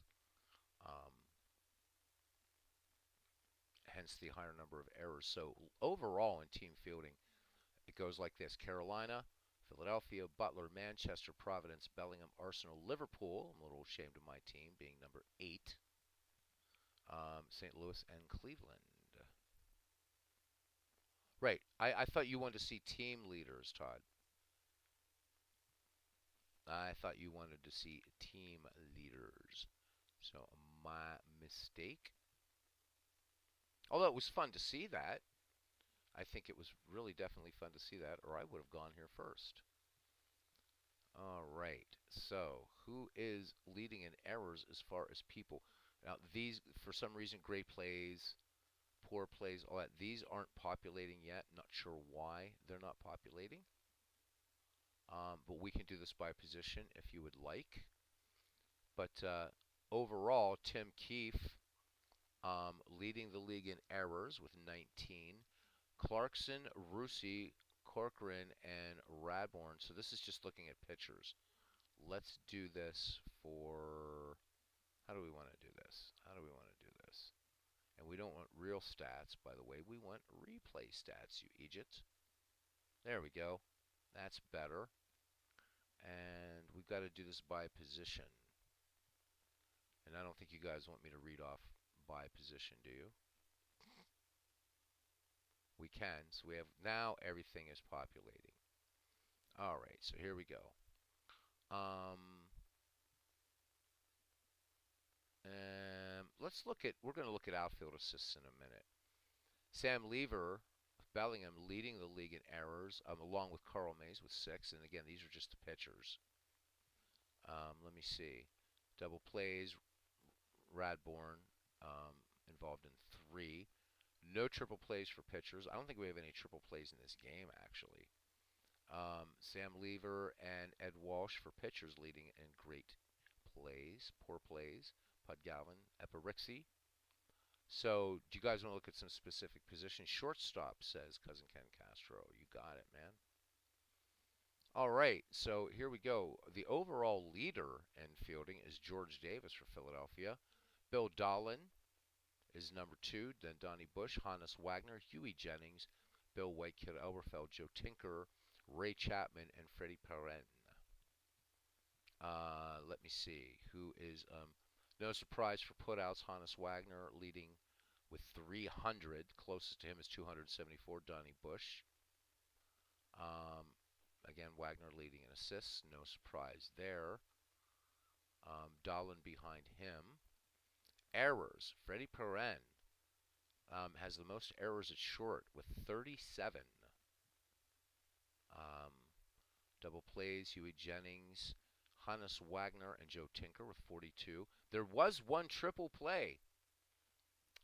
the higher number of errors. So overall in team fielding, it goes like this: Carolina, Philadelphia, Butler, Manchester, Providence, Bellingham, Arsenal, Liverpool. I'm a little ashamed of my team being number 8. St. Louis and Cleveland. Right. I thought you wanted to see team leaders, Todd. I thought you wanted to see team leaders. So my mistake. Although it was fun to see that. I think it was really definitely fun to see that, or I would have gone here first. All right. So, who is leading in errors as far as people? Now, these, for some reason, great plays, poor plays, all that, these aren't populating yet. Not sure why they're not populating. But we can do this by position if you would like. But overall, Tim Keefe leading the league in errors with 19. Clarkson, Rusi, Corcoran, and Radborn. So this is just looking at pitchers. Let's do this for. How do we want to do this? How do we want to do this? And we don't want real stats, by the way. We want replay stats, you Egypt. There we go. That's better. And we've got to do this by position. And I don't think you guys want me to read off by position, do you? We can. So we have now everything is populating. All right, so here we go. Let's look at, we're going to look at outfield assists in a minute. Sam Lever, Bellingham leading the league in errors, along with Carl Mays with 6. And again, these are just the pitchers. Let me see. Double plays, Radborn involved in 3. No triple plays for pitchers. I don't think we have any triple plays in this game, actually. Sam Lever and Ed Walsh for pitchers leading in great plays, poor plays. Pud Galvin, Eparixi. So, do you guys want to look at some specific positions? Shortstop, says Cousin Ken Castro. You got it, man. All right, so here we go. The overall leader in fielding is George Davis for Philadelphia. Bill Dahlin is number 2. Then Donnie Bush, Hannes Wagner, Huey Jennings, Bill White, Kid Elberfeld, Joe Tinker, Ray Chapman, and Freddie Perrin. Let me see. Who is no surprise for putouts. Hannes Wagner leading with 300. Closest to him is 274. Donnie Bush. Again, Wagner leading in assists. No surprise there. Dahlin behind him. Errors. Freddie Perrin has the most errors at short with 37. Double plays. Huey Jennings, Hannes Wagner, and Joe Tinker with 42. There was one triple play,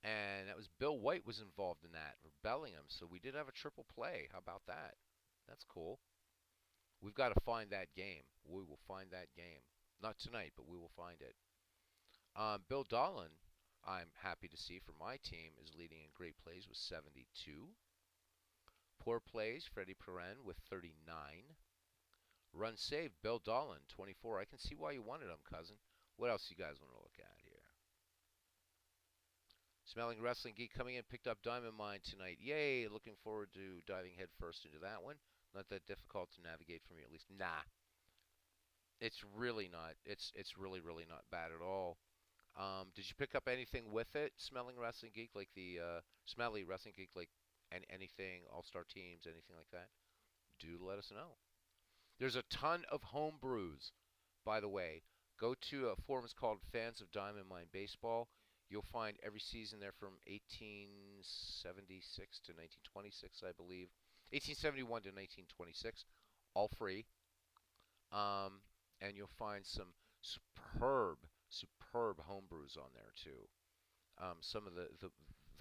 and that was Bill White was involved in that for Bellingham. So we did have a triple play. How about that? That's cool. We've got to find that game. We will find that game. Not tonight, but we will find it. Bill Dahlin, I'm happy to see for my team, is leading in great plays with 72. Poor plays, Freddie Perrin with 39. Run saved, Bill Dahlin, 24. I can see why you wanted him, cousin. What else you guys want to look at here? Smelling Wrestling Geek coming in, picked up Diamond Mine tonight. Yay, looking forward to diving headfirst into that one. Not that difficult to navigate for me, at least. Nah. It's really not. It's really, really not bad at all. Did you pick up anything with it, Smelling Wrestling Geek, like the Smelly Wrestling Geek, like anything, All-Star teams, anything like that? Do let us know. There's a ton of home brews, by the way. Go to a forum called Fans of Diamond Mine Baseball. You'll find every season there from 1876 to 1926, I believe. 1871 to 1926, all free. And you'll find some superb home brews on there too. Some of the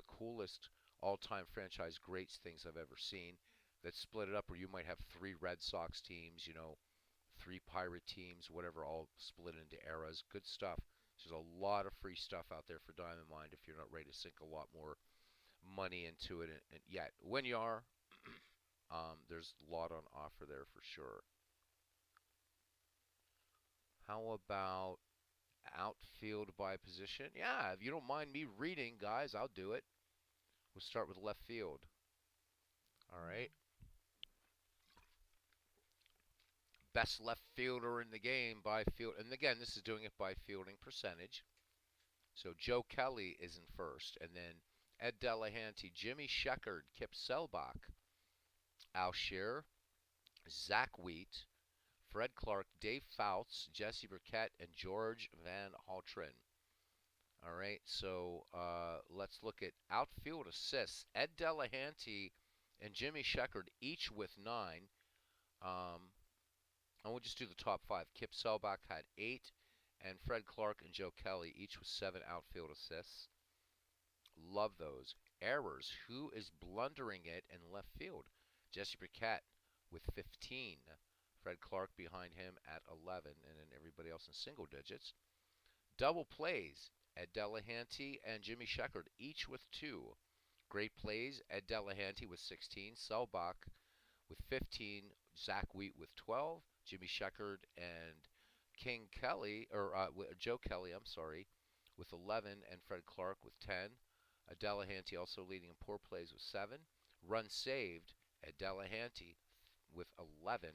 coolest all-time franchise greats things I've ever seen that split it up where you might have 3 Red Sox teams, 3 Pirate teams, whatever, all split into eras. Good stuff. There's a lot of free stuff out there for Diamond Mine if you're not ready to sink a lot more money into it and yet. When you are, there's a lot on offer there for sure. How about outfield by position? Yeah, if you don't mind me reading, guys, I'll do it. We'll start with left field. All right. Best left fielder in the game by field. And again, this is doing it by fielding percentage. So Joe Kelly is in first. And then Ed Delahanty, Jimmy Sheckard, Kip Selbach, Al Shearer, Zach Wheat, Fred Clark, Dave Fouts, Jesse Burkett, and George Van Haltren. All right, so let's look at outfield assists. Ed Delahanty and Jimmy Sheckard each with 9. Um, and we'll just do the top 5. Kip Selbach had 8, and Fred Clark and Joe Kelly each with 7 outfield assists. Love those. Errors. Who is blundering it in left field? Jesse Burkett with 15. Fred Clark behind him at 11, and then everybody else in single digits. Double plays. Ed Delahanty and Jimmy Sheckard each with 2. Great plays. Ed Delahanty with 16. Selbach with 15. Zach Wheat with 12. Jimmy Sheckard and King Kelly, or Joe Kelly, I'm sorry, with 11, and Fred Clark with 10. Delahanty also leading in poor plays with 7. Run saved at Delahanty with 11.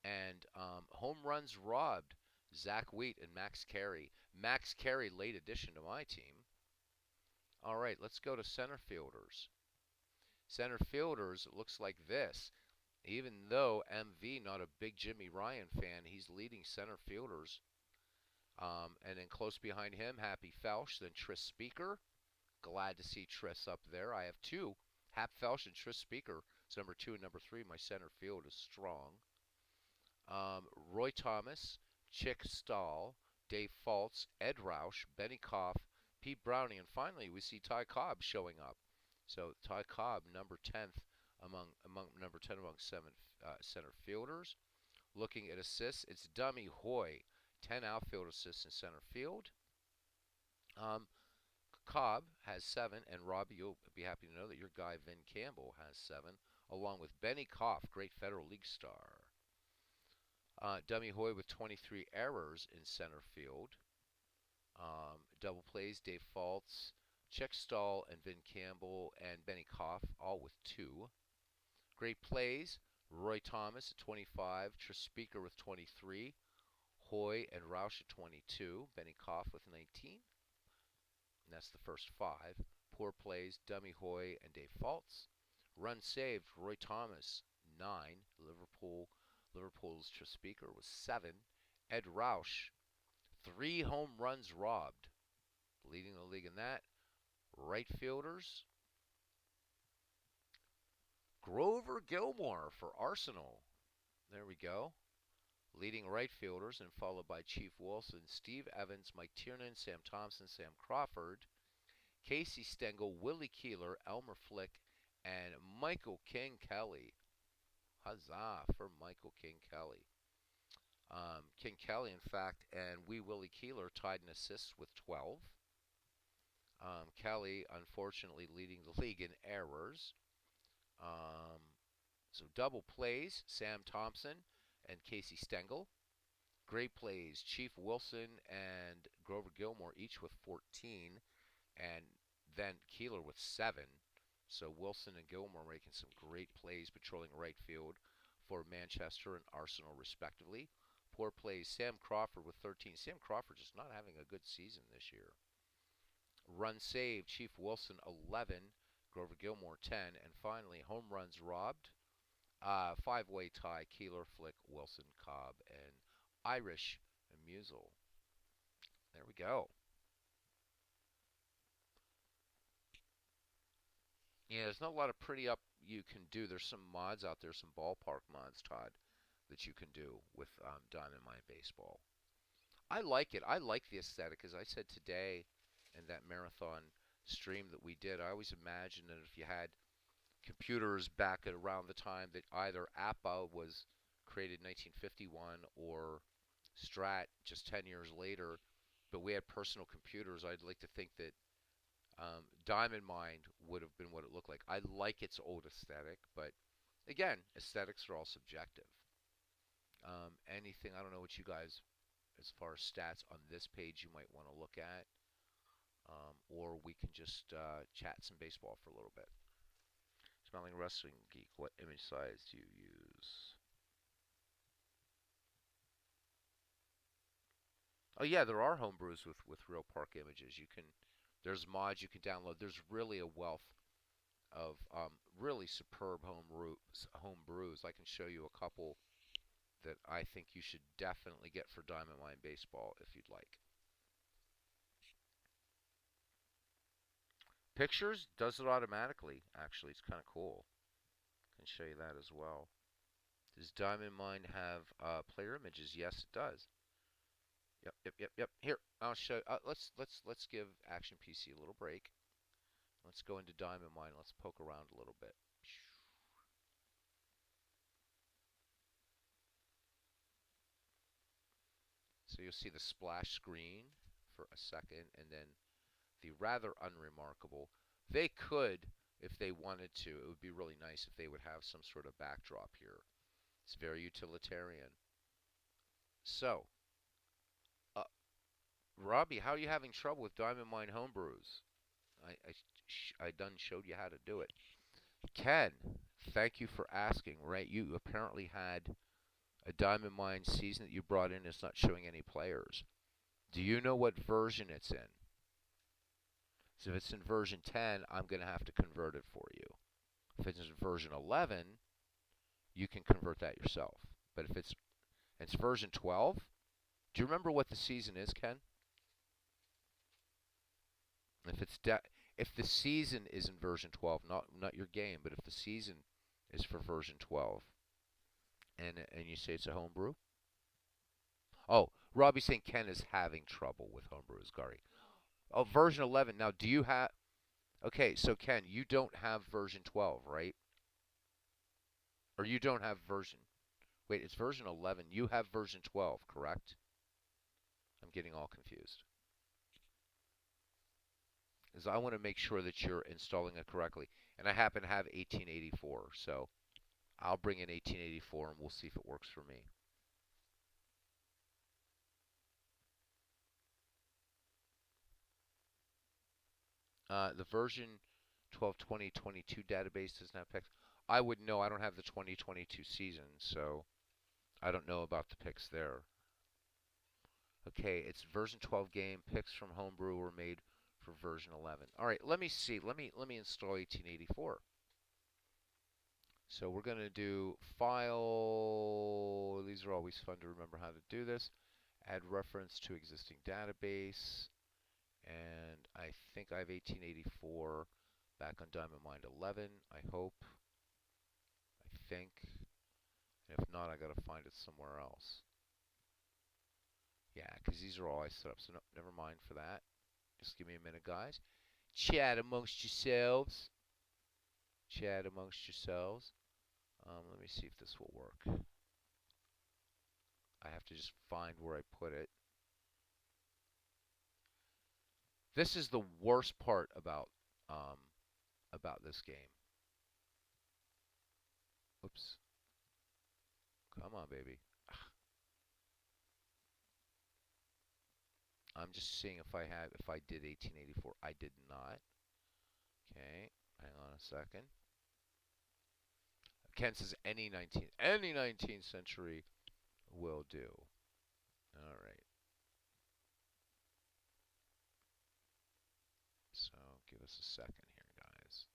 And home runs robbed, Zach Wheat and Max Carey. Max Carey, late addition to my team. All right, let's go to center fielders. Center fielders, it looks like this. Even though MV, not a big Jimmy Ryan fan, he's leading center fielders. And then close behind him, Happy Felsch, then Tris Speaker. Glad to see Tris up there. I have 2, Hap Felsch and Tris Speaker. It's number 2 and number 3. My center field is strong. Roy Thomas, Chick Stahl, Dave Fultz, Ed Roush, Benny Koff, Pete Browning, and finally we see Ty Cobb showing up. So Ty Cobb, number 10th among number 10 among center fielders. Looking at assists, it's Dummy Hoy, 10 outfield assists in center field. Cobb has 7, and Robbie, you'll be happy to know that your guy Vin Campbell has 7, along with Benny Koff, great Federal League star. Dummy Hoy with 23 errors in center field. Double plays, Dave Fultz, Chick Stahl, and Vin Campbell, and Benny Koff, all with 2. Great plays, Roy Thomas at 25, Tris Speaker with 23, Hoy and Roush at 22, Benny Koff with 19. And that's the first 5. Poor plays, Dummy Hoy and Dave Fultz. Run saved, Roy Thomas, 9. Liverpool's Tris Speaker was 7. Ed Roush, 3 home runs robbed, leading the league in that. Right fielders, Grover Gilmore for Arsenal. There we go. Leading right fielders, and followed by Chief Wilson, Steve Evans, Mike Tiernan, Sam Thompson, Sam Crawford, Casey Stengel, Willie Keeler, Elmer Flick, and Michael King Kelly. Huzzah for Michael King Kelly. King Kelly, in fact, and Willie Keeler tied in assists with 12. Kelly, unfortunately, leading the league in errors. So double plays, Sam Thompson and Casey Stengel. Great plays, Chief Wilson and Grover Gilmore, each with 14, and then Keeler with 7. So Wilson and Gilmore making some great plays, patrolling right field for Manchester and Arsenal, respectively. Poor plays, Sam Crawford with 13. Sam Crawford just not having a good season this year. Run saved, Chief Wilson 11, Grover Gilmore 10, and finally home runs robbed. 5-way tie, Keeler, Flick, Wilson, Cobb, and Irish and Musial. There we go. Yeah, there's not a lot of pretty up you can do. There's some mods out there, some ballpark mods, Todd, that you can do with Diamond Mine Baseball. I like it. I like the aesthetic. As I said today in that marathon stream that we did, I always imagined that if you had computers back at around the time that either APA was created in 1951 or Strat just 10 years later, but we had personal computers, I'd like to think that Diamond Mine would have been what it looked like. I like its old aesthetic, but again, aesthetics are all subjective. Anything, I don't know what you guys, as far as stats on this page, you might want to look at, or we can just chat some baseball for a little bit. Smelling Wrestling Geek, what image size do you use? Oh yeah, there are homebrews with real park images. There's mods you can download. There's really a wealth of really superb home brews. I can show you a couple that I think you should definitely get for Diamond Mine Baseball if you'd like. Pictures does it automatically. Actually, it's kind of cool. Can show you that as well. Does Diamond Mine have player images? Yes, it does. Yep, yep, yep, yep. Here, I'll show. Let's give Action PC a little break. Let's go into Diamond Mine. Let's poke around a little bit. So you'll see the splash screen for a second, and then the rather unremarkable. They could, if they wanted to, it would be really nice if they would have some sort of backdrop here. It's very utilitarian. So, uh, Robbie, how are you having trouble with Diamond Mine homebrews? I done showed you how to do it. Ken, thank you for asking. Right, you apparently had a Diamond Mine season that you brought in is not showing any players. Do you know what version it's in? So if it's in version 10, I'm going to have to convert it for you. If it's in version 11, you can convert that yourself. But if it's version 12, do you remember what the season is, Ken? If the season is in version 12, not your game, but if the season is for version 12, and you say it's a homebrew. Oh, Robbie's saying Ken is having trouble with homebrews, Gary. Oh, version 11. Now, do you have? Okay, so Ken, you don't have version 12, right? Or you don't have version. Wait, it's version 11. You have version 12, correct? I'm getting all confused. Because I want to make sure that you're installing it correctly. And I happen to have 1884, so I'll bring in 1884 and we'll see if it works for me. The version 12.20.22 database doesn't have picks. I wouldn't know. I don't have the 2022 season, so I don't know about the picks there. Okay, it's version 12 game. Picks from Homebrew were made for version 11. All right, let me see. Let me install 1884. So we're going to do file. These are always fun to remember how to do this. Add reference to existing database. And I think I have 1884 back on Diamond Mine 11. I hope. I think. And if not, I got to find it somewhere else. Yeah, because these are all I set up. So no, never mind for that. Just give me a minute, guys. Chat amongst yourselves. Chat amongst yourselves. Let me see if this will work. I have to just find where I put it. This is the worst part about this game. Oops. Come on, baby. I'm just seeing if I did 1884. I did not. Okay, hang on a second. Ken says any 19th century will do. All right. So give us a second here, guys.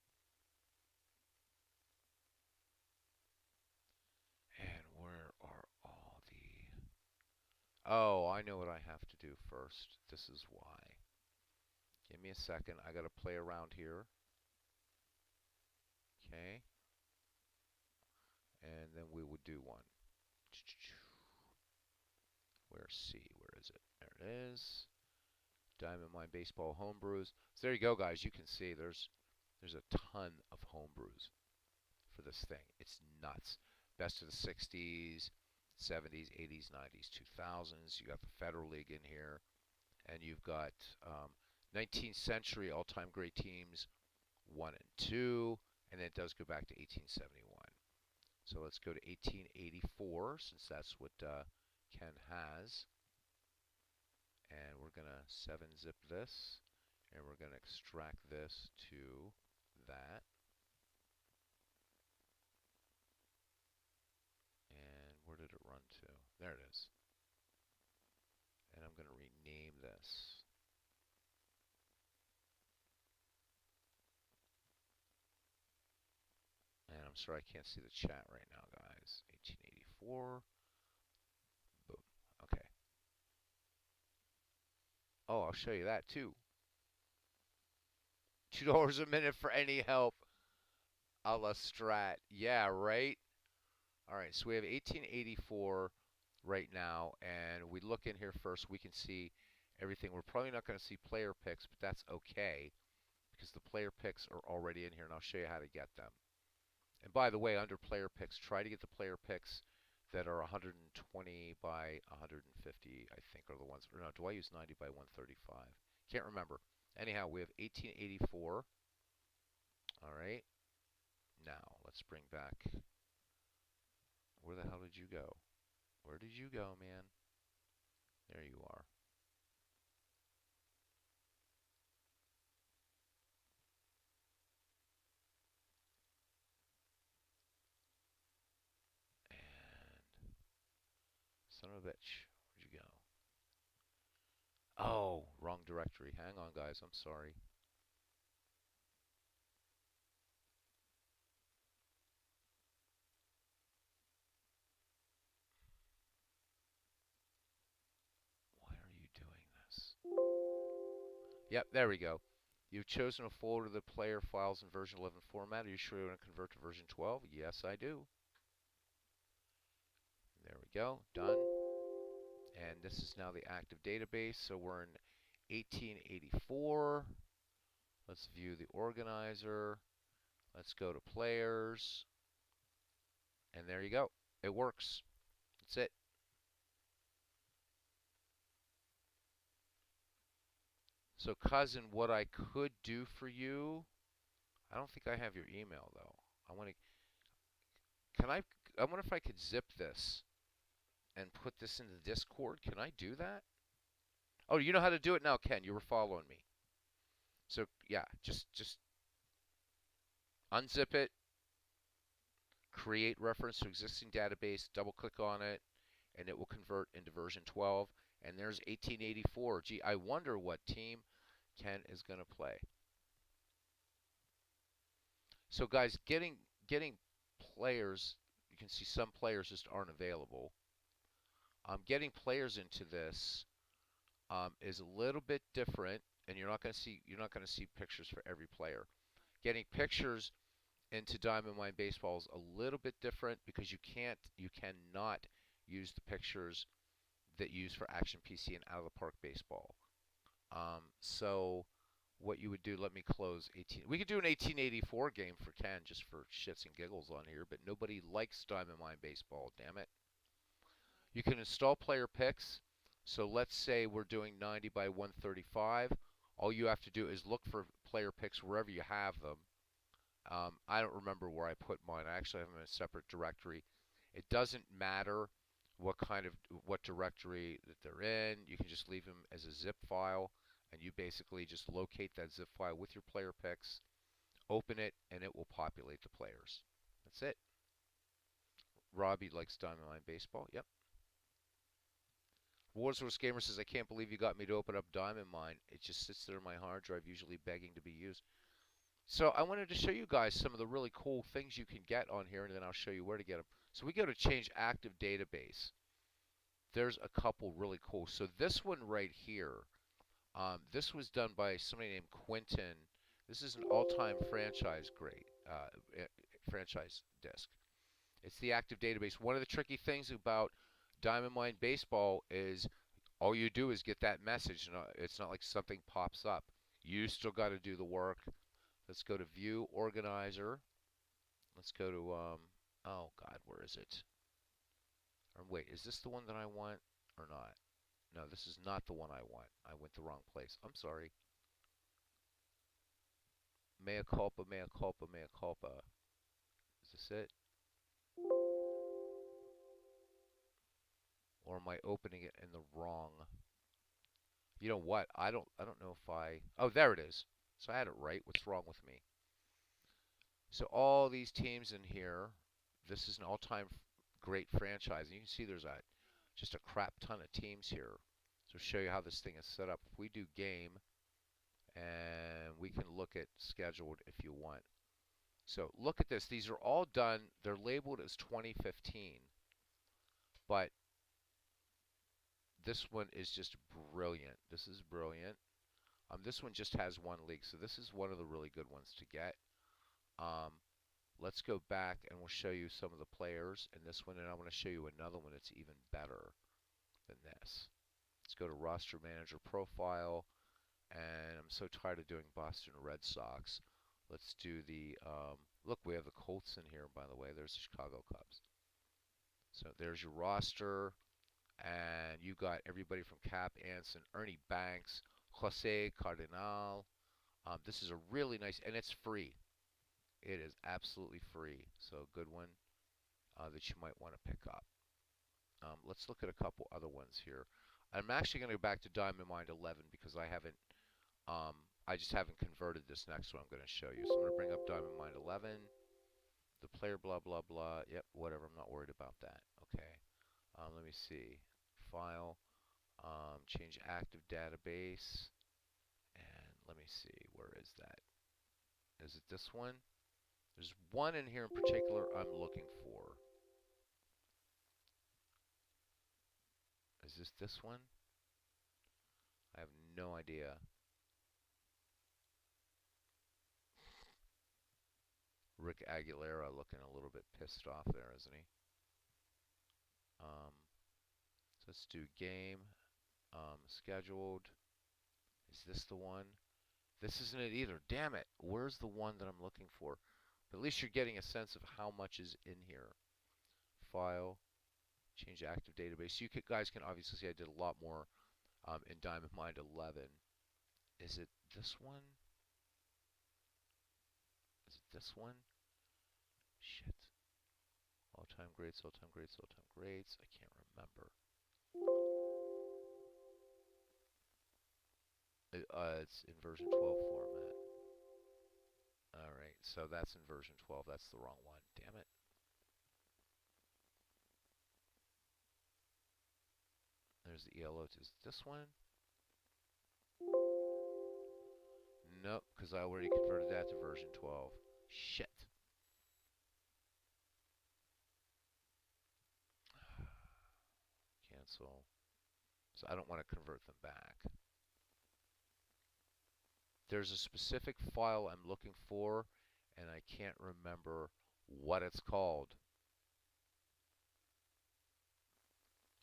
And where are all the... Oh, I know what I have to do first. This is why. Give me a second. I got to play around here. Okay. And then we would do one. Where's C? Where is it? There it is. Diamond Mine Baseball homebrews. So there you go, guys. You can see there's a ton of homebrews for this thing. It's nuts. Best of the 60s, 70s, 80s, 90s, 2000s. You got the Federal League in here, and you've got 19th century all-time great teams 1 and 2, and then it does go back to 1871. So let's go to 1884 since that's what Ken has. And we're going to 7-zip this, and we're going to extract this to that. And where did it run to? There it is. And I'm going to rename this. And I'm sorry I can't see the chat right now, guys. 1884. Boom. Okay. Oh, I'll show you that too. $2 a minute for any help. A la Strat. Yeah, right? All right, so we have 1884 right now, and we look in here first. We can see everything. We're probably not going to see player picks, but that's okay because the player picks are already in here, and I'll show you how to get them. And by the way, under player picks, try to get the player picks that are 120 by 150, I think, are the ones. Or no, do I use 90 by 135? Can't remember. Anyhow, we have 1884. All right. Now, let's bring back. Where the hell did you go? Where did you go, man? There you are. And son of a bitch, where'd you go? Oh, wrong directory. Hang on, guys. I'm sorry. Why are you doing this? Yep, there we go. You've chosen a folder that player files in version 11 format. Are you sure you want to convert to version 12? Yes, I do. There we go. Done. And this is now the active database. So we're in 1884. Let's view the organizer. Let's go to players. And there you go. It works. That's it. So, cousin, what I could do for you, I don't think I have your email though. I want to. Can I? I wonder if I could zip this and put this into Discord. Can I do that? Oh, you know how to do it now, Ken. You were following me. So yeah, just unzip it, create reference to existing database, double click on it, and it will convert into version 12. And there's 1884. Gee, I wonder what team Ken is going to play. So guys, getting players, you can see some players just aren't available. Getting players into this is a little bit different, and you're not going to see pictures for every player. Getting pictures into Diamond Mine Baseball is a little bit different because you cannot use the pictures that you use for Action PC and Out of the Park Baseball. So what you would do, let me close 18. We could do an 1884 game for Ken just for shits and giggles on here, but nobody likes Diamond Mine Baseball, damn it. You can install player picks. So let's say we're doing 90 by 135. All you have to do is look for player picks wherever you have them. I don't remember where I put mine. I actually have them in a separate directory. It doesn't matter what directory that they're in. You can just leave them as a zip file, and you basically just locate that zip file with your player picks, open it, and it will populate the players. That's it. Robbie likes Diamond Line Baseball. Yep. Warsworth Gamer says, I can't believe you got me to open up Diamond Mine. It just sits there on my hard drive, usually begging to be used. So I wanted to show you guys some of the really cool things you can get on here, and then I'll show you where to get them. So we go to change active database. There's a couple really cool. So this one right here, this was done by somebody named Quentin. This is an all-time franchise franchise disc. It's the active database. One of the tricky things about Diamond Mine Baseball is all you do is get that message. It's not like something pops up. You still got to do the work. Let's go to View Organizer. Let's go to, oh God, where is it? Or wait, is this the one that I want or not? No, this is not the one I want. I went the wrong place. I'm sorry. Mea culpa, mea culpa, mea culpa. Is this it? Or am I opening it in the wrong? You know what? I don't know if I. Oh, there it is. So I had it right. What's wrong with me? So all these teams in here. This is an all-time great franchise. And you can see there's just a crap ton of teams here. So show you how this thing is set up. If we do game, and we can look at scheduled if you want. So look at this. These are all done. They're labeled as 2015, but this one is just brilliant. This is brilliant. This one just has one league, so this is one of the really good ones to get. Um, let's go back and we'll show you some of the players in this one, and I want to show you another one that's even better than this. Let's go to roster manager profile, and I'm so tired of doing Boston Red Sox. Let's do the, look, we have the Colts in here, by the way. There's the Chicago Cubs. So there's your roster, and you got everybody from Cap Anson, Ernie Banks, Jose Cardinal. This is a really nice, and it's free. It is absolutely free. So a good one that you might want to pick up. Let's look at a couple other ones here. I'm actually going to go back to Diamond Mind 11 because um, I just haven't converted this next one I'm going to show you. So I'm going to bring up Diamond Mind 11, the player blah blah blah. Yep, whatever. I'm not worried about that. Okay. Let me see. File. Change active database. And let me see. Where is that? Is it this one? There's one in here in particular I'm looking for. Is this one? I have no idea. Rick Aguilera looking a little bit pissed off there, isn't he? So let's do game. Scheduled. Is this the one? This isn't it either. Damn it. Where's the one that I'm looking for? But at least you're getting a sense of how much is in here. File. Change active database. You guys can obviously see I did a lot more in Diamond Mind 11. Is it this one? Is it this one? Shit. All-time greats, all-time greats, all-time greats. I can't remember. It's in version 12 format. Alright, so that's in version 12. That's the wrong one. Damn it. There's the ELO. Is this one? Nope, because I already converted that to version 12. Shit. Cancel. So I don't want to convert them back. There's a specific file I'm looking for, and I can't remember what it's called.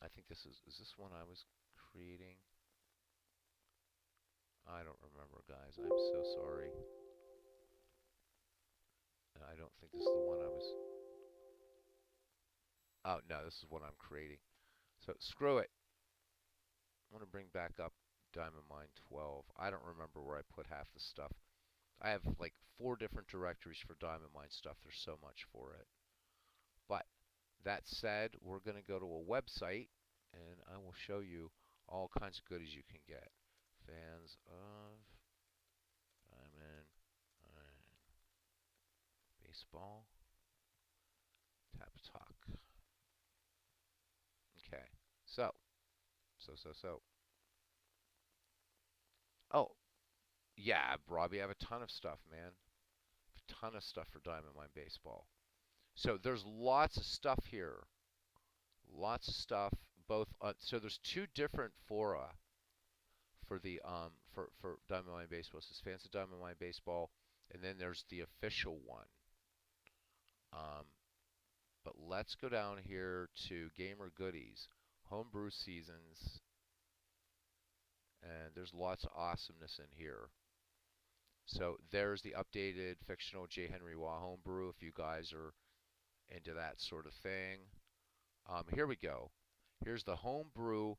I think this is this one I was creating? I don't remember, guys. I'm so sorry. I don't think this is the one I was... Oh, no, this is what I'm creating. So, screw it. I'm going to bring back up Diamond Mine 12. I don't remember where I put half the stuff. I have like 4 different directories for Diamond Mine stuff. There's so much for it. But that said, we're going to go to a website, and I will show you all kinds of goodies you can get. Fans of Diamond Mine Baseball. Tap talk. Okay. So. Oh, yeah, Robbie, I have a ton of stuff, man. A ton of stuff for Diamond Mine Baseball. So there's lots of stuff here. Lots of stuff. Both. So there's 2 different fora for the for Diamond Mine Baseball. This is Fans of Diamond Mine Baseball, and then there's the official one. But let's go down here to Gamer Goodies, Homebrew Seasons, and there's lots of awesomeness in here. So there's the updated fictional J. Henry Waugh homebrew if you guys are into that sort of thing. Here we go. Here's the homebrew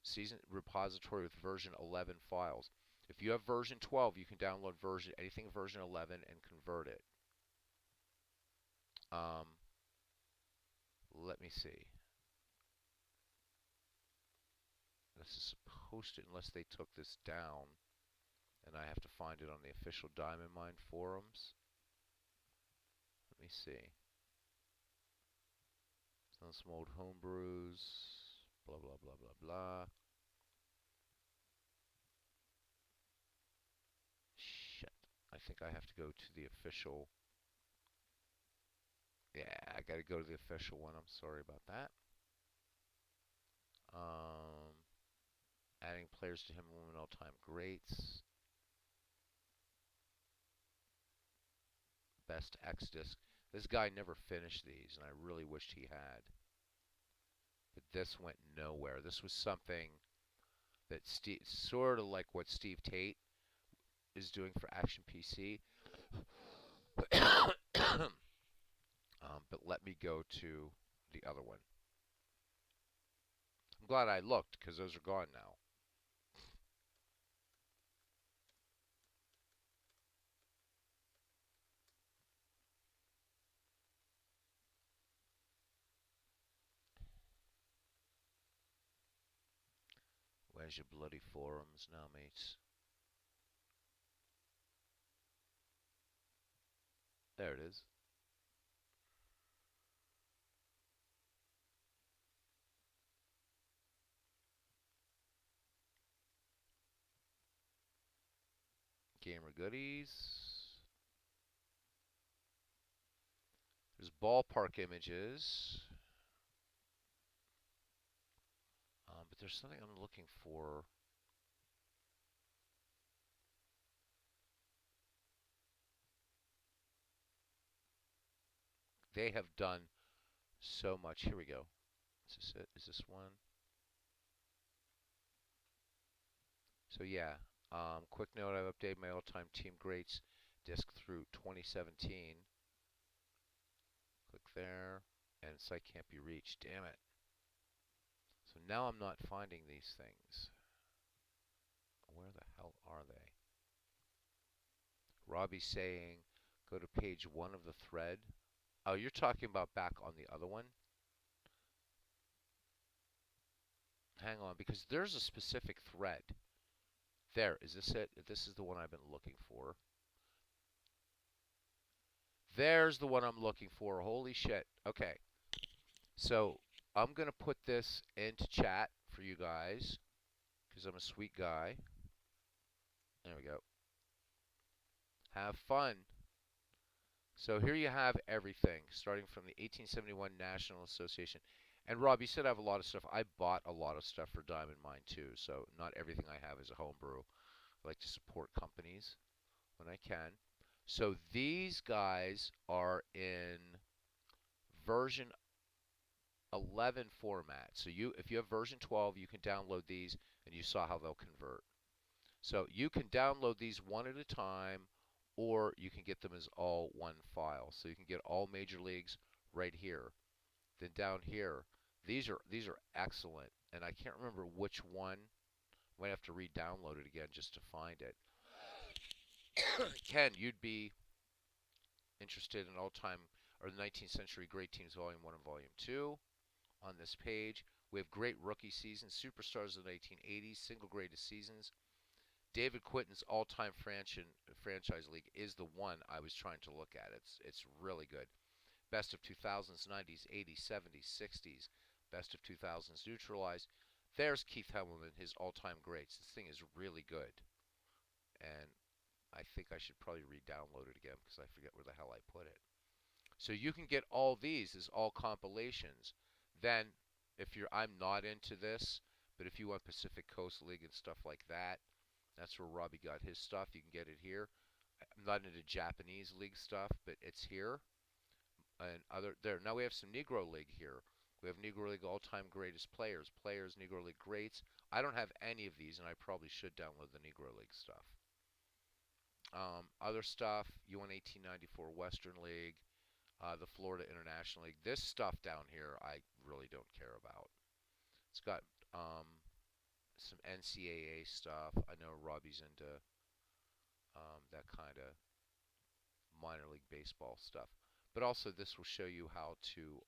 season repository with version 11 files. If you have version 12, you can download anything version 11 and convert it. Let me see. This is supposed to, unless they took this down, and I have to find it on the official Diamond Mine forums. Let me see. Some old homebrews, blah, blah, blah, blah, blah. Shit. I think I have to go to the official. Yeah, I got to go to the official one. I'm sorry about that. Adding players to him, women all-time greats. Best X disc. This guy never finished these, and I really wished he had. But this went nowhere. This was something that Steve, sort of like what Steve Tate is doing for Action PC. But let me go to the other one. I'm glad I looked because those are gone now. Where's your bloody forums now, mates? There it is. Gamer goodies. There's ballpark images. But there's something I'm looking for. They have done so much. Here we go. Is this it? Is this one? So yeah. Quick note: I've updated my all-time team greats disc through 2017. Click there, and site can't be reached. Damn it. So now I'm not finding these things. Where the hell are they? Robbie's saying, go to page 1 of the thread. Oh, you're talking about back on the other one? Hang on, because there's a specific thread. There, is this it? This is the one I've been looking for. There's the one I'm looking for. Holy shit. Okay. So, I'm going to put this into chat for you guys, because I'm a sweet guy. There we go. Have fun. So here you have everything, starting from the 1871 National Association. And Rob, you said I have a lot of stuff. I bought a lot of stuff for Diamond Mine too, so not everything I have is a homebrew. I like to support companies when I can. So these guys are in version 11 format. So if you have version 12, you can download these, and you saw how they'll convert. So you can download these one at a time, or you can get them as all one file. So you can get all major leagues right here. Then down here, these are excellent, and I can't remember which one. I might have to re-download it again just to find it. Ken, you'd be interested in all-time or the 19th century great teams, Volume 1 and Volume 2. On this page, we have great rookie seasons, superstars of the 1980s, single greatest seasons. David Quitten's all-time franchise league is the one I was trying to look at. It's really good. Best of 2000s, 90s, 80s, 70s, 60s. Best of 2000s neutralized. There's Keith Hemmelman, his all-time greats. This thing is really good. And I think I should probably re-download it again because I forget where the hell I put it. So you can get all these as all compilations. Then, if I'm not into this, but if you want Pacific Coast League and stuff like that, that's where Robbie got his stuff. You can get it here. I'm not into Japanese league stuff, but it's here. And other there. Now we have some Negro League here. We have Negro League all-time greatest players, Negro League greats. I don't have any of these, and I probably should download the Negro League stuff. Other stuff, UN 1894 Western League, the Florida International League. This stuff down here, I really don't care about. It's got some NCAA stuff. I know Robbie's into that kind of minor league baseball stuff. But also, this will show you how to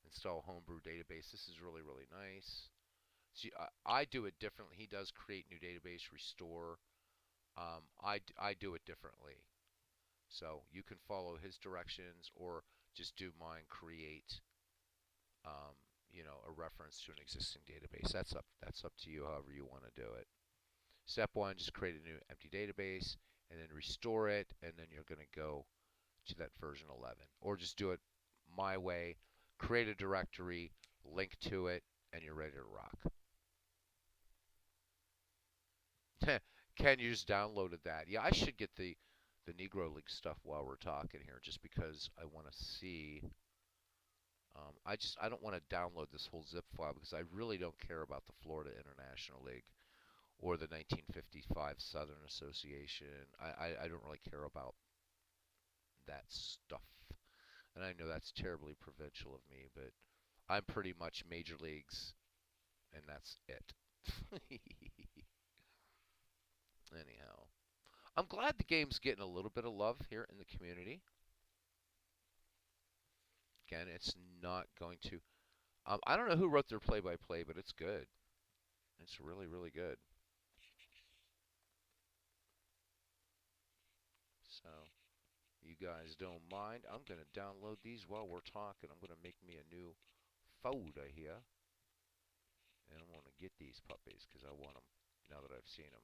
install a homebrew database. This is really, really nice. See, I do it differently. He does create new database, restore. I do it differently. So you can follow his directions or just do mine, create um, a reference to an existing database. That's up to you however you want to do it. Step 1, just create a new empty database and then restore it, and then you're going to go to that version 11. Or just do it my way, create a directory, link to it, and you're ready to rock. Ken, you just downloaded that. Yeah, I should get the the Negro League stuff while we're talking here, just because I want to see. I don't want to download this whole zip file because I really don't care about the Florida International League or the 1955 Southern Association. I don't really care about that stuff. And I know that's terribly provincial of me, but I'm pretty much major leagues, and that's it. Anyhow, I'm glad the game's getting a little bit of love here in the community. Again, it's not going to. I don't know who wrote their play-by-play, but it's good. It's really, really good. So, you guys don't mind, I'm going to download these while we're talking. I'm going to make me a new folder here. And I'm going to get these puppies because I want them now that I've seen them.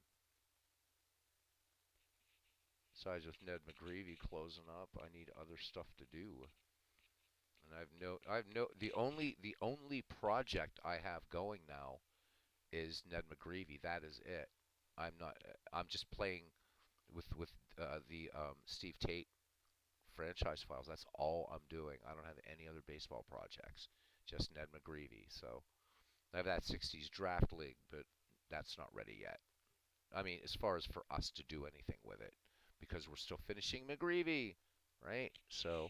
Besides, with Ned McGreevy closing up, I need other stuff to do. And the only project I have going now is Ned McGreevy. That is it. I'm just playing with the Steve Tate franchise files. That's all I'm doing. I don't have any other baseball projects. Just Ned McGreevy. So I have that 60s draft league, but that's not ready yet. I mean, as far as for us to do anything with it, because we're still finishing McGreevy, right? So,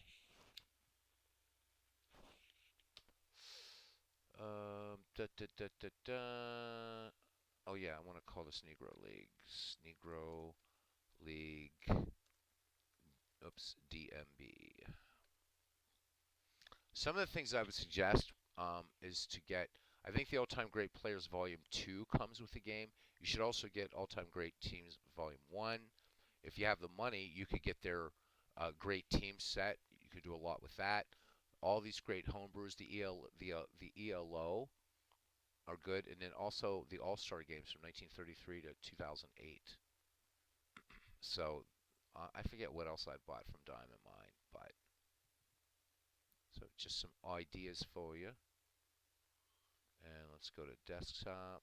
da, da, da, da, da. Oh yeah, I want to call this Negro Leagues. Negro League. Oops, DMB. Some of the things I would suggest is to get. I think the All-Time Great Players Volume 2 comes with the game. You should also get All-Time Great Teams Volume 1. If you have the money, you could get their great team set. You could do a lot with that. All these great homebrews, the ELO are good, and then also the All-Star games from 1933 to 2008. So I forget what else I bought from Diamond Mine, but so just some ideas for you. And let's go to desktop.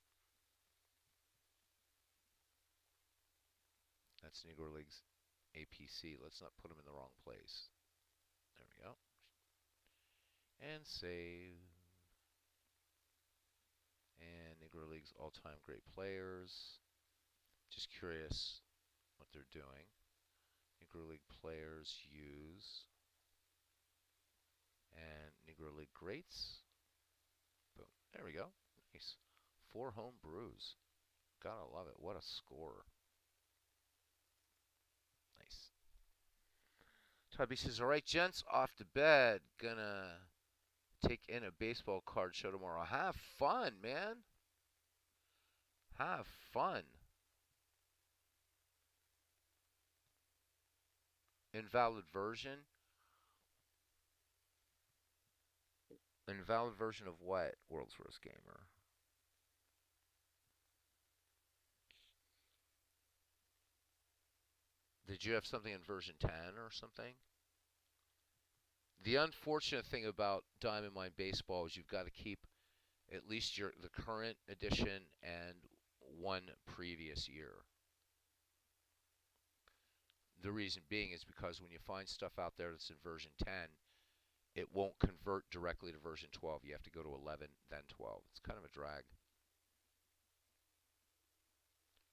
That's Negro League's APC. Let's not put them in the wrong place. There we go. And save. And Negro League's all-time great players. Just curious what they're doing. Negro League players use. And Negro League greats. Boom. There we go. Nice. 4 home brews. Gotta love it. What a score. Nice. Tubby says, all right, gents, off to bed. Gonna take in a baseball card show tomorrow. Have fun, man. Have fun. Invalid version. Invalid version of what, World's Worst Gamer? Did you have something in version 10 or something? The unfortunate thing about Diamond Mine Baseball is you've got to keep at least the current edition and one previous year. The reason being is because when you find stuff out there that's in version 10, it won't convert directly to version 12. You have to go to 11, then 12. It's kind of a drag.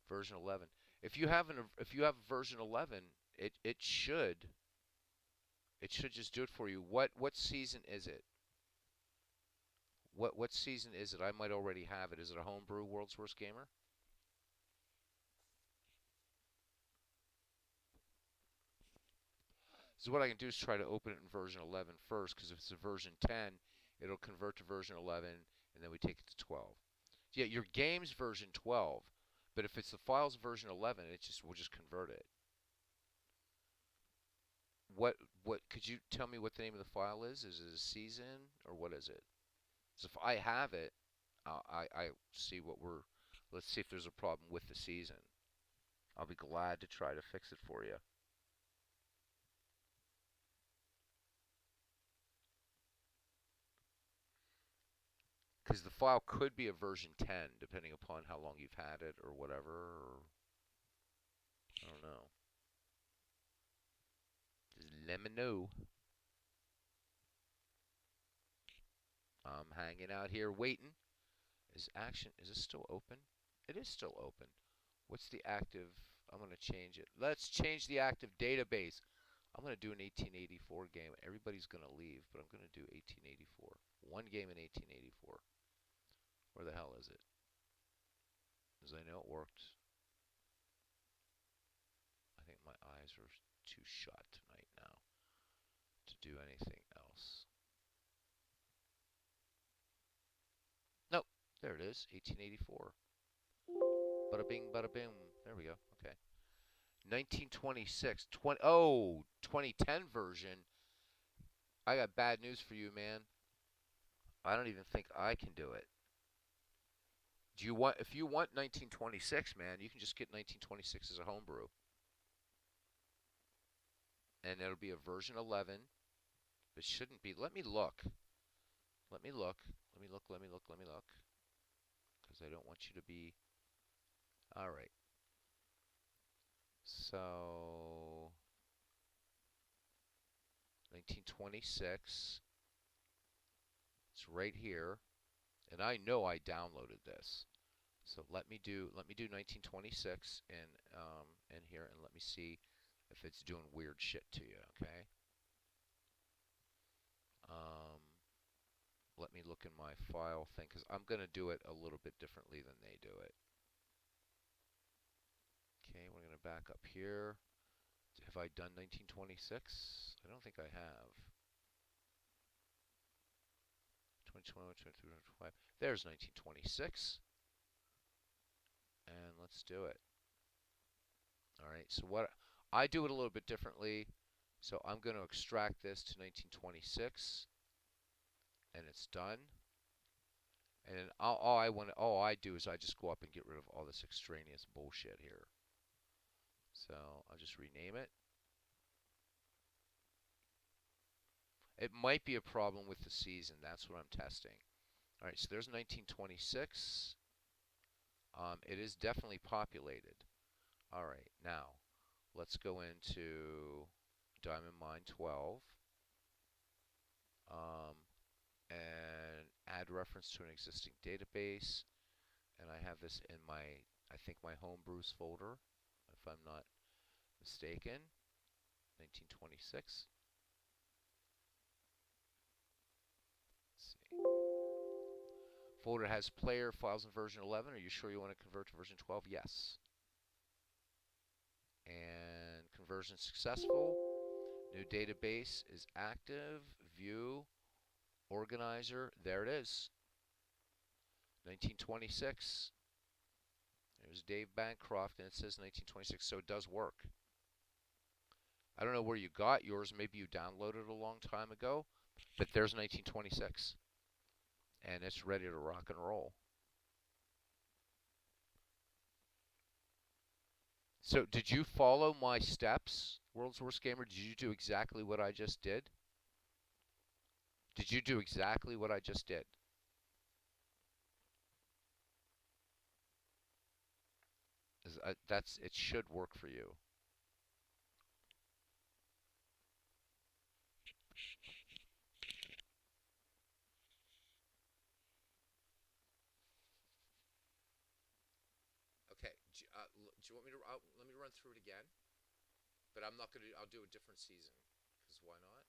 Version 11. If you have version 11, it should just do it for you. What season is it? What season is it? I might already have it. Is it a homebrew World's Worst Gamer? So what I can do is try to open it in version 11 first, because if it's a version 10, it'll convert to version 11, and then we take it to 12. Yeah, your game's version 12, but if it's the file's version 11, we'll just convert it. What could you tell me what the name of the file is? Is it a season or what is it? So if I have it, I see what we're. Let's see if there's a problem with the season. I'll be glad to try to fix it for you. Because the file could be a version 10, depending upon how long you've had it or whatever. Or, I don't know. Just let me know. I'm hanging out here waiting. Is this still open? It is still open. What's the active? I'm going to change it. Let's change the active database. I'm going to do an 1884 game. Everybody's going to leave, but I'm going to do 1884. One game in 1884. Where the hell is it? Because I know it worked. I think my eyes are too shut tonight now to do anything else. Nope. There it is. 1884. Bada bing, bada bing. There we go. Okay. 1926. 2010 version. I got bad news for you, man. I don't even think I can do it. Do you want? If you want 1926, man, you can just get 1926 as a homebrew, and it'll be a version 11. It shouldn't be. Let me look. Let me look. Let me look. Let me look. Let me look. Because I don't want you to be. All right. So 1926. It's right here, and I know I downloaded this. So let me do 1926 in here, and let me see if it's doing weird shit to you. Okay. Um, Let me look in my file thing because I'm gonna do it a little bit differently than they do it. Okay, we're gonna back up here. Have I done 1926? I don't think I have. 2021, 2022, 2025. There's 1926. And let's do it. All right, so what I do it a little bit differently. So I'm going to extract this to 1926, and it's done. And then all I do is I just go up and get rid of all this extraneous bullshit here. So I'll just rename it. It might be a problem with the season. That's what I'm testing. All right, so there's 1926. It is definitely populated. All right, now let's go into Diamond Mine 12 and add reference to an existing database. And I have this in I think my homebrews folder, if I'm not mistaken, 1926. Let's see. Folder has player files in version 11. Are you sure you want to convert to version 12? Yes. And conversion successful. New database is active. View. Organizer. There it is. 1926. There's Dave Bancroft, and it says 1926, so it does work. I don't know where you got yours. Maybe you downloaded it a long time ago, but there's 1926, and it's ready to rock and roll. So did you follow my steps, World's Worst Gamer? Did you do exactly what I just did? Did you do exactly what I just did? It should work for you. Okay. Do you want me to? Let me run through it again. But I'm not gonna. I'll do a different season. Cause why not?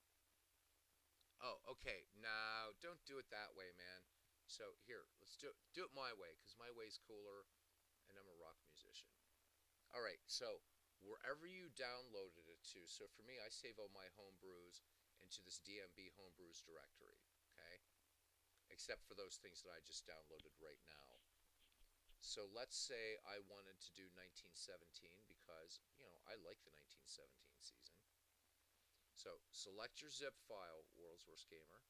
Oh, okay. Now don't do it that way, man. So here, let's do it my way, cause my way's cooler, and I'm a rock musician. All right. So wherever you downloaded it to. So for me, I save all my homebrews into this DMB homebrews directory. Okay. Except for those things that I just downloaded right now. So let's say I wanted to do 1917 because, I like the 1917 season. So select your zip file, World's Worst Gamer.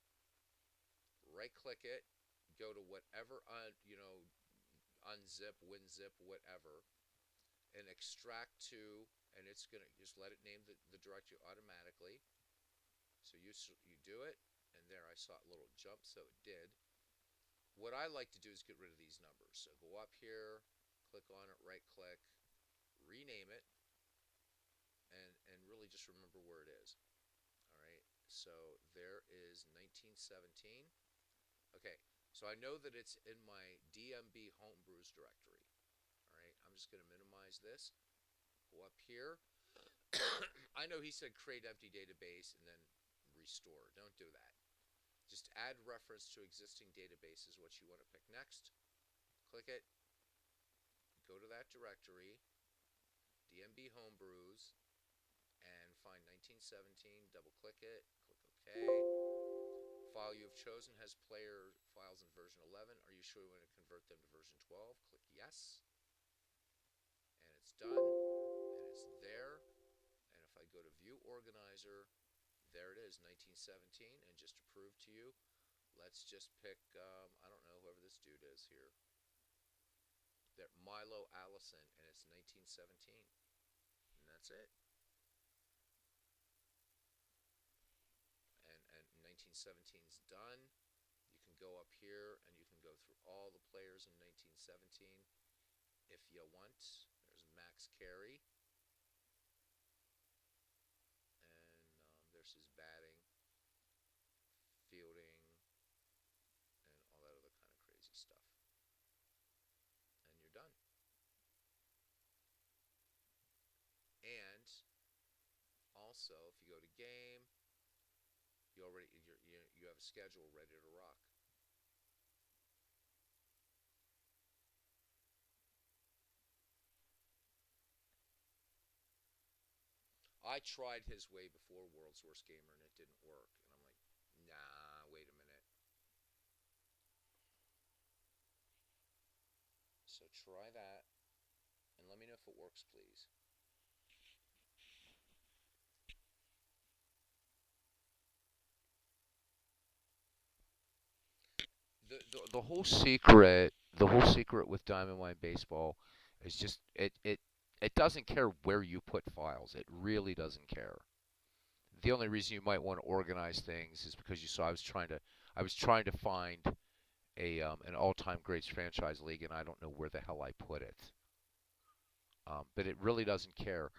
Right click it, go to whatever, unzip, WinZip, whatever, and extract to, and it's going to just let it name the directory automatically. So you do it, and there I saw a little jump, so it did. What I like to do is get rid of these numbers. So go up here, click on it, right click, rename it, and really just remember where it is. So there is 1917. Okay, so I know that it's in my DMB homebrews directory. All right, I'm just going to minimize this. Go up here. I know he said create empty database and then restore. Don't do that. Just add reference to existing database is what you want to pick next. Click it. Go to that directory, DMB homebrews, and find 1917. Double click it. Click OK. File you have chosen has player files in version 11. Are you sure you want to convert them to version 12? Click yes. And it's done. And it's there. And if I go to view organizer, there it is, 1917. And just to prove to you, let's just pick, I don't know, whoever this dude is here. There, Milo Allison, and it's 1917. And that's it. And 1917 is done. You can go up here and you can go through all the players in 1917 if you want. There's Max Carey. And there's his batting, fielding, and all that other kind of crazy stuff. And you're done. And also, if you go to game, you have a schedule ready to rock. I tried his way before World's Worst Gamer and it didn't work. And I'm like, nah, wait a minute. So try that and let me know if it works, please. The whole secret with Diamond Mine Baseball is just it doesn't care where you put files. It really doesn't care. The only reason you might want to organize things is because you saw I was trying to find a an all-time greats franchise league, and I don't know where the hell I put it. But it really doesn't care.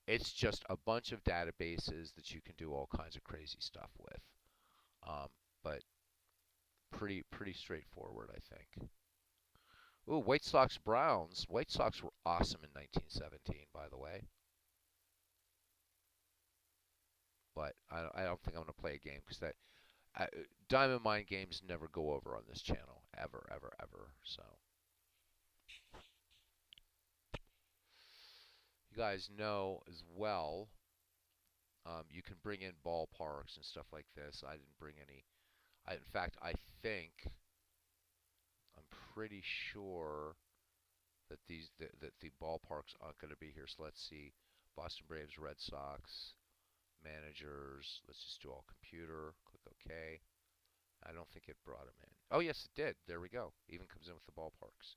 It's just a bunch of databases that you can do all kinds of crazy stuff with. But pretty straightforward, I think. Ooh, White Sox Browns. White Sox were awesome in 1917, by the way. But I don't think I'm going to play a game because Diamond Mine games never go over on this channel ever, ever, ever. So you guys know as well. You can bring in ballparks and stuff like this. I didn't bring any. In fact, I'm pretty sure that the ballparks aren't going to be here. So let's see, Boston Braves, Red Sox, managers. Let's just do all computer. Click OK. I don't think it brought them in. Oh yes, it did. There we go. Even comes in with the ballparks.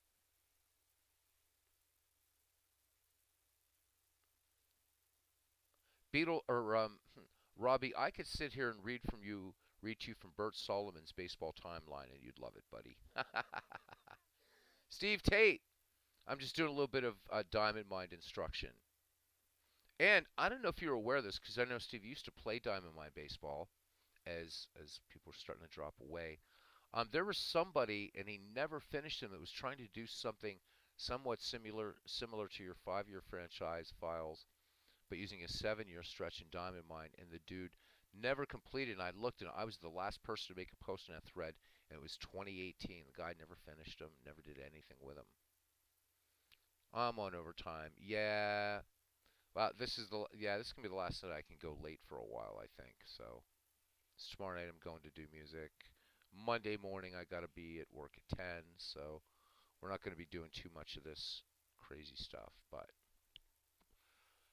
Beetle or Robbie, I could sit here and read to you from Bert Solomon's baseball timeline, and you'd love it, buddy. Steve Tate. I'm just doing a little bit of Diamond Mine instruction. And I don't know if you're aware of this, because I know Steve used to play Diamond Mine baseball as people were starting to drop away. There was somebody, and he never finished him, that was trying to do something somewhat similar to your 5-year franchise files, but using a 7-year stretch in Diamond Mine, and the dude never completed. And I looked, and I was the last person to make a post in that thread, and it was 2018. The guy never finished him, never did anything with him. I'm on overtime. Yeah. Well, this is gonna be the last night I can go late for a while, I think. So tomorrow night I'm going to do music. Monday morning I gotta be at work at 10, so we're not gonna be doing too much of this crazy stuff. But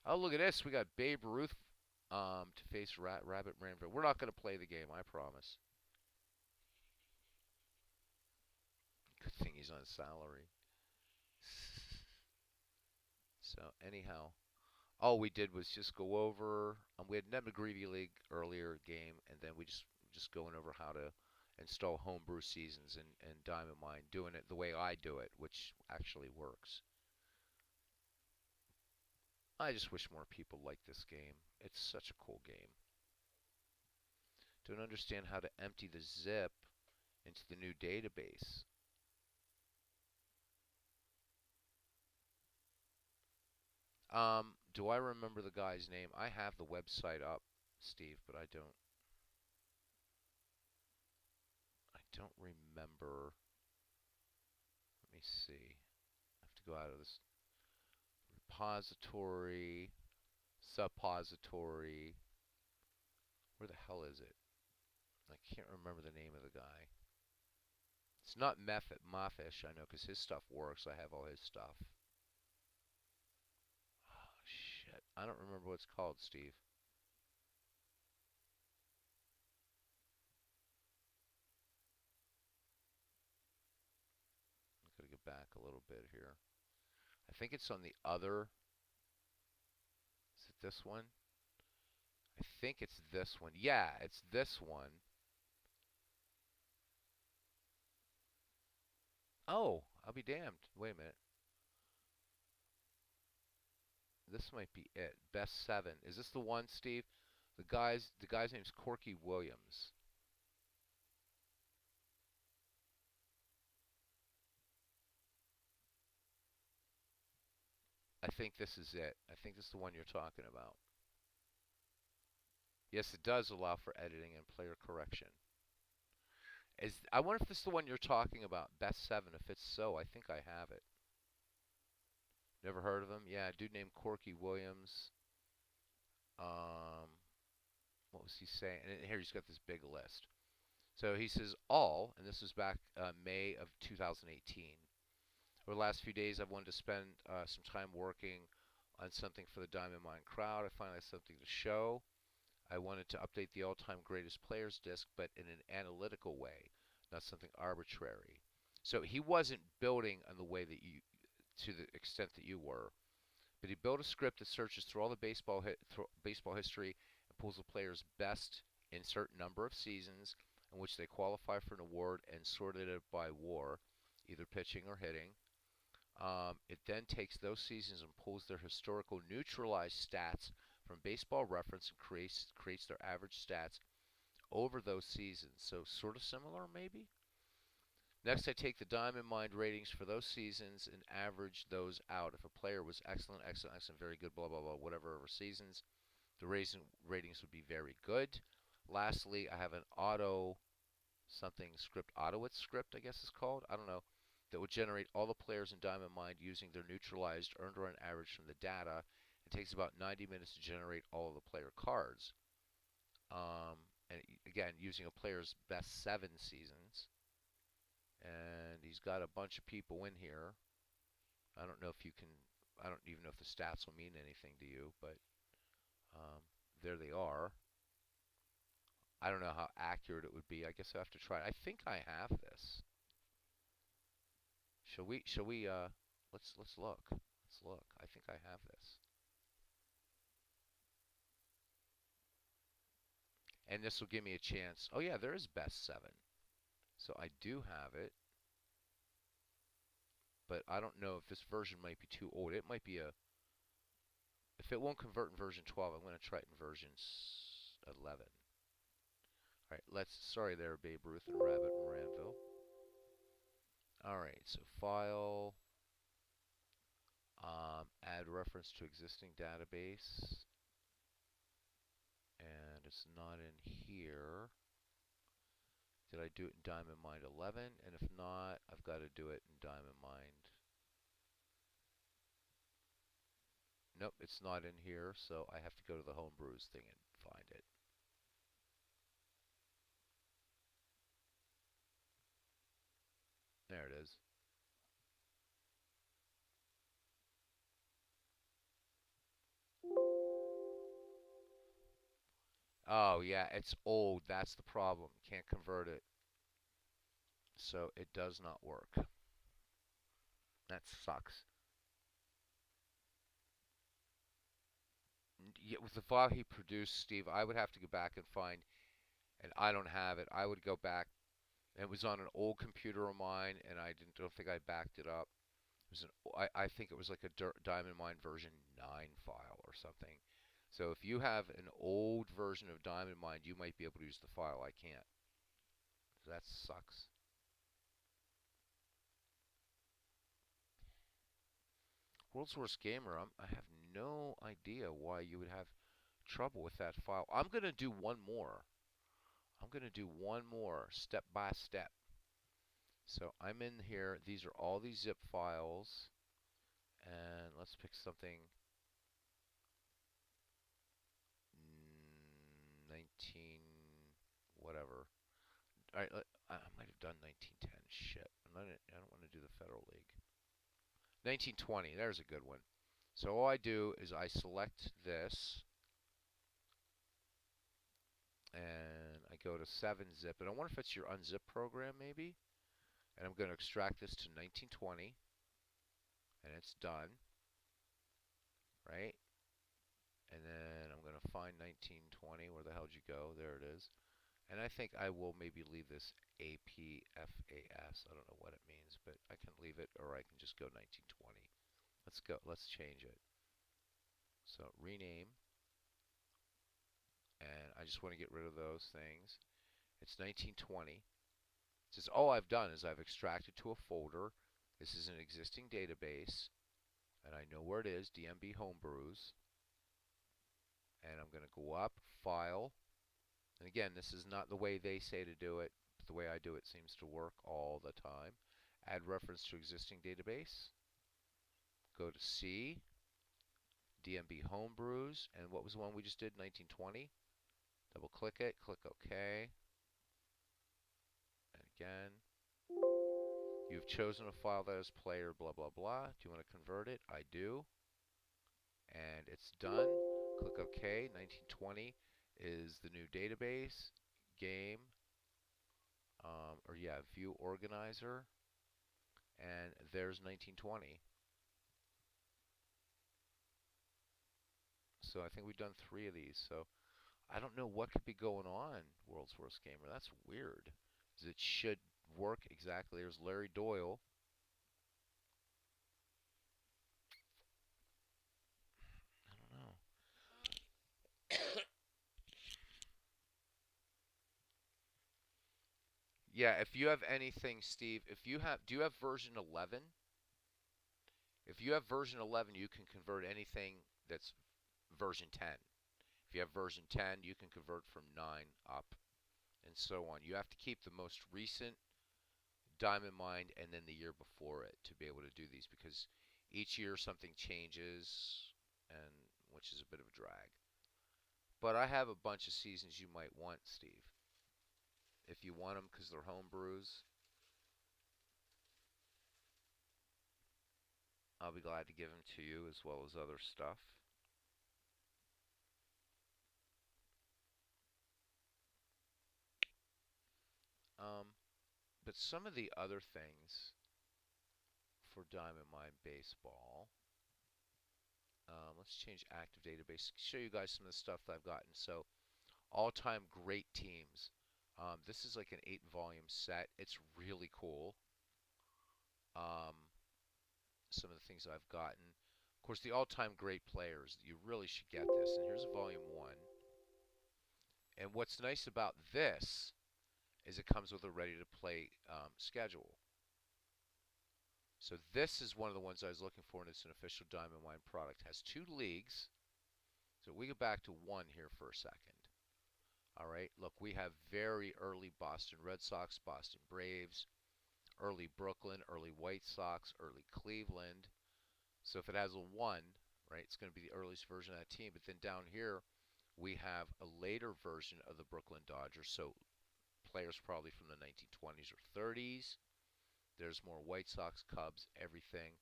oh, look at this. We got Babe Ruth to face Rabbit Ranford. We're not gonna play the game, I promise. Good thing he's on salary. So anyhow, all we did was just go over. We had Ned McGreevy League earlier game, and then we just going over how to install homebrew seasons and Diamond Mine, doing it the way I do it, which actually works. I just wish more people liked this game. It's such a cool game. Don't understand how to empty the zip into the new database. Do I remember the guy's name? I have the website up, Steve, but I don't remember. Let me see. I have to go out of this repository, suppository. Where the hell is it? I can't remember the name of the guy. It's not Maffish, I know, because his stuff works. I have all his stuff. Oh, shit. I don't remember what it's called, Steve. I'm going to go back a little bit here. I think it's on the other. Is it this one? I think it's this one. Yeah, it's this one. Oh, I'll be damned. Wait a minute. This might be it. Best 7. Is this the one, Steve? The guy's name's Corky Williams. I think this is it. I think this is the one you're talking about. Yes, it does allow for editing and player correction. I wonder if this is the one you're talking about, Best 7. If it's so, I think I have it. Never heard of him? Yeah, a dude named Corky Williams. Um, what was he saying? And here he's got this big list. So he says and this was back May of 2018. Over the last few days, I've wanted to spend some time working on something for the Diamond Mine crowd. I finally have something to show. I wanted to update the all-time greatest players disc, but in an analytical way, not something arbitrary. So he wasn't building on the way that to the extent that you were, but he built a script that searches through all the baseball history and pulls the players' best in certain number of seasons in which they qualify for an award and sorted it by WAR, either pitching or hitting. It then takes those seasons and pulls their historical neutralized stats from Baseball Reference and creates their average stats over those seasons. So sort of similar, maybe. Next, I take the Diamond Mind ratings for those seasons and average those out. If a player was excellent, excellent, excellent, very good, blah blah blah, whatever over seasons, the ratings would be very good. Lastly, I have an auto something script, Autowitz script, I guess it's called. I don't know. That would generate all the players in Diamond Mind using their neutralized earned run average from the data. It takes about 90 minutes to generate all of the player cards. And again, using a player's best 7 seasons. And he's got a bunch of people in here. I don't know if you can. I don't even know if the stats will mean anything to you, but um, there they are. I don't know how accurate it would be. I guess I have to try it. I think I have this. Shall we let's look. Let's look. I think I have this. And this will give me a chance. Oh yeah, there is best 7. So I do have it. But I don't know if this version might be too old. It might be a if it won't convert in version 12, I'm going to try it in version 11. All right, sorry there, Babe Ruth and Rabbit Moranville. All right, so file, add reference to existing database, and it's not in here. Did I do it in Diamond Mind 11? And if not, I've got to do it in Diamond Mind. Nope, it's not in here, so I have to go to the Homebrews thing and find it. There it is. Oh, yeah, it's old. That's the problem. Can't convert it. So it does not work. That sucks. Yeah, with the file he produced, Steve, I would have to go back and find, and I don't have it. I would go back. It was on an old computer of mine, and don't think I backed it up. It was I think it was like a Diamond Mine version 9 file or something. So if you have an old version of Diamond Mine, you might be able to use the file. I can't. So that sucks. World's Worst Gamer, I have no idea why you would have trouble with that file. I'm going to do one more. I'm going to do one more step by step. So I'm in here. These are all these zip files. And let's pick something 19 whatever. All right, I might have done 1910. Shit. I don't want to do the Federal League. 1920. There's a good one. So all I do is I select this and I go to 7-zip, and I wonder if it's your unzip program maybe. And I'm going to extract this to 1920, and it's done, right? And then I'm going to find 1920. Where the hell did you go? There it is. And I think I will maybe leave this APFAS. I don't know what it means, but I can leave it, or I can just go 1920. Let's go. Let's change it. So rename, and I just want to get rid of those things. It's 1920. It says all I've done is I've extracted to a folder. This is an existing database, and I know where it is, DMB Homebrews. And I'm going to go up, File. And again, this is not the way they say to do it, but the way I do it seems to work all the time. Add reference to existing database. Go to C, DMB Homebrews, and what was the one we just did, 1920? Double click it, click OK. And again, you've chosen a file that is player blah blah blah. Do you want to convert it? I do. And it's done. Click OK. 1920 is the new database. Game. View organizer. And there's 1920. So I think we've done 3 of these. So I don't know what could be going on, World's Worst Gamer. That's weird. It should work exactly. There's Larry Doyle. I don't know. Yeah, if you have anything, Steve, do you have version 11? If you have version 11, you can convert anything that's version 10. If you have version 10, you can convert from 9 up and so on. You have to keep the most recent Diamond Mine and then the year before it to be able to do these because each year something changes, and which is a bit of a drag. But I have a bunch of seasons you might want, Steve. If you want them because they're home brews, I'll be glad to give them to you as well as other stuff. Um, but some of the other things for Diamond Mine Baseball, let's change active database. Show you guys some of the stuff that I've gotten. So, all-time great teams. This is like an 8-volume set. It's really cool. Um, some of the things I've gotten. Of course, the all-time great players. You really should get this. And here's volume 1. And what's nice about this is it comes with a ready-to-play schedule. So this is one of the ones I was looking for, and it's an official Diamond Mine product. It has 2 leagues. So we go back to 1 here for a second. All right, look, we have very early Boston Red Sox, Boston Braves, early Brooklyn, early White Sox, early Cleveland. So if it has a 1, right, it's going to be the earliest version of that team. But then down here, we have a later version of the Brooklyn Dodgers. So players probably from the 1920s or 30s. There's more White Sox, Cubs, everything.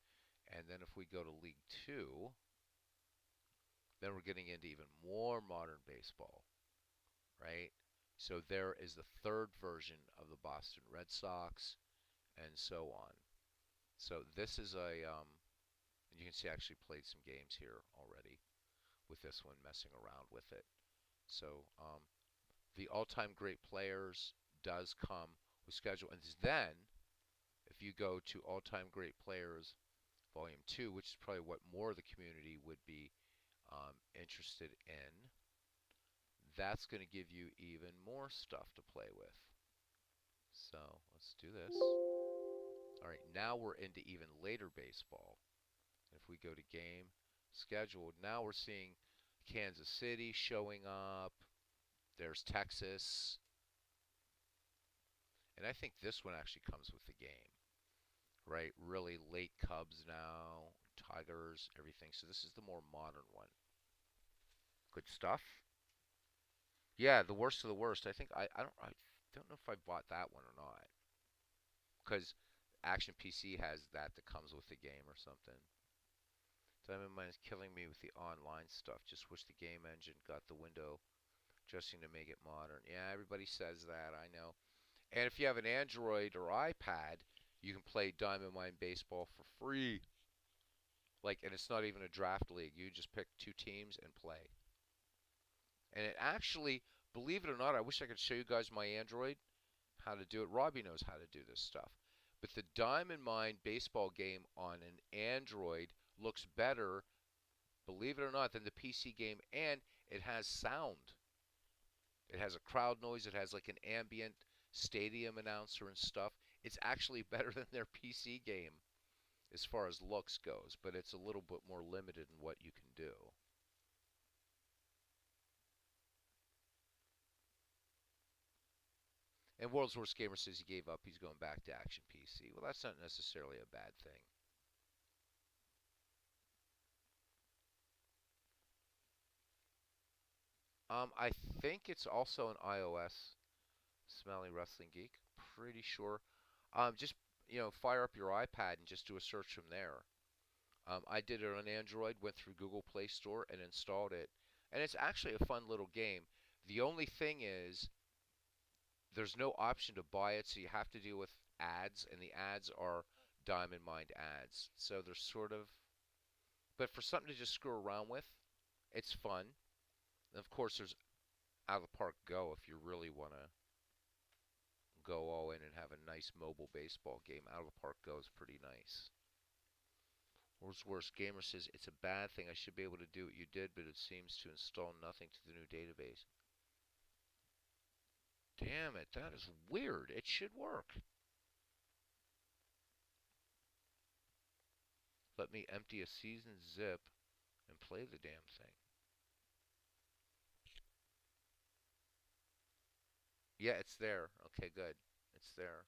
And then if we go to League 2, then we're getting into even more modern baseball, right? So there is the 3rd version of the Boston Red Sox, and so on. So this is and you can see I actually played some games here already with this one, messing around with it. So the all-time great players does come with schedule, and then if you go to all-time great players volume 2, which is probably what more of the community would be interested in, that's going to give you even more stuff to play with. So let's do this. All right, now we're into even later baseball. If we go to game scheduled, now we're seeing Kansas City showing up. There's Texas. And I think this one actually comes with the game, right? Really late Cubs now, Tigers, everything. So this is the more modern one. Good stuff. Yeah, the worst of the worst. I don't know if I bought that one or not, because Action PC has that comes with the game or something. Diamond Mine is killing me with the online stuff. Just wish the game engine got the window dressing to make it modern. Yeah, everybody says that. I know. And if you have an Android or iPad, you can play Diamond Mine Baseball for free. Like, and it's not even a draft league. You just pick two teams and play. And it actually, believe it or not, I wish I could show you guys my Android how to do it. Robbie knows how to do this stuff. But the Diamond Mine baseball game on an Android looks better, believe it or not, than the PC game, and it has sound. It has a crowd noise. It has like an ambient stadium announcer and stuff. It's actually better than their PC game as far as looks goes, but it's a little bit more limited in what you can do. And World's Worst Gamer says he gave up. He's going back to Action PC. Well, that's not necessarily a bad thing. I think it's also an iOS. Smelly Wrestling Geek. Pretty sure. Just fire up your iPad and just do a search from there. I did it on Android. Went through Google Play Store and installed it, and it's actually a fun little game. The only thing is, there's no option to buy it, so you have to deal with ads, and the ads are Diamond Mine ads. So they're sort of, but for something to just screw around with, it's fun. And of course, there's Out of the Park Go if you really want to go all in and have a nice mobile baseball game. Out of the Park Go is pretty nice. World's Worst Gamer says it's a bad thing. I should be able to do what you did, but it seems to install nothing to the new database. Damn it, that is weird. It should work. Let me empty a seasoned zip and play the damn thing. Yeah, it's there. Okay, good. It's there.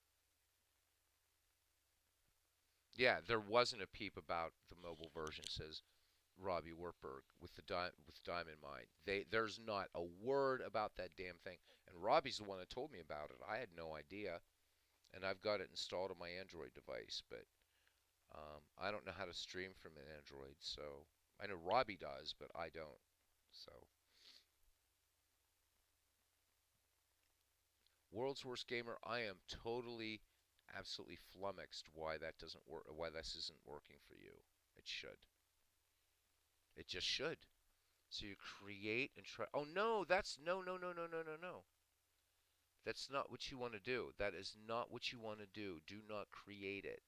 Yeah, there wasn't a peep about the mobile version, says Robbie Wertberg with with Diamond Mine. There's not a word about that damn thing. And Robbie's the one that told me about it. I had no idea, and I've got it installed on my Android device, but I don't know how to stream from an Android. So I know Robbie does, but I don't. So World's Worst Gamer, I am totally, absolutely flummoxed why that doesn't work. Why this isn't working for you. It should. It just should. So you create and try. Oh no, that's no, no, no, no, no, no, no. That's not what you want to do. That is not what you want to do. Do not create it.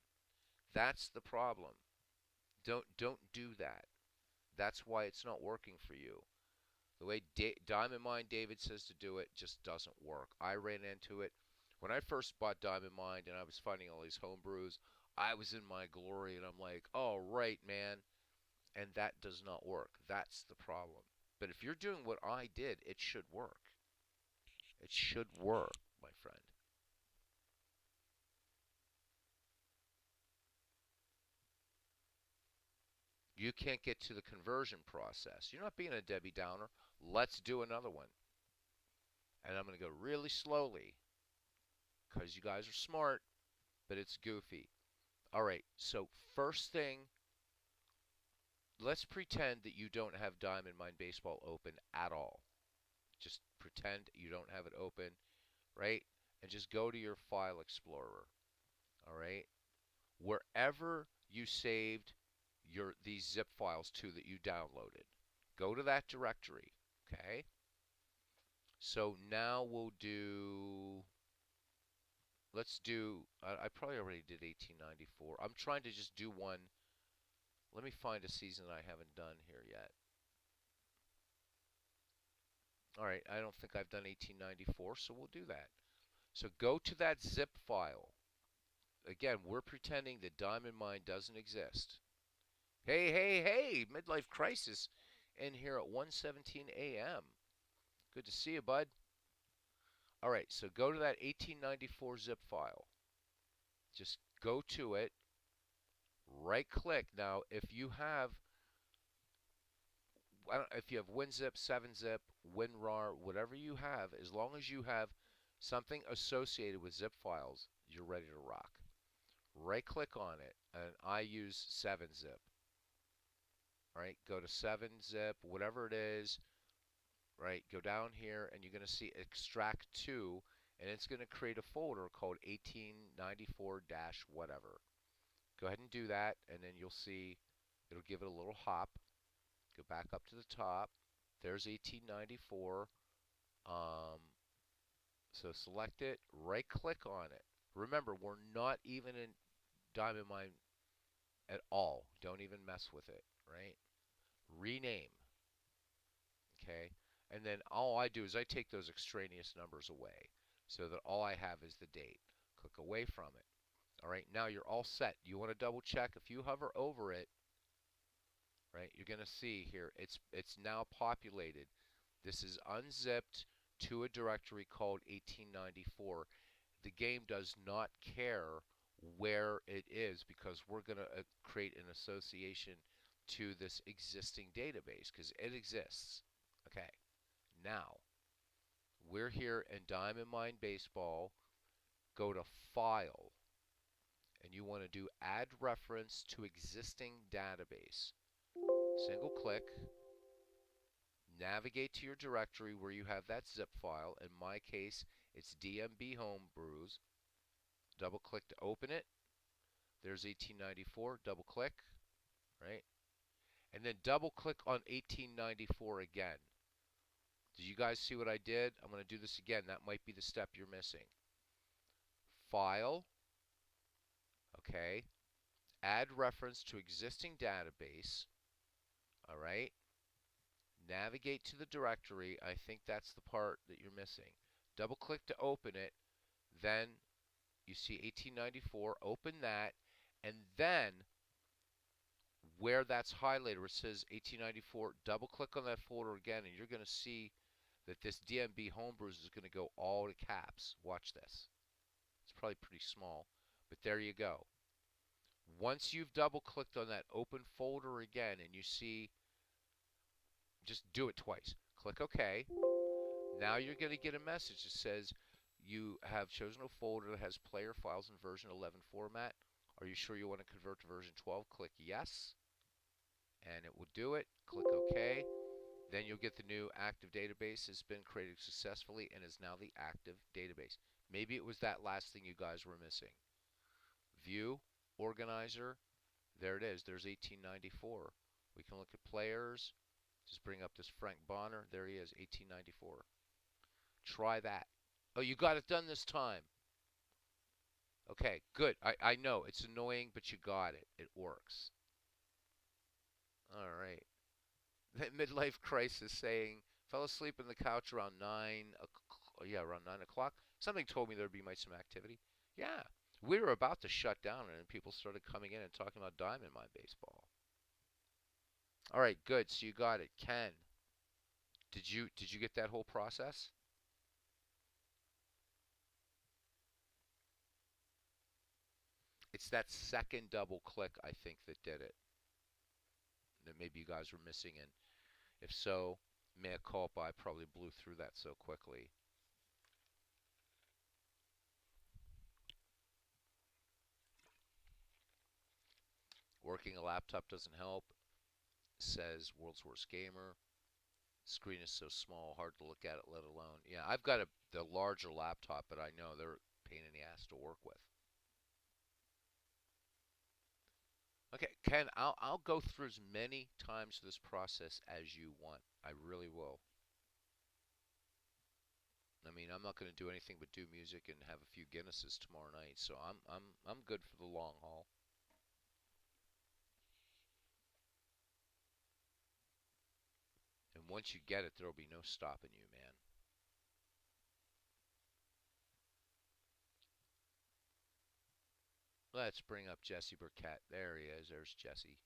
That's the problem. Don't do that. That's why it's not working for you. The way Diamond Mine David says to do it just doesn't work. I ran into it when I first bought Diamond Mine and I was finding all these homebrews. I was in my glory and I'm like, "Oh, right, man." And that does not work. That's the problem. But if you're doing what I did, it should work. It should work, my friend. You can't get to the conversion process. You're not being a Debbie Downer. Let's do another one. And I'm going to go really slowly because you guys are smart, but it's goofy. All right, so first thing, let's pretend that you don't have Diamond Mine Baseball open at all. Just pretend you don't have it open, right? And just go to your file explorer. All right? Wherever you saved these zip files to that you downloaded. Go to that directory, okay? So now let's do, I probably already did 1894. I'm trying to just do one. Let me find a season I haven't done here yet. All right, I don't think I've done 1894, so we'll do that. So go to that zip file. Again, we're pretending that Diamond Mine doesn't exist. Hey, hey, hey, midlife crisis in here at 1:17 a.m. Good to see you, bud. All right, so go to that 1894 zip file. Just go to it, right click. Now, if you have WinZip, 7-Zip, WinRAR, whatever you have, as long as you have something associated with zip files, you're ready to rock. Right click on it, and I use 7-Zip. Right, go to 7-Zip, whatever it is, right, go down here, and you're going to see extract to, and it's going to create a folder called 1894 whatever. Go ahead and do that, and then you'll see it'll give it a little hop. Go back up to the top. There's 1894. Um, so select it, right click on it. Remember, we're not even in Diamond Mine at all. Don't even mess with it, right? Rename, okay? And then all I do is I take those extraneous numbers away so that all I have is the date. Click away from it. All right, now you're all set. You want to double check. If you hover over it, right, you're going to see here it's now populated. This is unzipped to a directory called 1894. The game does not care where it is because we're going to create an association to this existing database because it exists. Okay, now we're here in Diamond Mine Baseball. Go to File, and you want to do Add Reference to Existing Database. Single click, navigate to your directory where you have that zip file. In my case, it's DMB Homebrews. Double click to open it. There's 1894. Double click, right? And then double click on 1894 again. Did you guys see what I did? I'm going to do this again. That might be the step you're missing. File, okay. Add reference to existing database, all right. Navigate to the directory. I think that's the part that you're missing. Double click to open it. Then you see 1894. Open that. And then where that's highlighted, where it says 1894, double click on that folder again, and you're going to see that this DMB Homebrews is going to go all to caps. Watch this. It's probably pretty small, but there you go. Once you've double clicked on that open folder again and you see, just do it twice. Click OK. Now you're going to get a message that says you have chosen a folder that has player files in version 11 format. Are you sure you want to convert to version 12? Click yes, and it will do it. Click OK. Then you'll get the new active database has been created successfully and is now the active database. Maybe it was that last thing you guys were missing. View, organizer, there it is. There's 1894. We can look at players. Just bring up this Frank Bonner. There he is, 1894. Try that. Oh, you got it done this time. Okay, good. I know it's annoying, but you got it. It works. All right. Midlife crisis saying, fell asleep on the couch around 9 o'clock. Yeah, around 9 o'clock. Something told me there'd be some activity. Yeah, we were about to shut down, and then people started coming in and talking about Diamond Mine Baseball. All right, good. So you got it. Ken, did you get that whole process? It's that second double click, I think, that did it. That maybe you guys were missing, and if so, mea culpa, I probably blew through that so quickly. Working a laptop doesn't help, says World's Worst Gamer. Screen is so small, hard to look at it, let alone. Yeah, I've got the larger laptop, but I know they're a pain in the ass to work with. Okay, Ken, I'll go through as many times this process as you want. I really will. I mean, I'm not going to do anything but do music and have a few Guinnesses tomorrow night, so I'm good for the long haul. And once you get it, there'll be no stopping you, man. Let's bring up Jesse Burkett. There he is. There's Jesse.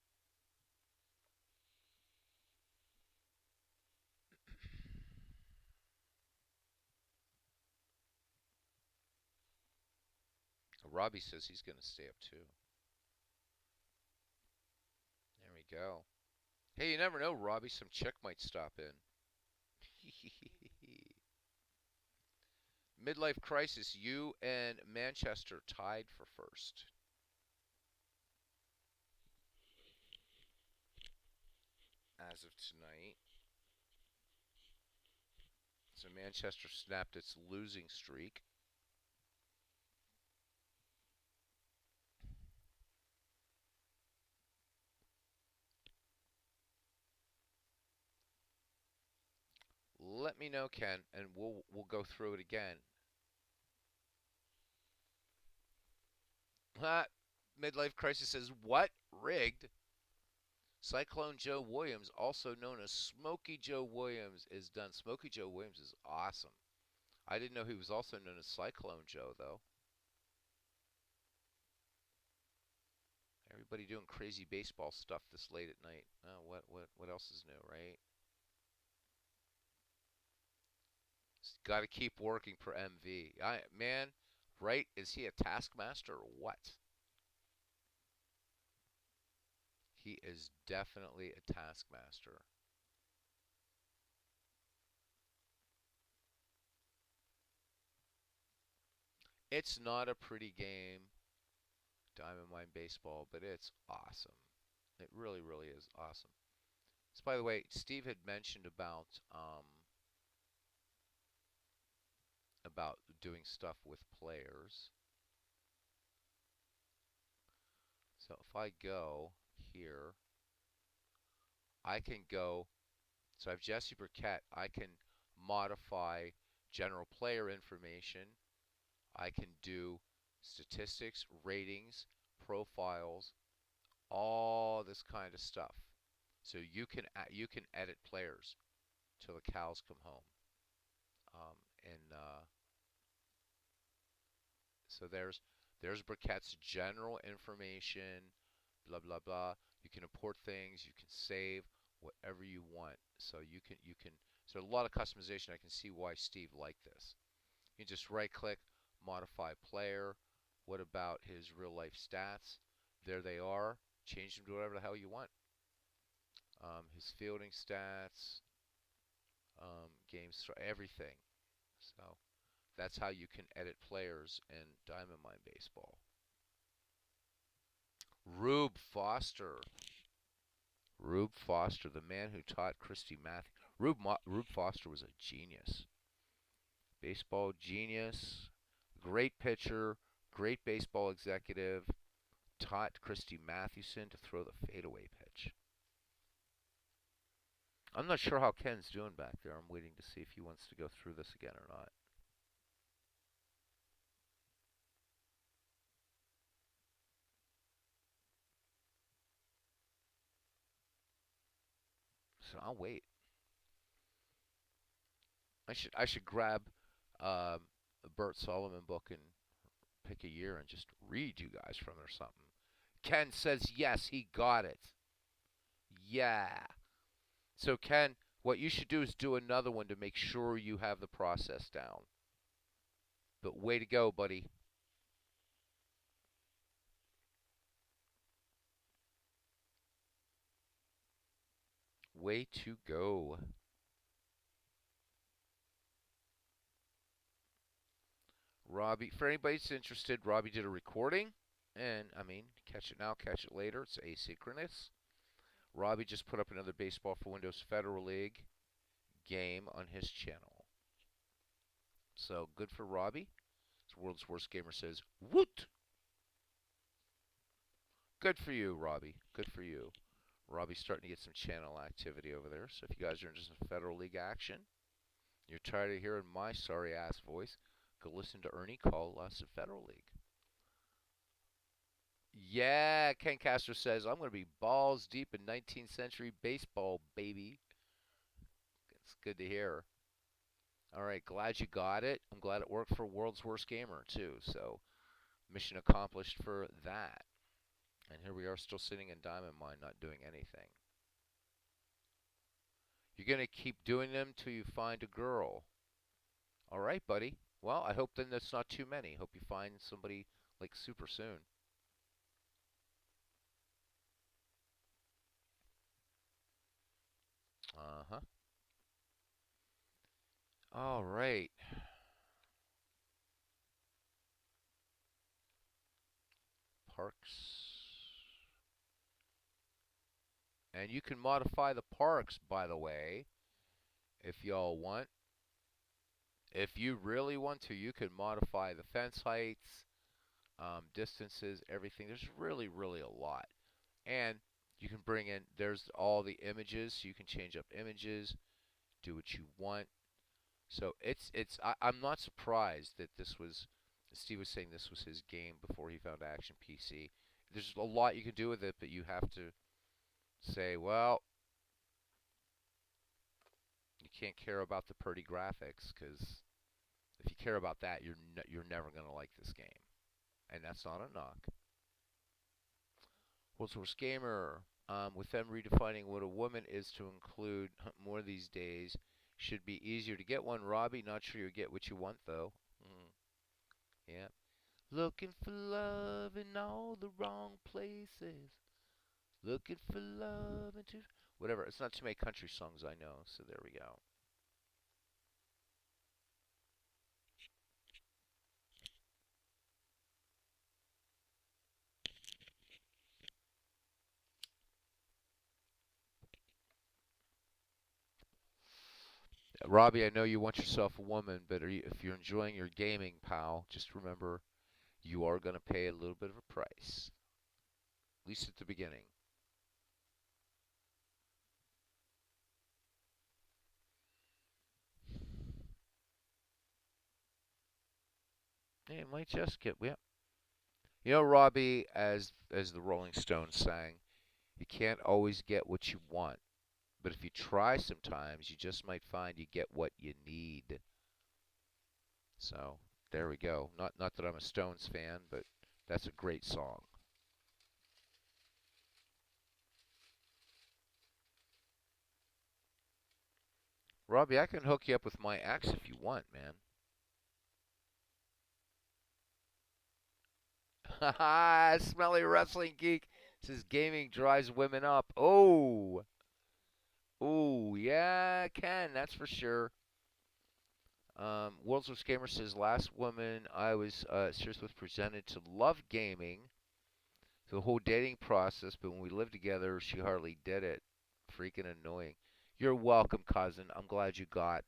Robbie says he's going to stay up too. There we go. Hey, you never know, Robbie. Some chick might stop in. Midlife crisis. You and Manchester tied for first as of tonight. So Manchester snapped its losing streak. Let me know, Ken, and we'll go through it again. Midlife crisis says what? Rigged. Cyclone Joe Williams, also known as Smokey Joe Williams, is done. Smokey Joe Williams is awesome. I didn't know he was also known as Cyclone Joe, though. Everybody doing crazy baseball stuff this late at night. Oh, what else is new, right? Got to keep working for MV. Man, right? Is he a taskmaster or what? He is definitely a taskmaster. It's not a pretty game, Diamond Mine Baseball, but it's awesome. It really, really is awesome. So, by the way, Steve had mentioned about doing stuff with players. So if I go here, I can go. So I have Jesse Burkett. I can modify general player information. I can do statistics, ratings, profiles, all this kind of stuff. So you can edit players till the cows come home. And so there's Burkett's general information, blah blah blah. You can import things, you can save whatever you want. So you can so a lot of customization. I can see why Steve liked this. You can just right click, modify player. What about his real life stats? There they are. Change them to whatever the hell you want. His fielding stats, games, everything. So that's how you can edit players in Diamond Mine Baseball. Rube Foster. Rube Foster, the man who taught Christy Matthews. Rube Foster was a genius. Baseball genius. Great pitcher. Great baseball executive. Taught Christy Mathewson to throw the fadeaway pitch. I'm not sure how Ken's doing back there. I'm waiting to see if he wants to go through this again or not. So I'll wait. I should grab a Bert Solomon book and pick a year and just read you guys from it or something. Ken says yes, he got it. Yeah. So Ken, what you should do is do another one to make sure you have the process down. But way to go, buddy. Way to go. Robbie, for anybody that's interested, Robbie did a recording. And, I mean, catch it now, catch it later. It's asynchronous. Robbie just put up another Baseball for Windows Federal League game on his channel. So, good for Robbie. As World's Worst Gamer says, woot! Good for you, Robbie. Good for you. Robbie's starting to get some channel activity over there. So if you guys are interested in Federal League action, you're tired of hearing my sorry ass voice, go listen to Ernie call us at Federal League. Yeah, Ken Castro says, I'm going to be balls deep in 19th century baseball, baby. It's good to hear. All right, glad you got it. I'm glad it worked for World's Worst Gamer too. So mission accomplished for that. And here we are still sitting in Diamond Mine not doing anything. You're going to keep doing them till you find a girl. All right, buddy. Well, I hope then that's not too many. Hope you find somebody like super soon. Uh-huh. All right. Parks. And you can modify the parks, by the way, if y'all want. If you really want to, you can modify the fence heights, distances, everything. There's really, really a lot. And you can bring in, there's all the images, so you can change up images, do what you want. So I'm not surprised that this was, Steve was saying this was his game before he found Action PC. There's a lot you can do with it, but you have to say, well, you can't care about the pretty graphics, because if you care about that, you're never going to like this game. And that's not a knock. World's Worst Gamer, with them redefining what a woman is to include more these days, should be easier to get one. Robbie, not sure you get what you want though. Mm, yeah. Looking for love in all the wrong places. Looking for love into whatever. It's not too many country songs I know, so there we go. Robbie, I know you want yourself a woman, but if you're enjoying your gaming, pal, just remember you are going to pay a little bit of a price, at least at the beginning. Yeah, it might just get. Yeah. You know, Robbie, as the Rolling Stones sang, you can't always get what you want, but if you try sometimes, you just might find you get what you need. So there we go. Not that I'm a Stones fan, but that's a great song. Robbie, I can hook you up with my ex if you want, man. Haha, smelly wrestling geek says gaming drives women up. Oh, yeah, can that's for sure. World's Worst Gamer says last woman I was serious with presented to love gaming, the whole dating process, but when we lived together, she hardly did it. Freaking annoying. You're welcome, cousin. I'm glad you got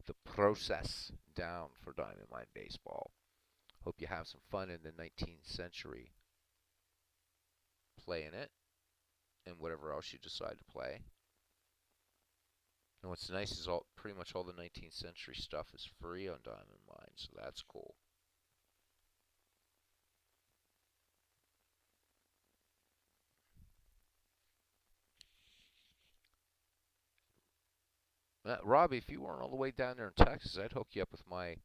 the process down for Diamond Mine Baseball. Hope you have some fun in the 19th century playing it and whatever else you decide to play. And what's nice is pretty much all the 19th century stuff is free on Diamond Mine, so that's cool. Robbie, if you weren't all the way down there in Texas, I'd hook you up with my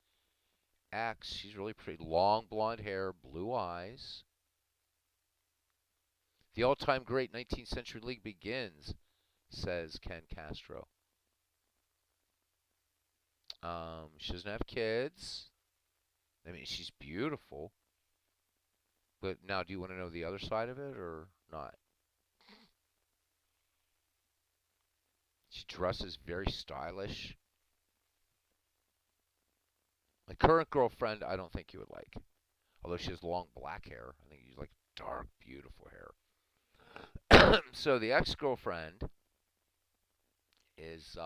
ex. She's really pretty. Long blonde hair, blue eyes. The all-time great 19th century league begins, says Ken Castro. She doesn't have kids. I mean, she's beautiful. But now, do you want to know the other side of it or not? She dresses very stylish. My current girlfriend, I don't think you would like. Although she has long black hair. I think you like dark, beautiful hair. So the ex-girlfriend is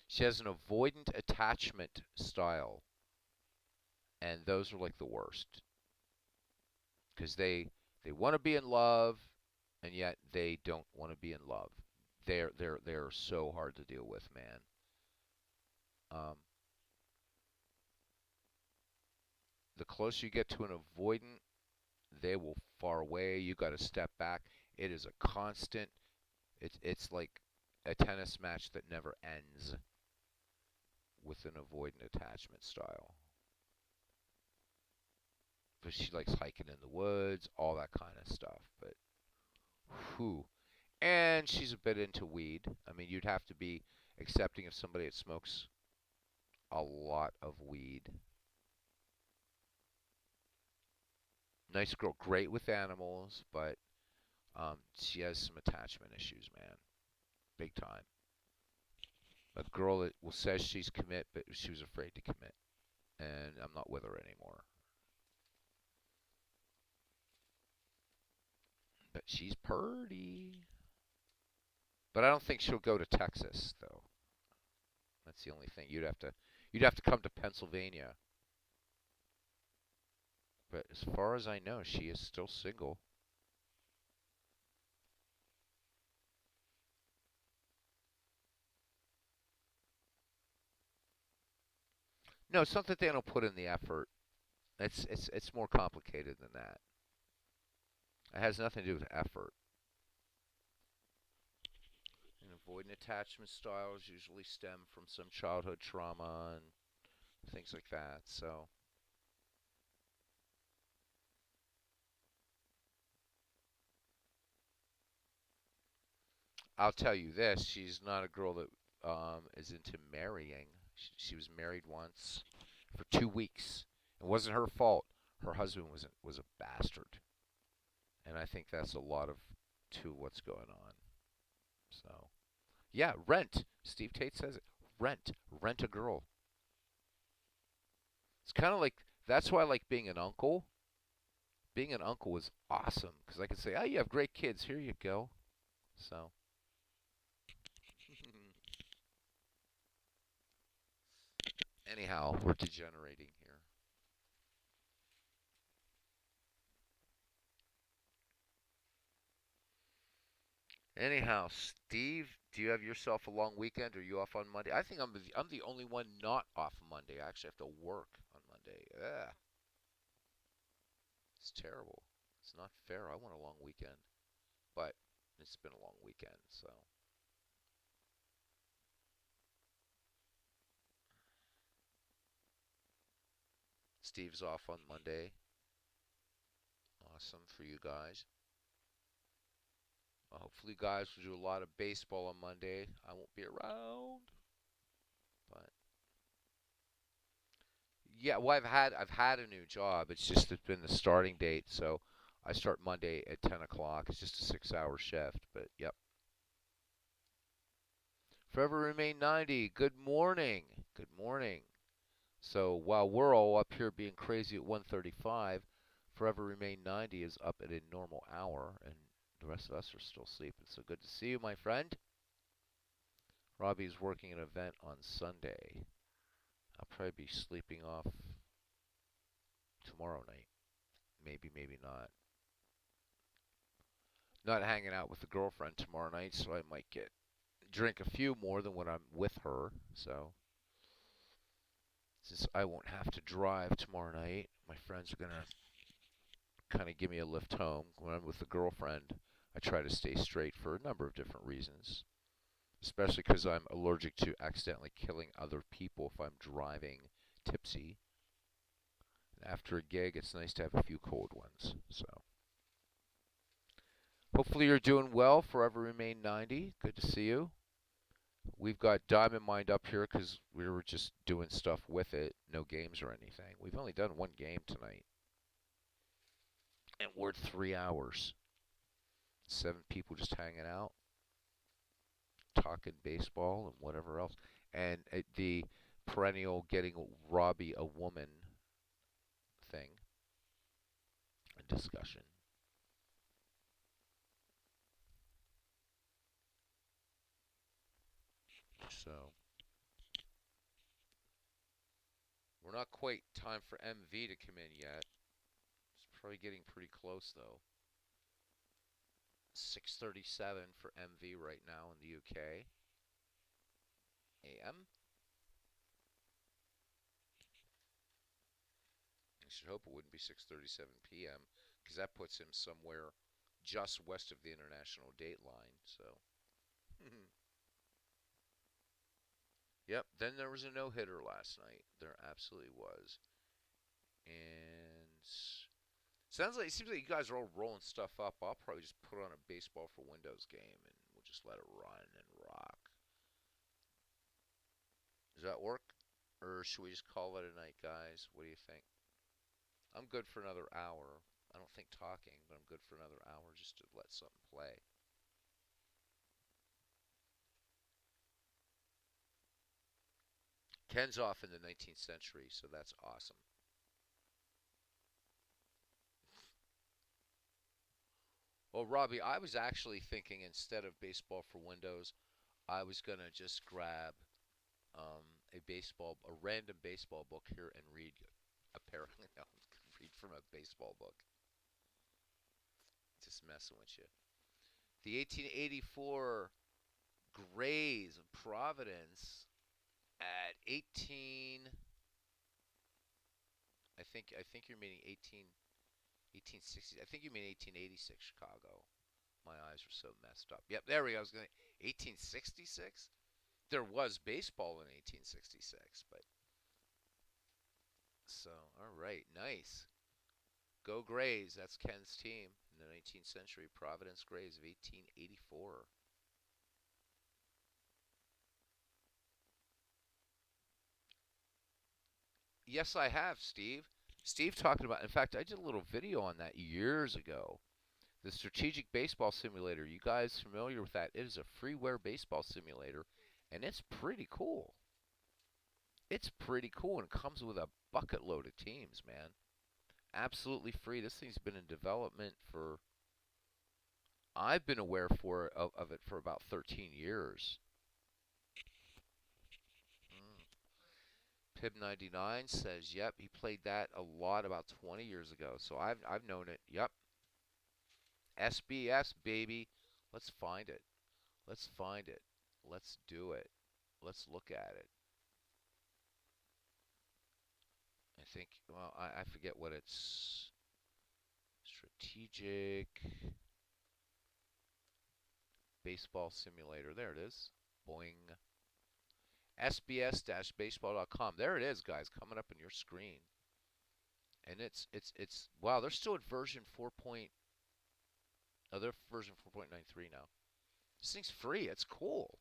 she has an avoidant attachment style, and those are like the worst because they want to be in love, and yet they don't want to be in love. They're so hard to deal with, man. Um, the closer you get to an avoidant, they will far away. You got to step back. It is a constant. It's like a tennis match that never ends with an avoidant attachment style. But she likes hiking in the woods, all that kind of stuff. But whew. And she's a bit into weed. I mean, you'd have to be accepting of somebody that smokes a lot of weed. Nice girl, great with animals, but she has some attachment issues, man, big time. A girl that will says she's commit, but she was afraid to commit, and I'm not with her anymore. But she's purty. But I don't think she'll go to Texas, though. That's the only thing. You'd have to come to Pennsylvania. But as far as I know, she is still single. No, it's not that they don't put in the effort. It's more complicated than that. It has nothing to do with effort. And avoidant attachment styles usually stem from some childhood trauma and things like that. So I'll tell you this: she's not a girl that is into marrying. She was married once for 2 weeks. It wasn't her fault. Her husband was a bastard, and I think that's a lot of to what's going on. So yeah, rent. Steve Tate says it. Rent a girl. It's kind of like that's why I like being an uncle. Being an uncle was awesome because I could say, "Oh, you have great kids. Here you go." So anyhow, we're degenerating here. Anyhow, Steve, do you have yourself a long weekend? Or are you off on Monday? I think I'm the only one not off Monday. I actually have to work on Monday. Ugh, it's terrible. It's not fair. I want a long weekend, but it's been a long weekend, so Steve's off on Monday. Awesome for you guys. Hopefully, you guys will do a lot of baseball on Monday. I won't be around, but yeah. Well, I've had a new job. It's just it's been the starting date, so I start Monday at 10 o'clock. It's just a 6-hour shift, but yep. Forever remain 90. Good morning. Good morning. So while we're all up here being crazy at 1:35, Forever Remain 90 is up at a normal hour, and the rest of us are still sleeping. So good to see you, my friend. Robbie's working an event on Sunday. I'll probably be sleeping off tomorrow night. Maybe, maybe not. Not hanging out with the girlfriend tomorrow night, so I might get drink a few more than when I'm with her. So since I won't have to drive tomorrow night, my friends are gonna kind of give me a lift home. When I'm with the girlfriend, I try to stay straight for a number of different reasons, especially because I'm allergic to accidentally killing other people if I'm driving tipsy. After a gig, it's nice to have a few cold ones. So hopefully you're doing well. Forever Remain 90. Good to see you. We've got Diamond Mind up here because we were just doing stuff with it. No games or anything. We've only done one game tonight. And we're at 3 hours. 7 people just hanging out, talking baseball and whatever else. And the perennial getting Robbie a woman thing, a discussion. So we're not quite time for MV to come in yet. It's probably getting pretty close though. 6:37 for MV right now in the UK. AM. I should hope it wouldn't be 6:37 PM because that puts him somewhere just west of the international date line. So Yep. Then there was a no-hitter last night. There absolutely was. And sounds like it seems like you guys are all rolling stuff up. I'll probably just put on a baseball for Windows game and we'll just let it run and rock. Does that work? Or should we just call it a night, guys? What do you think? I'm good for another hour. I don't think talking, but I'm good for another hour just to let something play. Ken's off in the 19th century, so that's awesome. Well, Robbie, I was actually thinking instead of baseball for Windows, I was gonna just grab a random baseball book here and read. Apparently, no, read from a baseball book. Just messing with you. The 1884 Grays of Providence at 18. I think you're meaning 1860. I think you mean 1886 Chicago. My eyes were so messed up. Yep, there we go. I was going 1866. There was baseball in 1866, but so all right, nice. Go Grays. That's Ken's team in the 19th century. Providence Grays of 1884. Yes, I have, Steve. Steve talking about. In fact, I did a little video on that years ago. The Strategic Baseball Simulator. You guys familiar with that? It is a freeware baseball simulator, and it's pretty cool. It's pretty cool, and it comes with a bucket load of teams, man. Absolutely free. This thing's been in development for. I've been aware of it for about 13 years. Mm. Pib 99 says, "Yep, he played that a lot about 20 years ago." So I've known it. Yep, SBS baby. Let's find it. Let's find it. Let's do it. Let's look at it. I think. Well, I forget what it's. Strategic Baseball Simulator. There it is. Boing. SBS-baseball.com. There it is, guys, coming up on your screen. And it's wow. They're still at version 4. Oh, they're version 4.93 now. This thing's free. It's cool.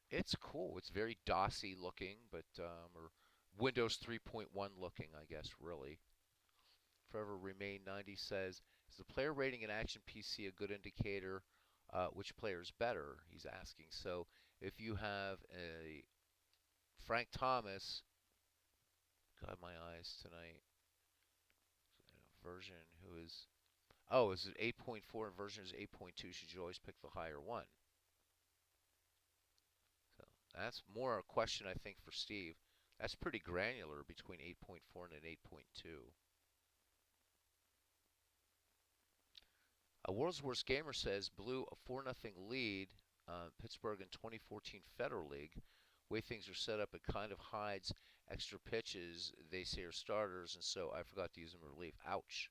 It's cool. It's very DOSy looking, but or Windows 3.1 looking, I guess, really. Forever Remain 90 says, is the player rating in Action PC a good indicator which player is better? He's asking. So if you have a Frank Thomas, God, my eyes tonight, version who is, oh, is it 8.4 and version is 8.2? Should you always pick the higher one? So that's more a question, I think, for Steve. That's pretty granular between 8.4 and an 8.2. A World's Worst Gamer says blew a 4-0 lead, Pittsburgh in 2014 Federal League. Way things are set up, it kind of hides extra pitches they say are starters, and so I forgot to use them in relief. Ouch.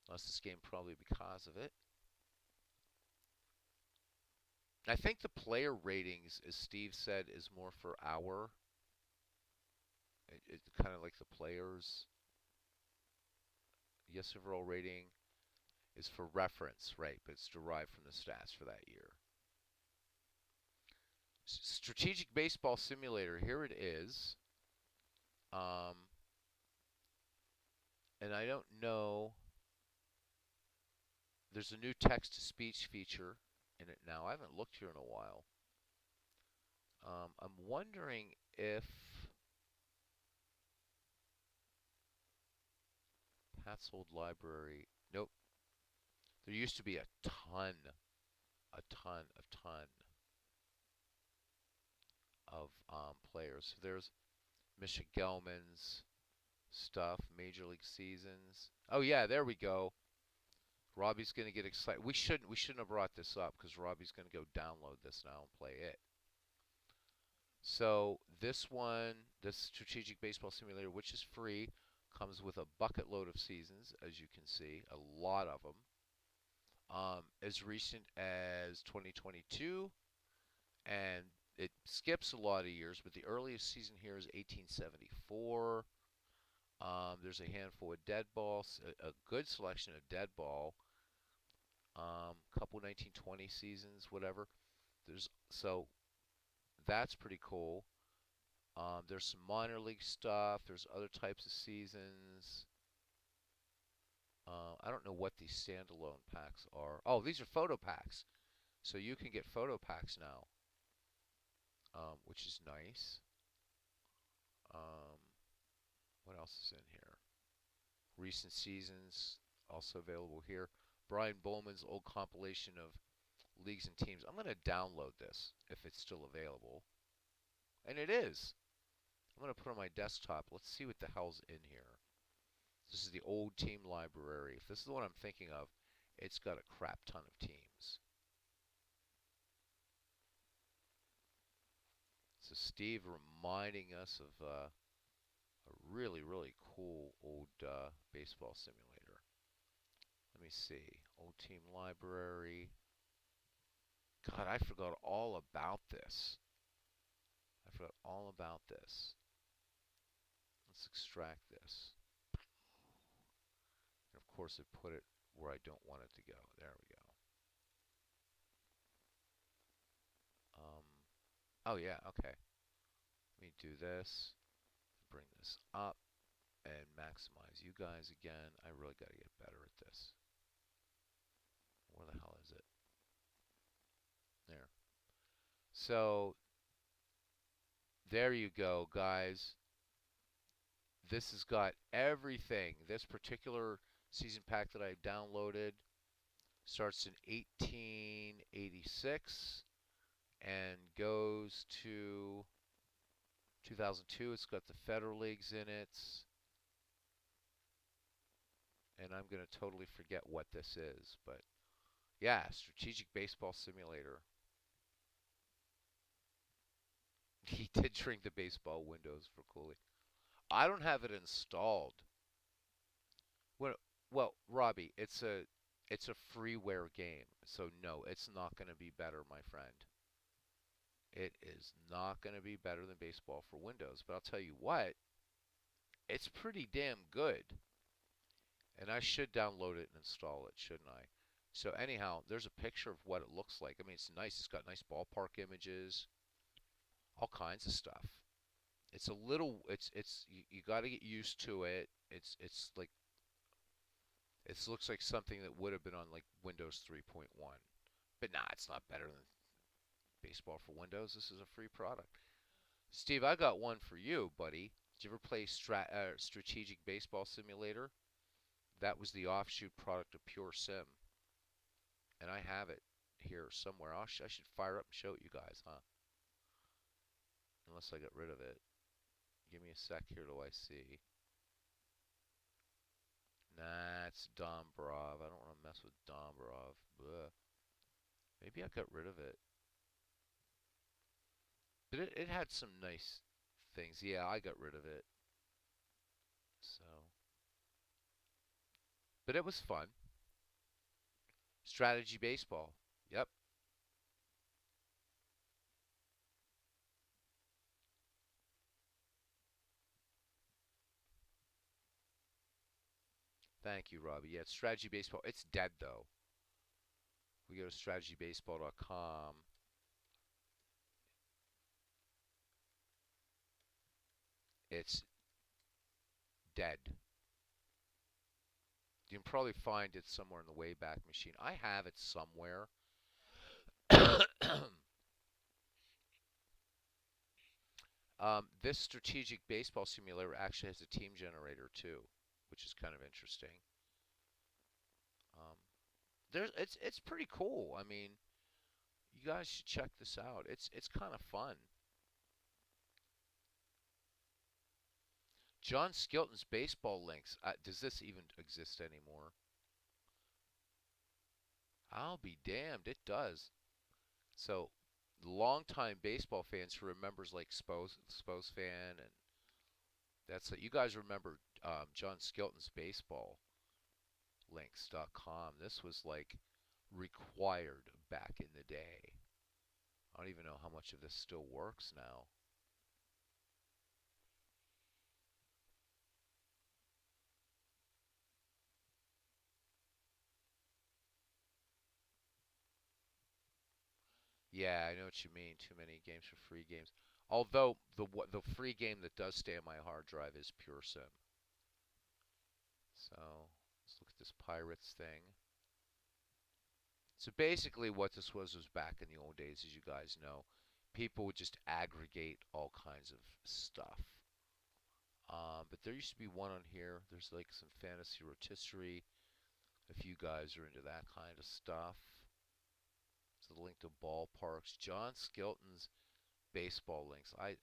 Lost this game probably because of it. I think the player ratings, as Steve said, is more for our. It's kind of like the players. Yes, overall rating is for reference, right? But it's derived from the stats for that year. Strategic Baseball Simulator. Here it is. Um, and I don't know. There's a new text to speech feature in it now. I haven't looked here in a while. I'm wondering if Pat's old library. Nope. There used to be a ton of players. So there's Michigan Gelman's stuff, Major League seasons. Oh yeah, there we go. Robbie's gonna get excited. We shouldn't have brought this up because Robbie's gonna go download this now and play it. So this one, this Strategic Baseball Simulator, which is free, comes with a bucket load of seasons, as you can see, a lot of them. As recent as 2022 and it skips a lot of years, but the earliest season here is 1874. There's a handful of dead balls, a good selection of dead ball. Couple 1920 seasons, whatever. There's so that's pretty cool. There's some minor league stuff. There's other types of seasons. I don't know what these standalone packs are. Oh, these are photo packs. So you can get photo packs now, which is nice. Um, what else is in here? Recent seasons also available here. Brian Bowman's old compilation of leagues and teams. I'm going to download this if it's still available. And it is. I'm going to put it on my desktop. Let's see what the hell's in here. This is the old team library. If this is the one I'm thinking of, it's got a crap ton of teams. So Steve reminding us of a really, really cool old baseball simulator. Let me see. Old team library. God, I forgot all about this. I forgot all about this. Let's extract this. And of course, I put it where I don't want it to go. There we go. Um, oh, yeah, okay. Let me do this. Bring this up and maximize you guys again. I really got to get better at this. Where the hell is it? There. So, there you go, guys. This has got everything. This particular season pack that I downloaded starts in 1886 and goes to 2002. It's got the Federal Leagues in it. And I'm going to totally forget what this is. But yeah, Strategic Baseball Simulator. He did shrink the baseball windows for Cooley. I don't have it installed. Well, Robbie, it's a freeware game, so no, it's not going to be better, my friend. It is not going to be better than baseball for Windows, but I'll tell you what, it's pretty damn good. And I should download it and install it, shouldn't I? So anyhow, there's a picture of what it looks like. I mean, it's nice. It's got nice ballpark images, all kinds of stuff. It's a little, you got to get used to it. It's like it looks like something that would have been on like Windows 3.1. But nah, it's not better than baseball for Windows. This is a free product. Steve, I got one for you, buddy. Did you ever play Strategic Baseball Simulator? That was the offshoot product of Pure Sim. And I have it here somewhere. I should fire up and show it you guys, huh? Unless I got rid of it. Give me a sec here till I see. Nah, it's Dombrov. I don't want to mess with Dombrov. Bleh. Maybe I got rid of it. But it had some nice things. Yeah, I got rid of it. So, but it was fun. Strategy baseball. Yep. Thank you, Robbie. Yeah, it's strategy baseball. It's dead though. We go to strategybaseball.com. It's dead. You can probably find it somewhere in the Wayback Machine. I have it somewhere. This strategic baseball simulator actually has a team generator too, which is kind of interesting. Um, it's pretty cool. I mean, you guys should check this out. It's kind of fun. John Skilton's baseball links. Does this even exist anymore? I'll be damned. It does. So, longtime baseball fans who remembers like Spose fan, and that's it. You guys remember John Skilton's baseball links.com. This was like required back in the day. I don't even know how much of this still works now. Yeah, I know what you mean. Too many games for free games. Although the free game that does stay on my hard drive is Pure Sim. So let's look at this Pirates thing. So basically, what this was back in the old days, as you guys know, people would just aggregate all kinds of stuff. But there used to be one on here. There's like some fantasy rotisserie. If you guys are into that kind of stuff. So the link to ballparks. John Skilton's baseball links. I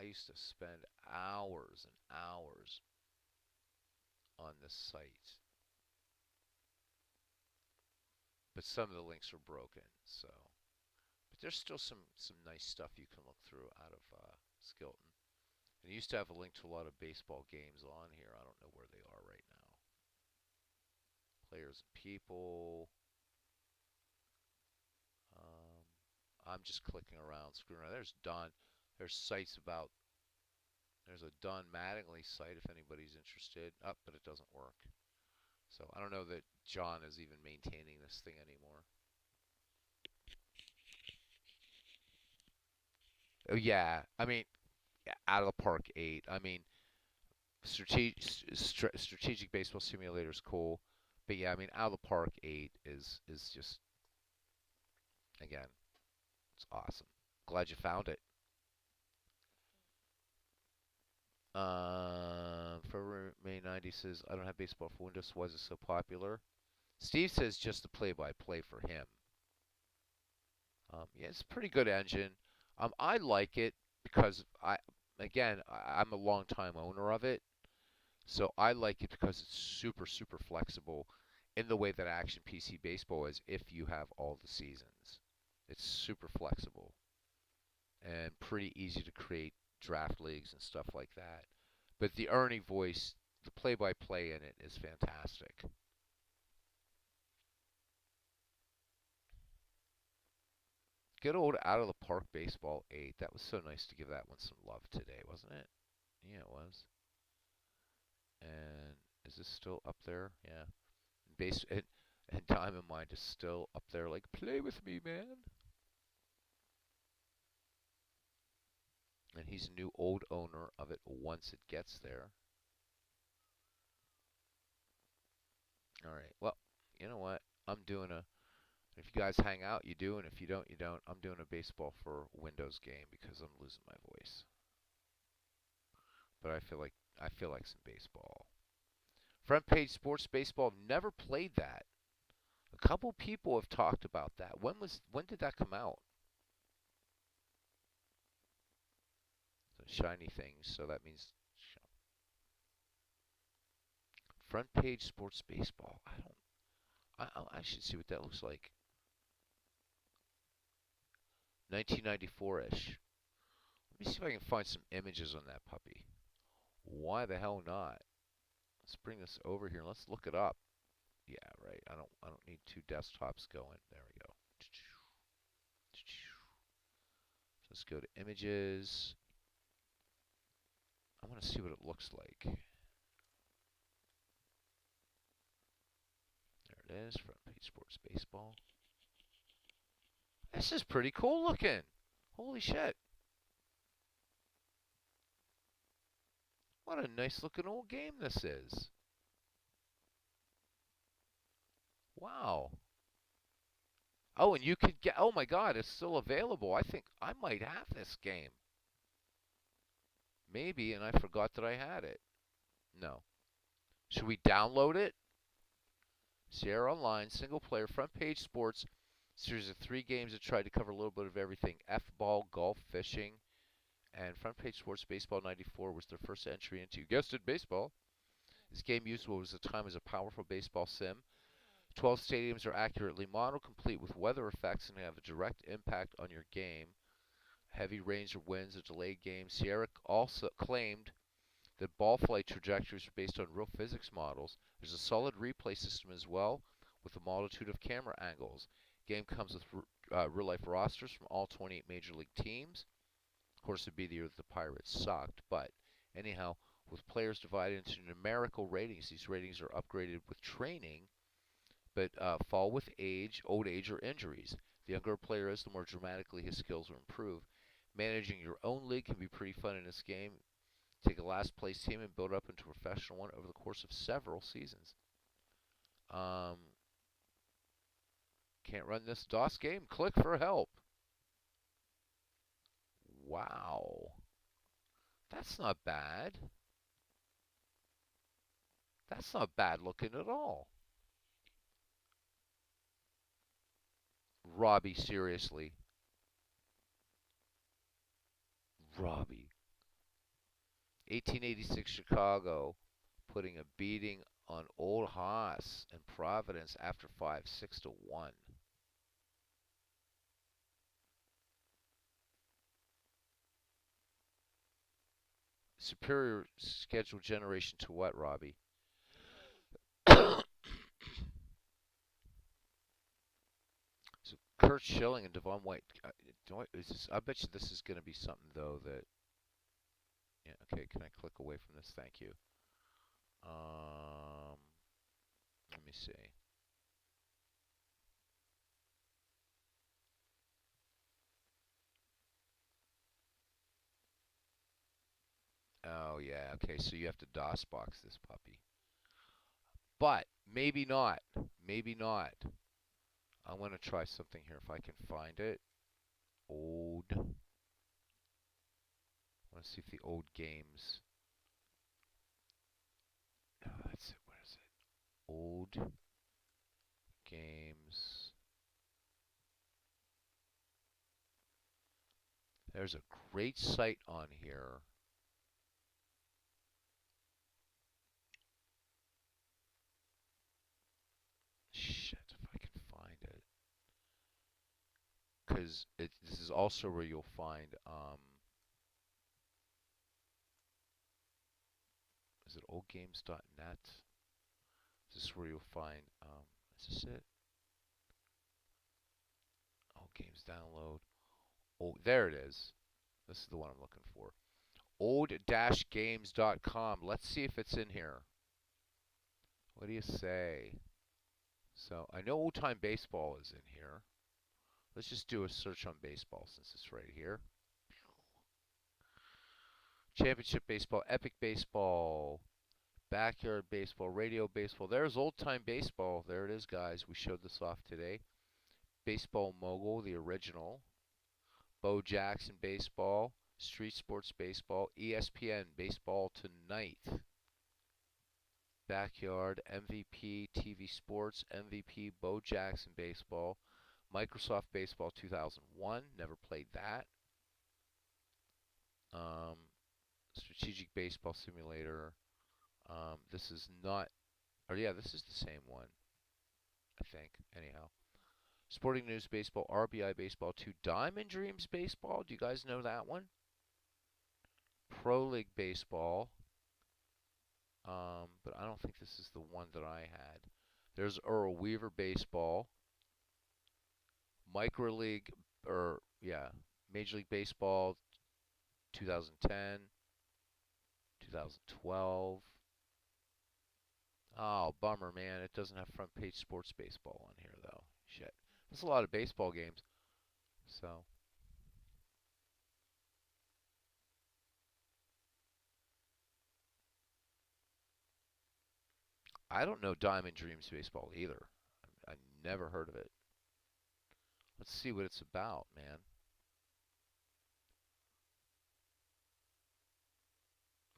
used to spend hours and hours on this site, but some of the links are broken. So, but there's still some nice stuff you can look through out of Skilton. And he used to have a link to a lot of baseball games on here. I don't know where they are right now. Players and people. I'm just clicking around, screwing around. There's Don. There's sites about. There's a Don Mattingly site if anybody's interested. Up, but it doesn't work. So I don't know that John is even maintaining this thing anymore. Oh yeah, I mean, out of the park 8. I mean, strategic baseball simulator is cool, but yeah, I mean, out of the park 8 is just again, it's awesome. Glad you found it. For May 90 says I don't have baseball for Windows. Why is it so popular? Steve says just the play-by-play for him. Yeah, it's a pretty good engine. I like it because I'm a long time owner of it, so I like it because it's super flexible in the way that Action PC Baseball is. If you have all the seasons, it's super flexible and pretty easy to create draft leagues and stuff like that. But the Ernie voice, the play-by-play in it is fantastic. Good old Out of the Park Baseball 8. That was so nice to give that one some love today, wasn't it? Yeah, it was. And is this still up there? Yeah. And Diamond Mind is still up there like, play with me, man. And he's a new old owner of it once it gets there. All right. Well, you know what? I'm doing a. If you guys hang out, you do, and if you don't, you don't. I'm doing a baseball for Windows game because I'm losing my voice. But I feel like some baseball. Front page sports baseball. Never played that. A couple people have talked about that. When did that come out? The shiny things. So that means front page sports baseball. I don't. I should see what that looks like. 1994-ish. Let me see if I can find some images on that puppy. Why the hell not? Let's bring this over here. Let's look it up. Yeah, right. I don't need two desktops going. There we go. Let's go to images. I want to see what it looks like. There it is. Front page sports baseball. This is pretty cool looking. Holy shit. What a nice looking old game this is. Wow. Oh, and you could get. Oh my God, it's still available. I think I might have this game. Maybe, and I forgot that I had it. No. Should we download it? Sierra Online, single player, front page sports, series of 3 games that tried to cover a little bit of everything. F-ball, golf, fishing, and front page sports baseball 94 was their first entry into, guessed it, baseball. This game used what was at the time as a powerful baseball sim. 12 stadiums are accurately modeled, complete with weather effects, and have a direct impact on your game. Heavy rains or winds, a delayed game. Sierra also claimed that ball flight trajectories are based on real physics models. There's a solid replay system as well, with a multitude of camera angles. Game comes with real-life rosters from all 28 major league teams. Of course, it'd be the year that the Pirates sucked, but anyhow, with players divided into numerical ratings, these ratings are upgraded with training, but fall with age, old age, or injuries. The younger a player is, the more dramatically his skills will improve. Managing your own league can be pretty fun in this game. Take a last place team and build up into a professional one over the course of several seasons. Um, can't run this DOS game? Click for help. Wow. That's not bad. That's not bad looking at all. Robbie, seriously. Robbie. 1886 Chicago putting a beating on Old Haas and Providence after 5, 6-1. Superior schedule generation to what, Robbie? So Kurt Schilling and Devon White. I bet you this is going to be something though that. Yeah. Okay. Can I click away from this? Thank you. Um, Let me see. Oh yeah. Okay. So you have to DOS box this puppy. But maybe not. Maybe not. I'm going to try something here if I can find it. Old. I want to see if the old games. Oh, that's it. Where is it? Old games. There's a great site on here. Shit, if I can find it. Because this is also where you'll find, is it oldgames.net? This is where you'll find, is this it? Old games download. Oh, there it is. This is the one I'm looking for. Old-games.com. Let's see if it's in here. What do you say? So I know old time baseball is in here. Let's just do a search on baseball since it's right here. Championship baseball, epic baseball, backyard baseball, radio baseball. There's old time baseball. There it is, guys. We showed this off today. Baseball Mogul, the original. Bo Jackson baseball, Street Sports baseball, ESPN baseball tonight. Backyard, MVP, TV Sports, MVP, Bo Jackson Baseball, Microsoft Baseball 2001, never played that. Um, Strategic Baseball Simulator. This is not, or yeah, this is the same one, I think, anyhow. Sporting News Baseball, RBI Baseball 2, Diamond Dreams Baseball, do you guys know that one? Pro League Baseball. But I don't think this is the one that I had. There's Earl Weaver Baseball, Micro League, or yeah, Major League Baseball 2010, 2012. Oh, bummer, man. It doesn't have front page sports baseball on here, though. Shit. That's a lot of baseball games. So, I don't know Diamond Dreams Baseball either. I never heard of it. Let's see what it's about, man.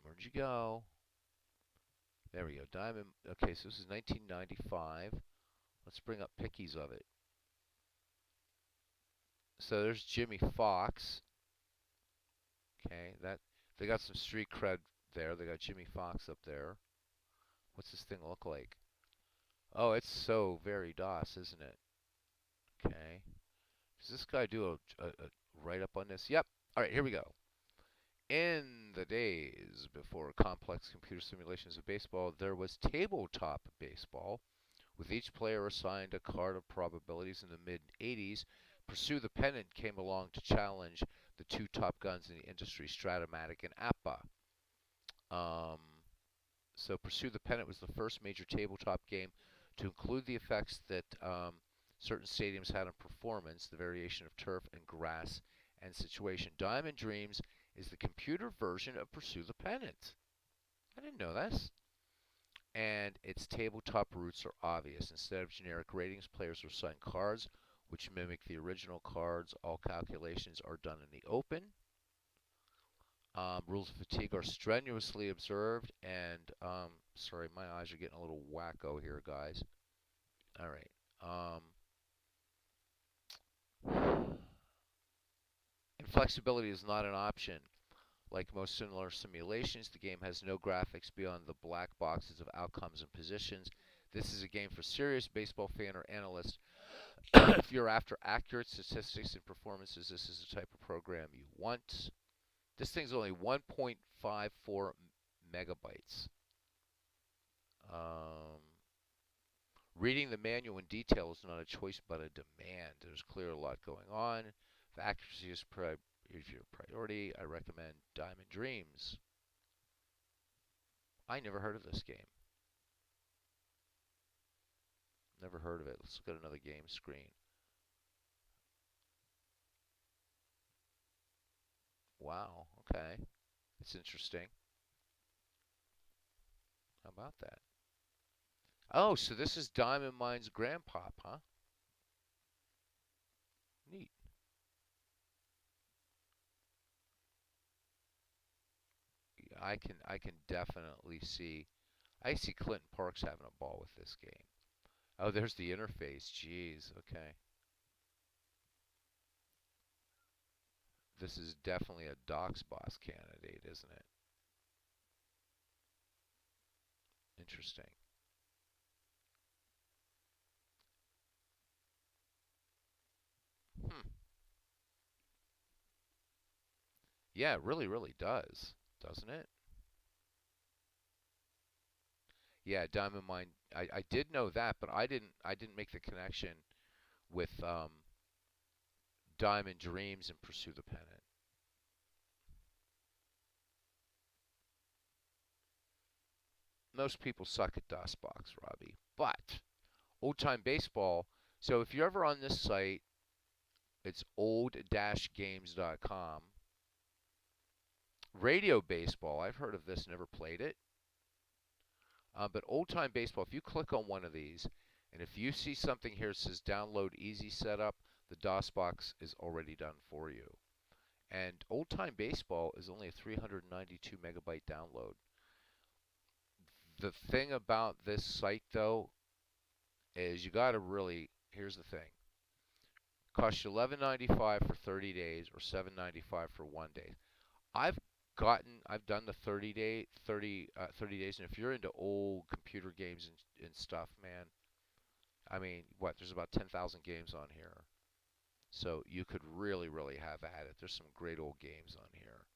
Where'd you go? There we go. Diamond. Okay, so this is 1995. Let's bring up pickies of it. So there's Jimmy Fox. Okay, that they got some street cred there. They got Jimmy Fox up there. What's this thing look like? Oh, it's so very DOS, isn't it? Okay. Does this guy do a write-up on this? Yep. All right, here we go. In the days before complex computer simulations of baseball, there was tabletop baseball, with each player assigned a card of probabilities in the mid 80s. Pursue the Pennant came along to challenge the two top guns in the industry, Stratomatic and Appa. Um, so Pursue the Pennant was the first major tabletop game to include the effects that certain stadiums had on performance, the variation of turf and grass and situation. Diamond Dreams is the computer version of Pursue the Pennant. I didn't know this. And its tabletop roots are obvious. Instead of generic ratings, players are assigned cards which mimic the original cards. All calculations are done in the open. Rules of fatigue are strenuously observed, and sorry, my eyes are getting a little wacko here, guys. All right. And flexibility is not an option. Like most similar simulations, the game has no graphics beyond the black boxes of outcomes and positions. This is a game for serious baseball fan or analyst. If you're after accurate statistics and performances, this is the type of program you want. This thing's only 1.54 megabytes. Um, Reading the manual in detail is not a choice but a demand. There's clearly a lot going on. If accuracy is your priority, I recommend Diamond Dreams. I never heard of this game. Never heard of it. Let's look at another game screen. Wow, okay. It's interesting. How about that? Oh, so this is Diamond Mine's grandpop, huh? Neat. I can definitely see I see Clinton Parks having a ball with this game. Oh, there's the interface. Jeez, okay. This is definitely a Docs Boss candidate, isn't it? Interesting. Hmm. Yeah, it really, really does, doesn't it? Yeah, Diamond Mine. I did know that, but I didn't make the connection with Diamond Dreams and Pursue the Pennant. Most people suck at DOSBox, Robbie. But old time baseball. So if you're ever on this site, it's old-games.com. Radio baseball. I've heard of this, never played it. But old time baseball. If you click on one of these, and if you see something here that says download easy setup, the DOSBox is already done for you. And old time baseball is only a 392 megabyte download. The thing about this site, though, is you got to really. Here's the thing: costs you $11.95 for 30 days or $7.95 for 1 day. I've done the 30 days, and if you're into old computer games and stuff, man, I mean, what? There's about 10,000 games on here, so you could really, really have at it. There's some great old games on here.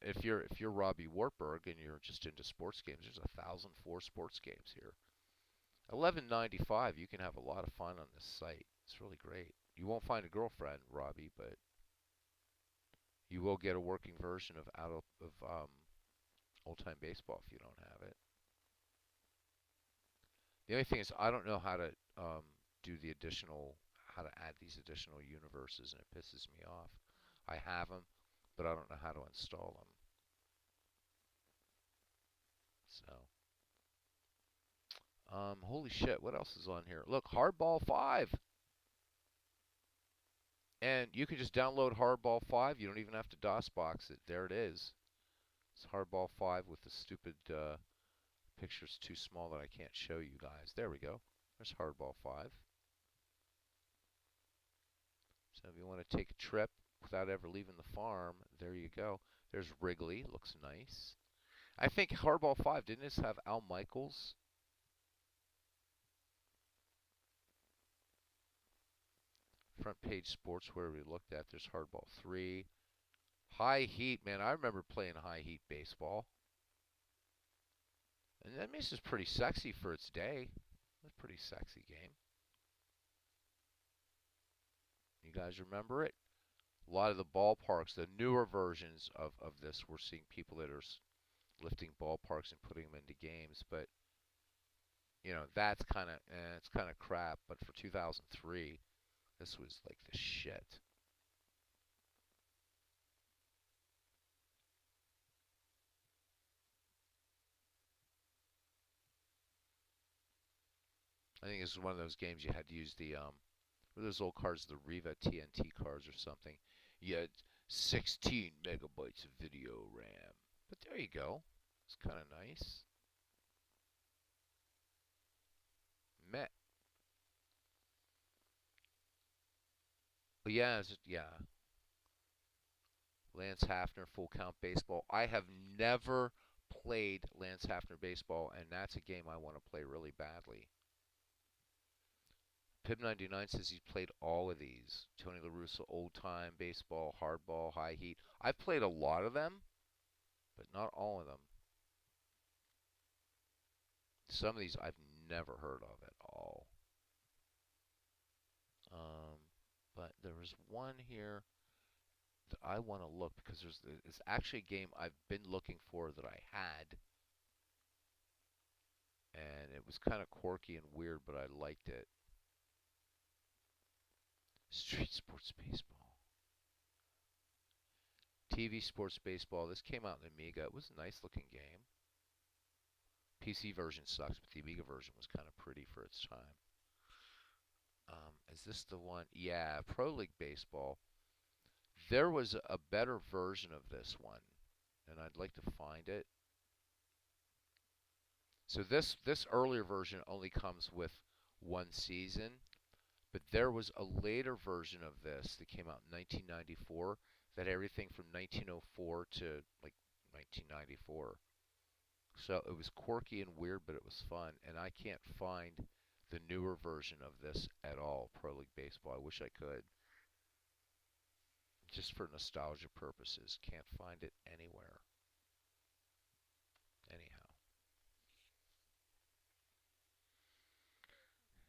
If you're Robbie Wartburg and you're just into sports games, there's 1,004 sports games here. 11.95, you can have a lot of fun on this site. It's really great. You won't find a girlfriend, Robbie, but you will get a working version of old time baseball if you don't have it. The only thing is, I don't know how to do the additional, how to add these additional universes, and it pisses me off. I have them, but I don't know how to install them. So, holy shit, what else is on here? Look, Hardball 5. And you can just download Hardball 5. You don't even have to DOSBox it. There it is. It's Hardball 5 with the stupid picture's too small that I can't show you guys. There we go. There's Hardball 5. So if you want to take a trip without ever leaving the farm, there you go. There's Wrigley. Looks nice. I think Hardball 5, didn't this have Al Michaels? Front page sports where we looked at. There's Hardball 3. High Heat, man. I remember playing High Heat baseball. And that makes it pretty sexy for its day. It's a pretty sexy game. You guys remember it? A lot of the ballparks, the newer versions of this, we're seeing people that are lifting ballparks and putting them into games. But that's it's kind of crap. But for 2003, this was like the shit. I think this is one of those games you had to use what are those old cards, the Riva TNT cards or something. You had 16 megabytes of video RAM. But there you go. It's kind of nice. Met. But yeah, yeah. Lance Hafner Full Count Baseball. I have never played Lance Hafner Baseball, and that's a game I want to play really badly. Pib99 says he's played all of these. Tony La Russa, Old Time Baseball, Hardball, High Heat. I've played a lot of them, but not all of them. Some of these I've never heard of at all. Um, but there was one here that I want to look because it's actually a game I've been looking for that I had, and it was kind of quirky and weird, but I liked it. Street Sports Baseball. TV Sports Baseball. This came out in the Amiga. It was a nice looking game. PC version sucks, but the Amiga version was kind of pretty for its time. Is this the one? Yeah, Pro League Baseball. There was a better version of this one, and I'd like to find it. So this earlier version only comes with one season, but there was a later version of this that came out in 1994 that had everything from 1904 to like 1994. So it was quirky and weird, but it was fun, and I can't find the newer version of this at all, Pro League Baseball. I wish I could. Just for nostalgia purposes, can't find it anywhere. Anyhow.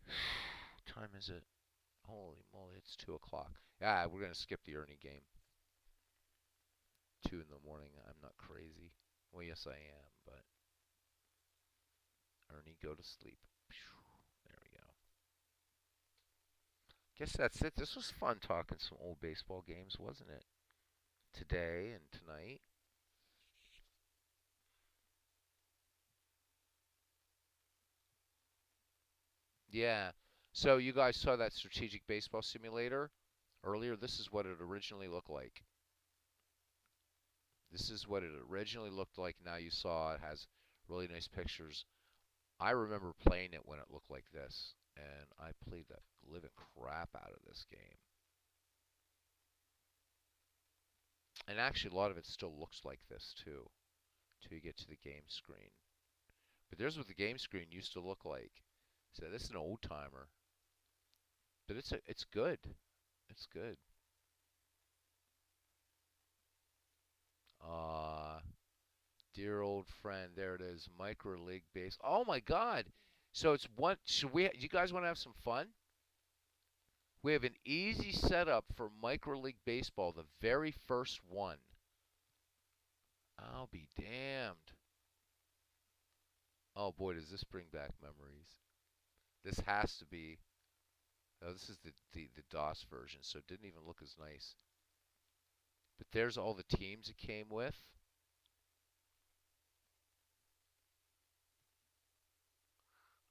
What time is it? Holy moly, it's 2 o'clock. Yeah, we're going to skip the Ernie game. 2 in the morning. I'm not crazy. Well, yes, I am, but Ernie, go to sleep. There we go. Guess that's it. This was fun talking some old baseball games, wasn't it? Today and tonight. Yeah. So you guys saw that strategic baseball simulator earlier. This is what it originally looked like. This is what it originally looked like. Now you saw it has really nice pictures. I remember playing it when it looked like this, and I played the living crap out of this game. And actually, a lot of it still looks like this too, till you get to the game screen. But there's what the game screen used to look like. So this is an old timer, but it's good. It's good. Uh, dear old friend, there it is, micro league base. Oh my God! So it's one. Should we? You guys want to have some fun? We have an easy setup for micro league baseball, the very first one. I'll be damned. Oh boy, does this bring back memories. This has to be. Oh, this is the DOS version, so it didn't even look as nice. But there's all the teams it came with.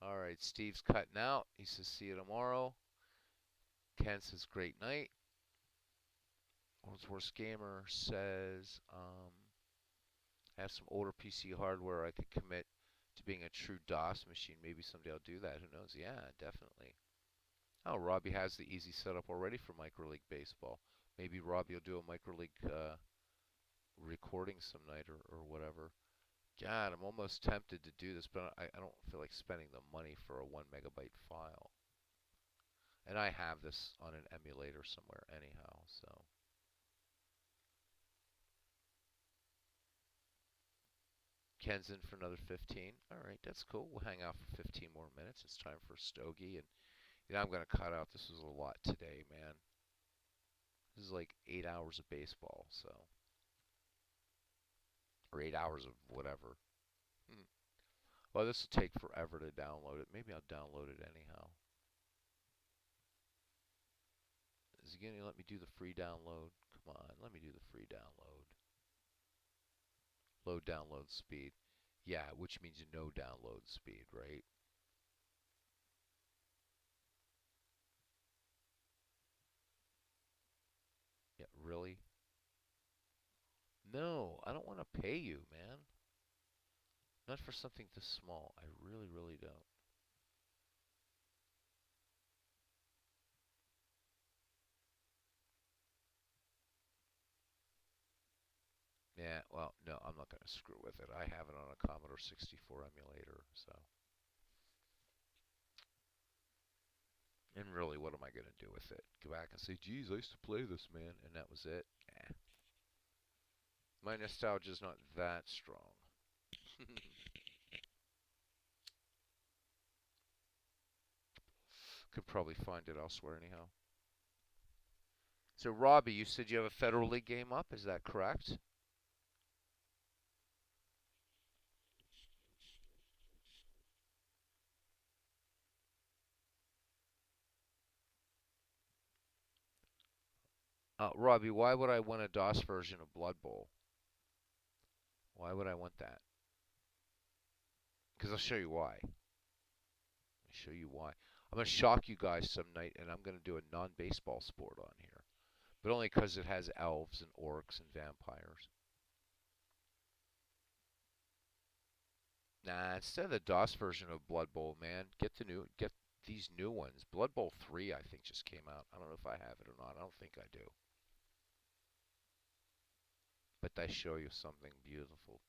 All right, Steve's cutting out. He says, see you tomorrow. Ken says, great night. World's Worst Gamer says, I have some older PC hardware I could commit to being a true DOS machine. Maybe someday I'll do that. Who knows? Yeah, definitely. Oh, Robbie has the easy setup already for Micro League Baseball. Maybe Robbie will do a Micro League recording some night or whatever. God, I'm almost tempted to do this, but I don't feel like spending the money for a 1 megabyte file. And I have this on an emulator somewhere anyhow, so. Ken's in for another 15. All right, that's cool. We'll hang out for 15 more minutes. It's time for Stogie, and I'm going to cut out. This was a lot today, man. This is like 8 hours of baseball, so or 8 hours of whatever. Hmm. Well, this will take forever to download it. Maybe I'll download it anyhow. Is it gonna let me do the free download? Come on, let me do the free download. Low download speed. Yeah, which means no download speed, right? Yeah, really? No, I don't want to pay you, man. Not for something this small. I really, really don't. Yeah, well, no, I'm not going to screw with it. I have it on a Commodore 64 emulator, so. And really, what am I going to do with it? Go back and say, geez, I used to play this, man, and that was it? Eh. My nostalgia's not that strong. Could probably find it elsewhere, anyhow. So, Robbie, you said you have a Federal League game up, is that correct? Robbie, why would I want a DOS version of Blood Bowl? Why would I want that? Because I'll show you why. I'll show you why. I'm going to shock you guys some night, and I'm going to do a non-baseball sport on here. But only because it has elves and orcs and vampires. Nah, instead of the DOS version of Blood Bowl, man, get these new ones. Blood Bowl 3, I think, just came out. I don't know if I have it or not. I don't think I do. But they show you something beautiful.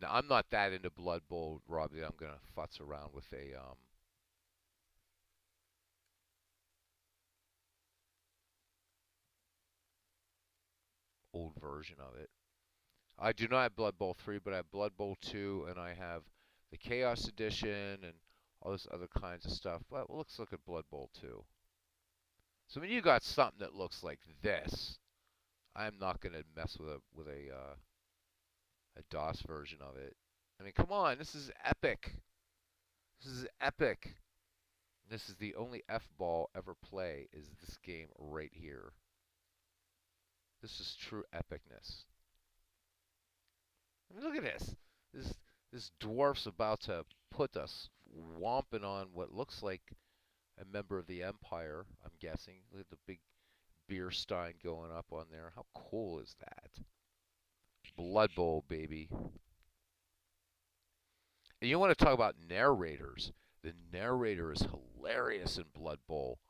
Now, I'm not that into Blood Bowl, Robbie. I'm gonna futz around with a old version of it. I do not have Blood Bowl 3, but I have Blood Bowl 2, and I have the Chaos Edition and all this other kinds of stuff. Well, let's look at Blood Bowl 2. So when you got something that looks like this, I'm not gonna mess with a DOS version of it. I mean, come on, this is epic. This is epic. This is the only F-ball ever play is this game right here. This is true epicness. I mean, look at this. This this dwarf's about to put us whomping on what looks like a member of the Empire, I'm guessing. Look at the big beer stein going up on there. How cool is that? Blood Bowl, baby. And you want to talk about narrators. The narrator is hilarious in Blood Bowl.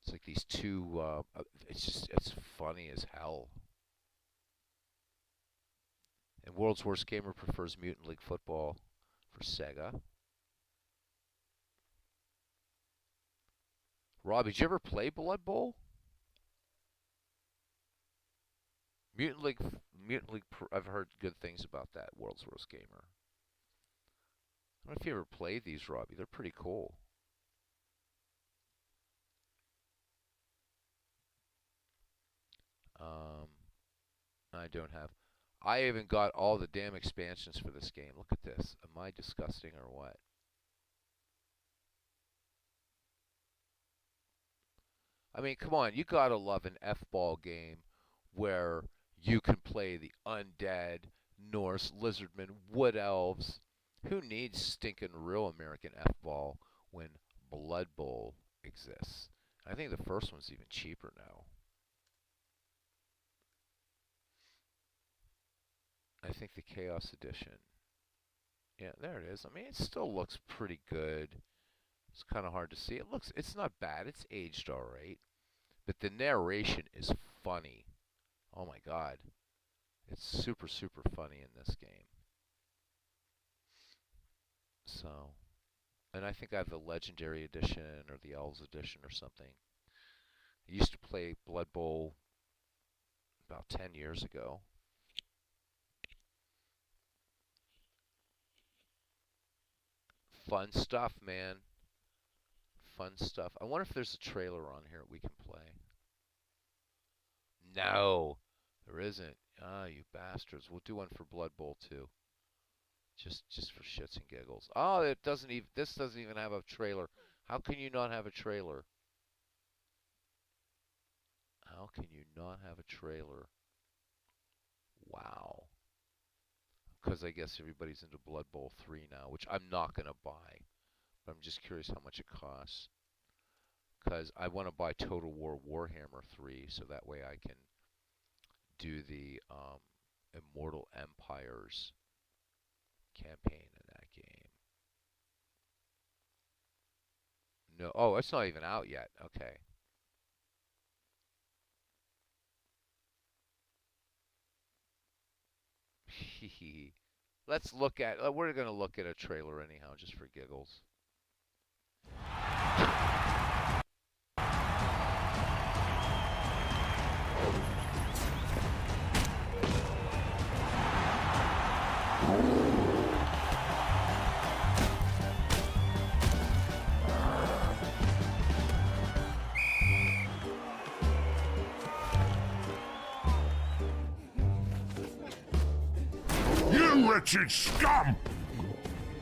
It's like these two. It's funny as hell. And World's Worst Gamer prefers Mutant League Football for Sega. Rob, did you ever play Blood Bowl? Mutant League, Mutant League. I've heard good things about that. World's Worst Gamer. I don't know if you ever played these, Robbie. They're pretty cool. Um, I don't have. I even got all the damn expansions for this game. Look at this. Am I disgusting or what? I mean, come on. You gotta love an F-ball game where you can play the undead, Norse, lizardmen, wood elves. Who needs stinking real American F-ball when Blood Bowl exists? I think the first one's even cheaper now. I think the Chaos Edition. Yeah, there it is. I mean, it still looks pretty good. It's kind of hard to see. It's not bad. It's aged all right. But the narration is funny. Oh my God. It's super, super funny in this game. So, and I think I have the Legendary Edition or the Elves Edition or something. I used to play Blood Bowl about 10 years ago. Fun stuff, man. Fun stuff. I wonder if there's a trailer on here we can play. No, there isn't. Ah, you bastards. We'll do one for Blood Bowl too. Just for shits and giggles. Oh, it doesn't even. This doesn't even have a trailer. How can you not have a trailer? How can you not have a trailer? Wow. Because I guess everybody's into Blood Bowl 3 now, which I'm not going to buy. But I'm just curious how much it costs. Because I want to buy Total War Warhammer 3 so that way I can do the Immortal Empires campaign in that game. No, oh, it's not even out yet. Okay. Let's look at. We're gonna look at a trailer anyhow, just for giggles. You wretched scum!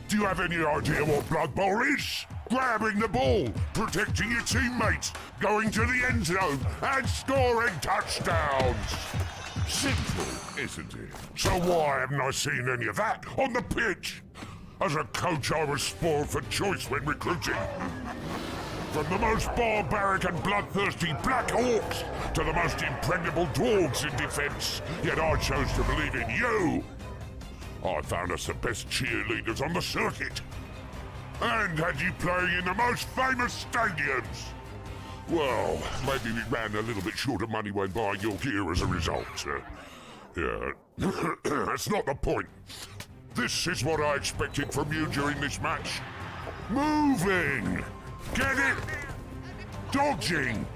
Do you have any idea what Blood Bowl is? Grabbing the ball, protecting your teammates, going to the end zone, and scoring touchdowns! Simple, isn't it? So why haven't I seen any of that on the pitch? As a coach, I was spoiled for choice when recruiting. From the most barbaric and bloodthirsty Black Hawks to the most impregnable dwarves in defense, yet I chose to believe in you. I found us the best cheerleaders on the circuit. And had you playing in the most famous stadiums. Well, maybe we ran a little bit short of money when buying your gear as a result. Yeah, that's not the point. This is what I expected from you during this match. Moving! Get it? Dodging!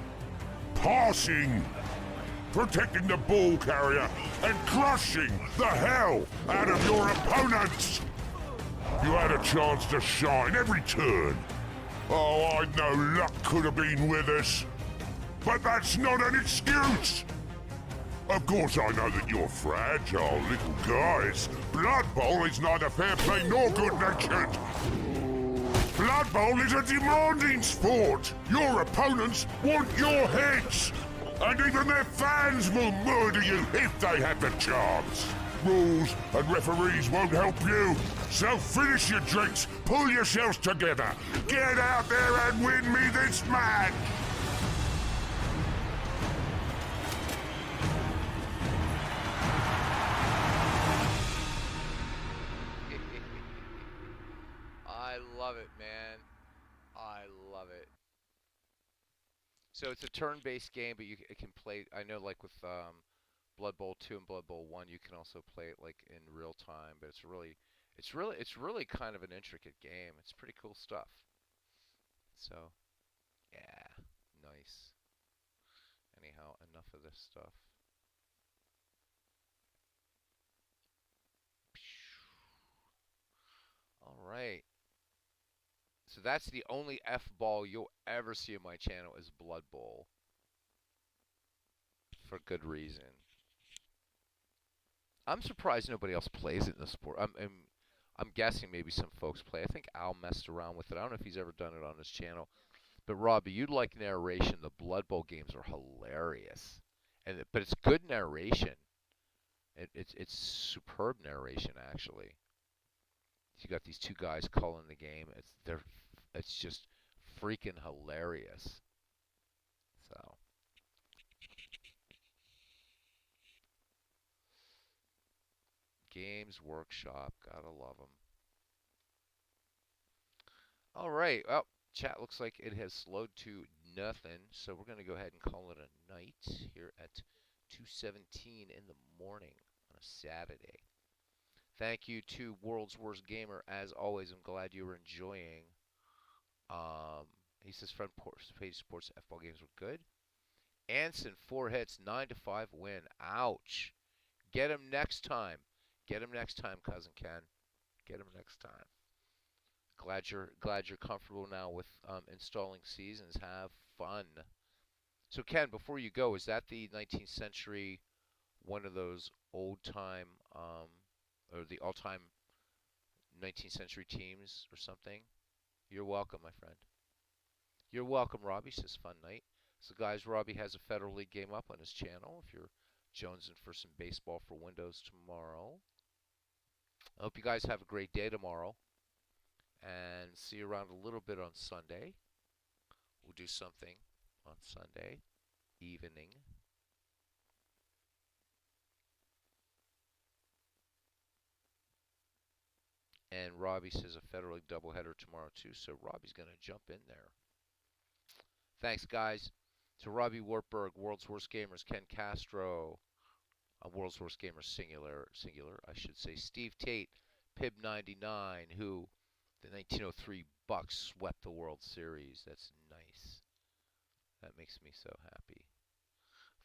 Passing! Protecting the ball carrier and crushing the hell out of your opponents! You had a chance to shine every turn. Oh, I know luck could have been with us. But that's not an excuse! Of course I know that you're fragile little guys. Blood Bowl is neither fair play nor good-natured. Blood Bowl is a demanding sport. Your opponents want your heads. And even their fans will murder you if they have the chance. Rules and referees won't help you. So finish your drinks, pull yourselves together. Get out there and win me this match. I love it, man. I love it. So it's a turn-based game, but it can play. I know, like with Blood Bowl 2 and Blood Bowl 1, you can also play it like in real time. But it's really kind of an intricate game. It's pretty cool stuff. So yeah, nice. Anyhow, enough of this stuff. All right. So that's the only F ball you'll ever see on my channel is Blood Bowl. For good reason. I'm surprised nobody else plays it in the sport. I'm guessing maybe some folks play. I think Al messed around with it. I don't know if he's ever done it on his channel. But Robbie, you'd like narration. The Blood Bowl games are hilarious, but it's good narration. It's superb narration actually. You got these two guys calling the game. It's just freaking hilarious. So Games Workshop, gotta love them. All right, well, chat looks like it has slowed to nothing, so we're gonna go ahead and call it a night here at 2:17 in the morning on a Saturday. Thank you to World's Worst Gamer. As always, I'm glad you were enjoying. He says front page sports F-ball games were good. Anson, 4 hits, 9-5 win. Ouch. Get him next time. Get him next time, Cousin Ken. Get him next time. glad you're comfortable now with installing seasons. Have fun. So Ken, before you go, is that the 19th century one of those old time or the all time 19th century teams or something? You're welcome, my friend. You're welcome, Robbie. Says fun night. So guys, Robbie has a Federal League game up on his channel. If you're jonesing for some baseball for Windows tomorrow, I hope you guys have a great day tomorrow, and see you around a little bit on Sunday. We'll do something on Sunday evening. And Robbie says a Federal League doubleheader tomorrow too, so Robbie's going to jump in there. Thanks, guys. To Robbie Wartburg, World's Worst Gamers, Ken Castro, World's Worst Gamers singular, I should say, Steve Tate, Pib99, who the 1903 Bucks swept the World Series. That's nice. That makes me so happy.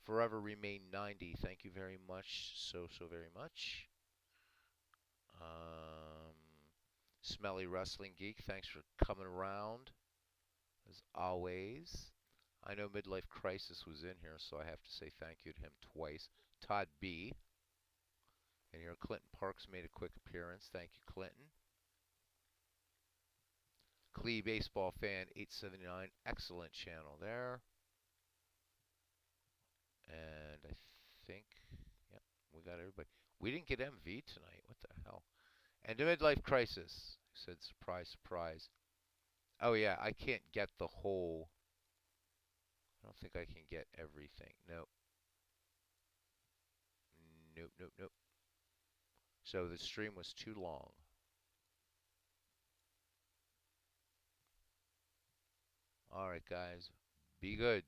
Forever Remain 90. Thank you very much. So very much. Smelly Wrestling Geek. Thanks for coming around. As always. I know Midlife Crisis was in here, so I have to say thank you to him twice. Todd B. And here Clinton Parks made a quick appearance. Thank you, Clinton. Clee Baseball Fan 879. Excellent channel there. And I think, yep, we got everybody. We didn't get MV tonight. What the hell? And the Midlife Crisis said, surprise, surprise. Oh, yeah, I can't get the whole. I don't think I can get everything. Nope. Nope. So the stream was too long. All right, guys. Be good.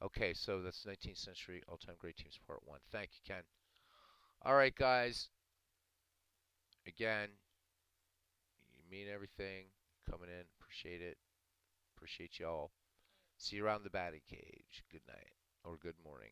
Okay, so that's 19th century all-time great teams part 1. Thank you, Ken. All right, guys. Again, you mean everything. Coming in. Appreciate it. Appreciate y'all. See you around the batting cage. Good night or good morning.